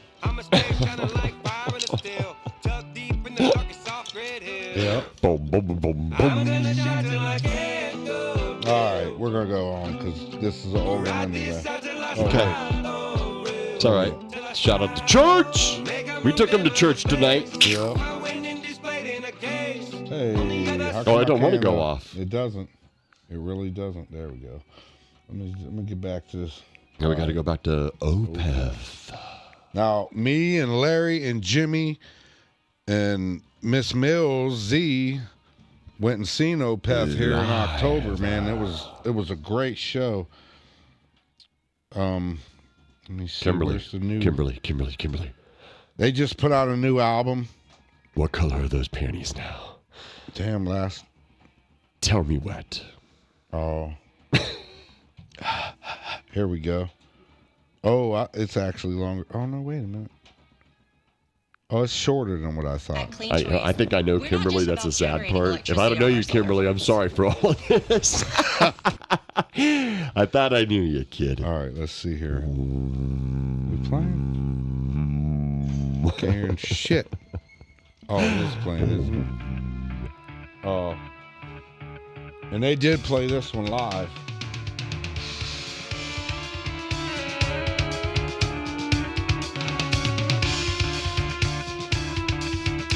Yeah. Boom, boom, boom, boom, boom. All right, we're gonna go on because this is an old one anyway. Okay. It's all right. Shout out to church. We took him to church tonight. Yeah. Hey. Oh, I don't want to go off. It doesn't. It really doesn't. There we go. Let me get back to this. Now we got to go back to Opeth. Now, me and Larry and Jimmy and Miss Mills Z went and seen Opeth here in October, man. It was a great show. Let me see. Kimberly. Where's the new... Kimberly. They just put out a new album. What color are those panties now? Damn, last. Tell me wet. Oh. Here we go. Oh, it's actually longer. Oh, no, wait a minute. Oh, it's shorter than what I thought. I think I know Kimberly. That's the sad part. If I don't know you, Kimberly, I'm sorry for all of this. I thought I knew you, kid. All right, let's see here. We playing? Can't hear shit. Oh, this playing, isn't it? Oh. And they did play this one live.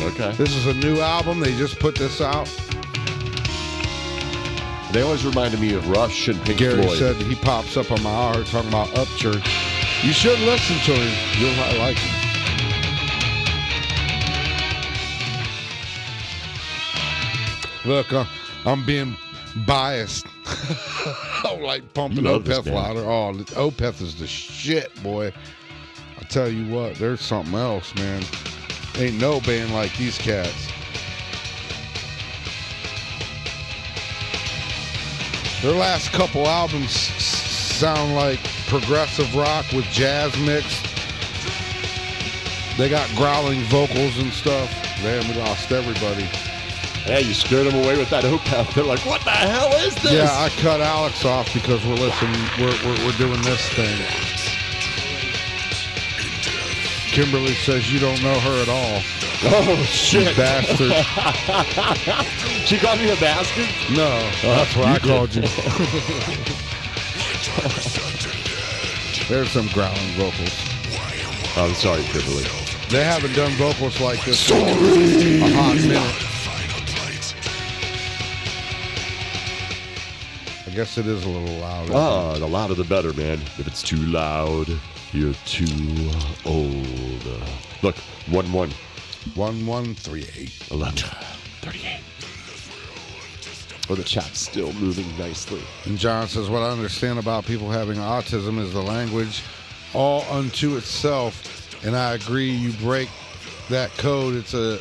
Okay. This is a new album. They just put this out. They always reminded me of Rush and Pink Gary Floyd. said he pops up on my heart talking about Upchurch. You should listen to him. You'll like him. Look, I'm being biased. I don't like pumping Opeth louder. Oh, Opeth is the shit, boy. I tell you what, there's something else, man. Ain't no band like these cats. Their last couple albums sound like progressive rock with jazz mixed. They got growling vocals and stuff. Damn, we lost everybody. Yeah, you scared them away with that Opeth. They're like, what the hell is this? Yeah, I cut Alex off because we're listening. We're doing this thing. Kimberly says you don't know her at all. Oh, shit. You bastard. She called me a bastard? No, that's what I called you. There's some growling vocals. I'm sorry, Kimberly. They haven't done vocals like this in a hot minute. I guess it is a little loud. Oh, the louder the better, man. If it's too loud, you're too old. Look, 1-1. 1138. 11:38. Oh, the chat's still moving nicely. And John says, what I understand about people having autism is the language all unto itself. And I agree, you break that code, it's a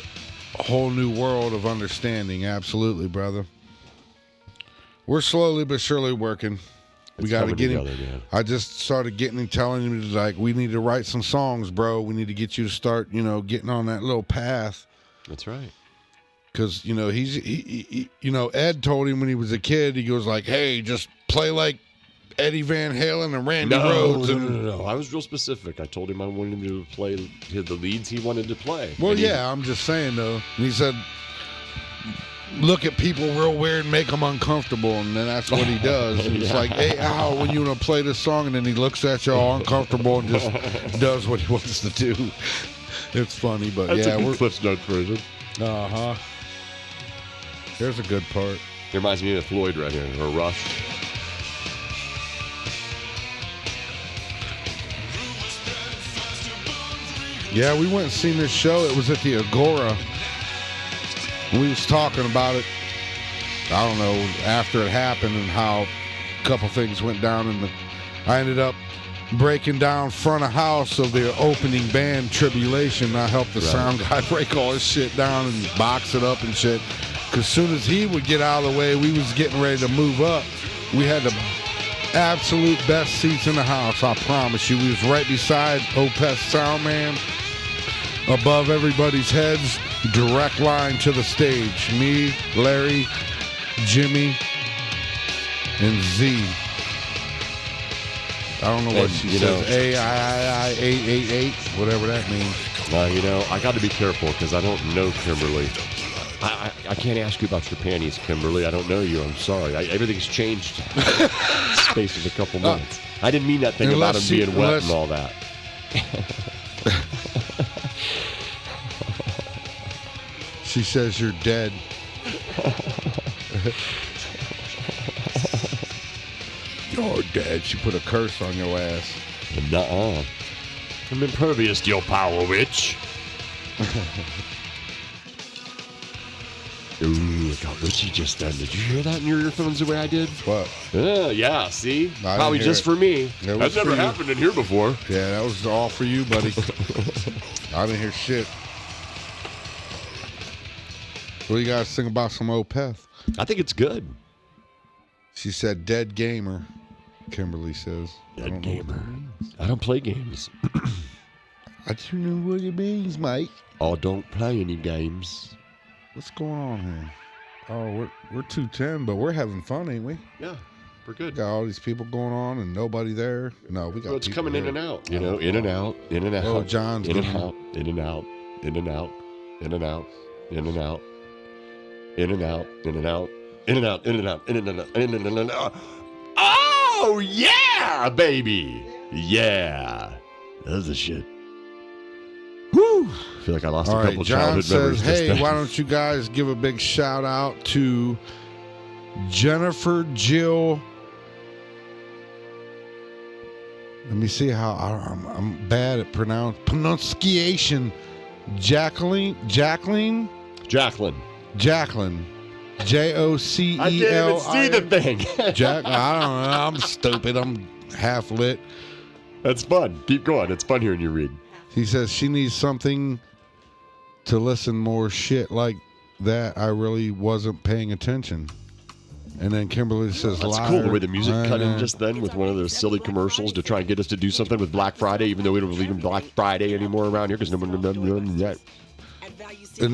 whole new world of understanding. Absolutely, brother. We're slowly but surely working. We got to get him. I just started getting him, telling him, like, we need to write some songs, bro. We need to get you to start, getting on that little path. That's right. Because, Ed told him when he was a kid, he goes like, hey, just play like Eddie Van Halen and Randy Rhoads. No. I was real specific. I told him I wanted him to play the leads he wanted to play. Well, yeah, I'm just saying, though. And he said, look at people real weird and make them uncomfortable, and then that's what he does. And it's like, hey, Al, when you want to play this song, and then he looks at you all uncomfortable and just does what he wants to do. It's funny, but that's yeah, we're Cliff's Notes version. Uh-huh. There's a good part. It reminds me of Floyd right here, or Rush. Yeah, we went and seen this show. It was at the Agora. We was talking about it, I don't know, after it happened and how a couple things went down. And I ended up breaking down front of house of the opening band, Tribulation. I helped the sound guy break all his shit down and box it up and shit. Because as soon as he would get out of the way, we was getting ready to move up. We had the absolute best seats in the house, I promise you. We was right beside Opeth sound man, above everybody's heads. Direct line to the stage. Me, Larry, Jimmy, and Z. I don't know what she says. A-I-I-888, whatever that means. I got to be careful because I don't know Kimberly. I can't ask you about your panties, Kimberly. I don't know you. I'm sorry. Everything's changed in the space of a couple minutes. I didn't mean that thing about him being wet and all that. She says you're dead. You're dead. She put a curse on your ass. Nuh-uh. I'm impervious to your power, witch. Ooh, look how good she just done. Did you hear that in your earphones the way I did? What? Yeah, see? Probably just for me. That's never happened in here before. Yeah, that was all for you, buddy. I didn't hear shit. What do you guys think about some Opeth? I think it's good. She said dead gamer, Kimberly says. Dead gamer. I don't play games. I don't know what it means, mate. Oh, don't play any games. What's going on here? Oh, we're 210, but we're having fun, ain't we? Yeah, we're good. Got all these people going on and nobody there. No, we got. Well, it's people coming here. in and out. You know, in and out, in and out. Oh, John's in and getting- out, in and out, in and out, in and out, in and out, in and out, in and out, in and out, in and out, in and out, in and out. Oh yeah, baby, yeah, that's the shit. Woo! I feel like I lost All a right, couple John childhood says, memories. just hey, then. why don't you guys give a big shout out to Jennifer Jill. Let me see how I'm bad at pronunciation. Jacqueline. Jacqueline. J-O-C-E-L. I didn't even see the thing. Jack. I don't know. I'm stupid. I'm half lit. That's fun. Keep going. It's fun hearing you read. He says she needs something to listen more shit like that. I really wasn't paying attention. And then Kimberly says, That's liar. cool the way the music cut in just then with one of those silly commercials to try and get us to do something with Black Friday, even though we don't believe in Black Friday anymore around here because no one remembers that. And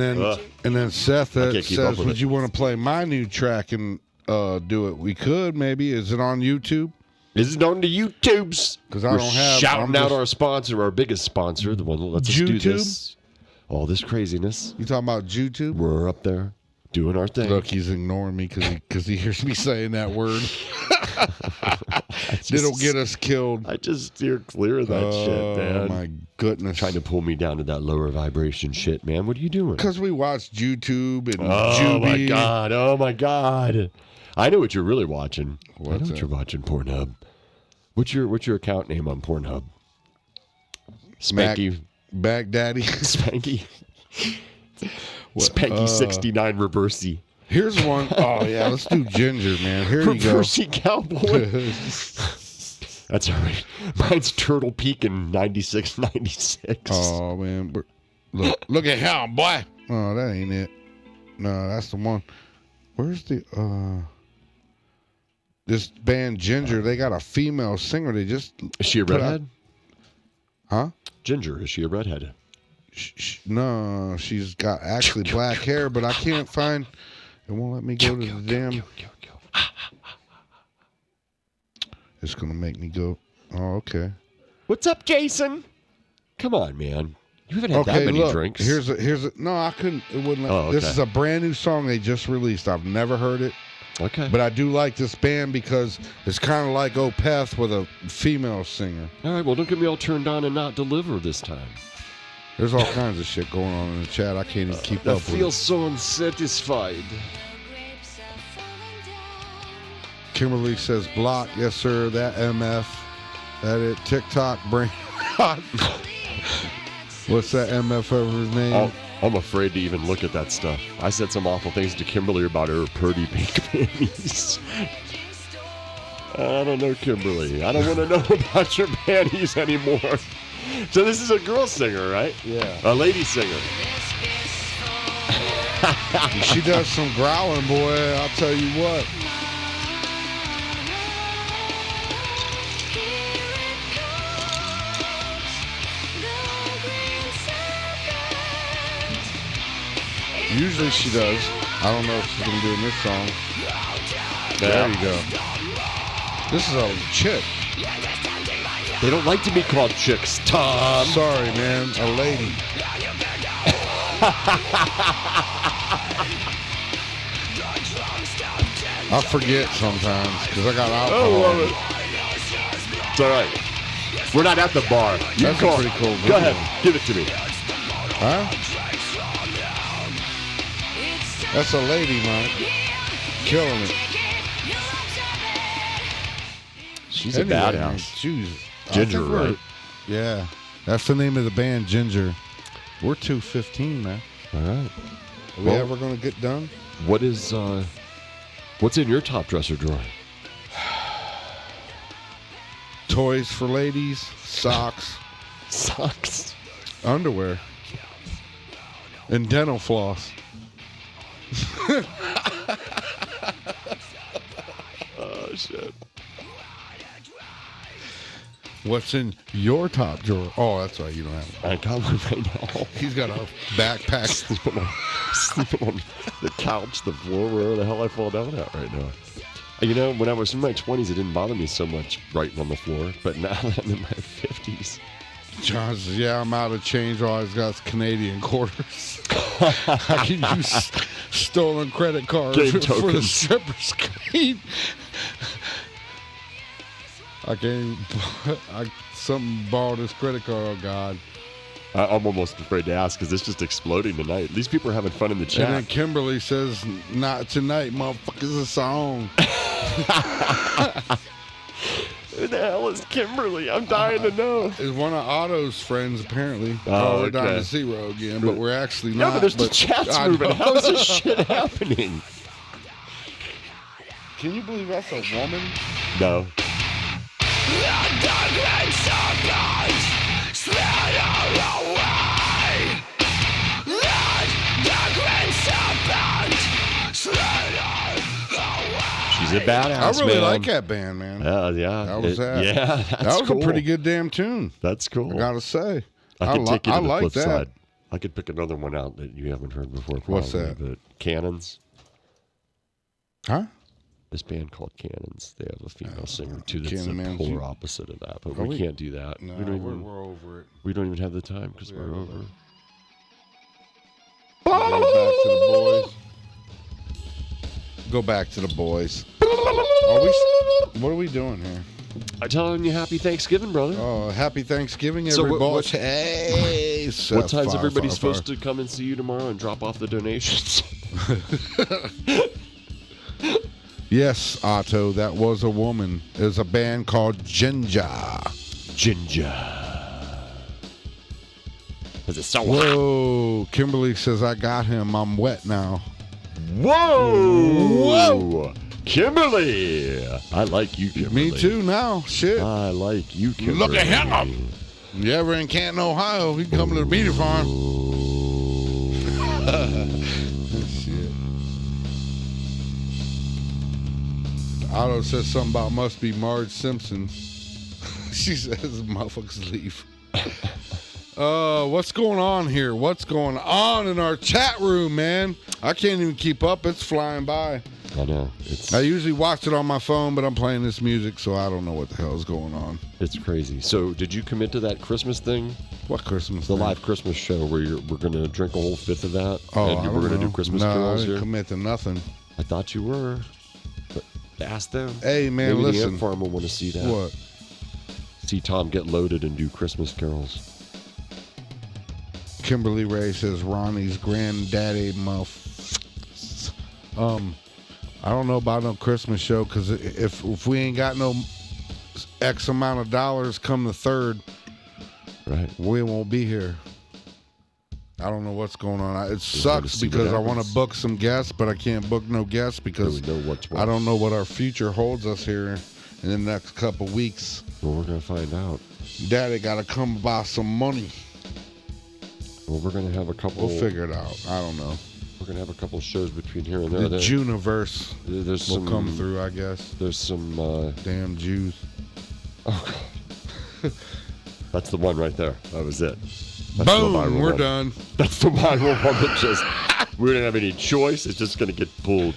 then Seth I can't keep up says, with would it. you want to play my new track and do it? We could, maybe. Is it on YouTube? Is it on the YouTubes? Because I We're don't have. shouting I'm out just- our sponsor, our biggest sponsor, the one that lets us do YouTube? this. All this craziness. You talking about YouTube? We're up there doing our thing. Look, he's ignoring me because he hears me saying that word. It'll get us killed. I just steer clear of that shit, man. Oh, my goodness. Trying to pull me down to that lower vibration shit, man. What are you doing? Because we watched YouTube and Oh, Juby. my God. Oh, my God. I know what you're really watching. I know What's what that? you're watching, Pornhub. What's your account name on Pornhub? Spanky. Baghdaddy. Spanky. Spanky 69 Reversey. Here's one. Oh, yeah. Let's do Ginger, man. Here you go. Reversey Cowboy. That's all right. Mine's Turtle Peak in 96, 96. Oh, man. Look at him, boy. Oh, that ain't it. No, that's the one. Where's the this band Ginger? They got a female singer. They just Is she a put redhead? Huh? Ginger, is she a redhead? No, she's got actually black hair, but I can't find. It won't let me go to the damn. It's gonna make me go. Oh, okay. What's up, Jason? Come on, man. You haven't had Okay, that many look. drinks. Here's a. No, I couldn't. It wouldn't. Let, Oh, okay. This is a brand new song they just released. I've never heard it. Okay. But I do like this band because it's kind of like Opeth with a female singer. All right, well, don't get me all turned on and not deliver this time. There's all kinds of shit going on in the chat. I can't even keep I up with feel it. so unsatisfied. Kimberly says, block. Yes, sir. That MF. That it. TikTok brain. What's that MF over his name? I'm afraid to even look at that stuff. I said some awful things to Kimberly about her pretty pink panties. I don't know, Kimberly. I don't want to know about your panties anymore. So this is a girl singer, right? Yeah. A lady singer. She does some growling, boy. I'll tell you what. Usually she does. I don't know if she's going to do in this song. There you go. This is a chick. They don't like to be called chicks, Tom. Sorry, man. A lady. I forget sometimes because I got alcohol. It's all right. We're not at the bar. You That's can a call. pretty cool Go video. ahead. Give it to me. Huh? That's a lady, man. Killing it. She's Anyway, a man, badass. Jesus. I Ginger, think we're- right? Yeah. That's the name of the band, Ginger. We're 2:15, man. All right. Are we Well- ever going to get done? What is what's in your top dresser drawer? Toys for ladies, socks, Socks. underwear, and dental floss. Oh, shit. What's in your top drawer? Oh, that's right. You don't have it. I got one right now. He's got a backpack. Sleeping on the couch, the floor, wherever the hell I fall down at right now. You know, when I was in my 20s, it didn't bother me so much writing on the floor. But now that I'm in my 50s. John says, yeah, I'm out of change. All I've got is Canadian quarters. I can use stolen credit cards Game for the tokens. stripper screen. Something borrowed his credit card. Oh, God. I'm almost afraid to ask because it's just exploding tonight. These people are having fun in the chat. And then Kimberly says, not tonight, motherfuckers, a song. Who the hell is Kimberly? I'm dying to know. Is one of Otto's friends, apparently. Oh, we're down okay. to zero again, but we're actually No, not. but there's the chat's I moving. know. How is this shit happening? Can you believe that's a woman? No. She's a badass, I really man. like that band, man. Yeah. That was that. Yeah, that's That was cool. a pretty good damn tune. That's cool. I gotta say. I could take you to the like flip that. side. I could pick another one out that you haven't heard before. Probably, What's that? But Cannons. Huh? This band called Cannons. They have a female singer too. That's Cannon the Man. polar opposite of that. But Are we we- can't do that. No, we don't even. we're over it. We don't even have the time because we're over. Go back to the boys. Go back to the boys. What are we doing here? I'm telling you, happy Thanksgiving, brother. Oh, happy Thanksgiving, So everybody. Hey, What time's everybody supposed to come and see you tomorrow and drop off the donations? Yes, Otto, that was a woman. There's a band called Ginger. Is it so Whoa, Kimberly says, I got him. I'm wet now. Whoa! Kimberly! I like you, Kimberly. Me too now. Shit. I like you, Kimberly. Look at him. You ever in Canton, Ohio, you can come to the Beater Farm. Shit. Otto says something about must be Marge Simpson. She says motherfuckers leave. What's going on here? What's going on in our chat room, man? I can't even keep up. It's flying by. I know. I usually watch it on my phone, but I'm playing this music, so I don't know what the hell is going on. It's crazy. So, did you commit to that Christmas thing? What Christmas The thing? live Christmas show where we're going to drink a whole fifth of that? Oh, and we're going to do Christmas no, carols I didn't here? commit to nothing. I thought you were. But ask them. Hey, man, Maybe listen. the Ant Farm will want to see that. What? See Tom get loaded and do Christmas carols. Kimberly Ray says Ronnie's granddaddy I don't know about no Christmas show because if we ain't got no X amount of dollars come the 3rd, right, we won't be here. I don't know what's going on. It We're sucks gonna because see I what want to happens. book some guests, but I can't book no guests because Do we know what's what? I don't know what our future holds us here in the next couple weeks. Well, we're going to find out. Daddy got to come buy some money. Well, we're going to have a couple. We'll figure it out. I don't know. We're going to have a couple shows between here and there. The Juniverse There's will some come through, I guess. There's some. Damn Jews. Oh God. That's the one right there. That was it. That's Boom, the viral we're one. done. That's the viral one that just. We don't have any choice. It's just going to get pulled.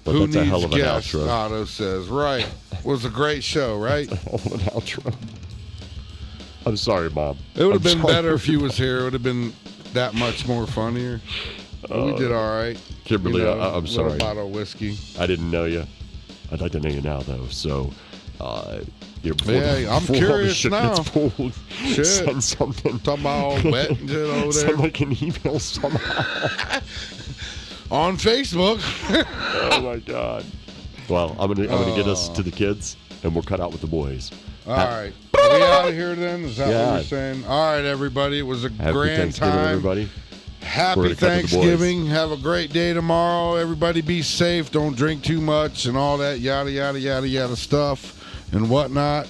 But Who that's a needs hell of an guests? outro. Otto says, right. Was a great show, right? Hell of an outro. I'm sorry, Mom. It would have I'm been sorry. better if you was here. It would have been that much more funnier. But we did all right. Kimberly, I'm little sorry. bottle of whiskey. I didn't know you. I'd like to know you now, though. So, before Yeah, I'm before all the curious shit now. gets pulled, Shit. send something. Talking about all wet and shit over there. Send like an email somehow. On Facebook. Oh my God. Well, I'm gonna get us to the kids, and we'll cut out with the boys. All right. Are we out of here then? Is that Yeah. what we're saying? All right, everybody. It was a Happy grand Thanksgiving, time. everybody. We're Happy gonna cut to the boys. Thanksgiving. Have a great day tomorrow. Everybody be safe. Don't drink too much and all that yada, yada, yada, yada stuff and whatnot.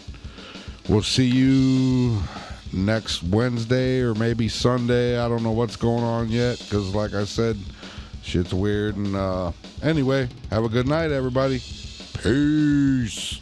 We'll see you next Wednesday or maybe Sunday. I don't know what's going on yet because, like I said, shit's weird. And anyway, have a good night, everybody. Peace.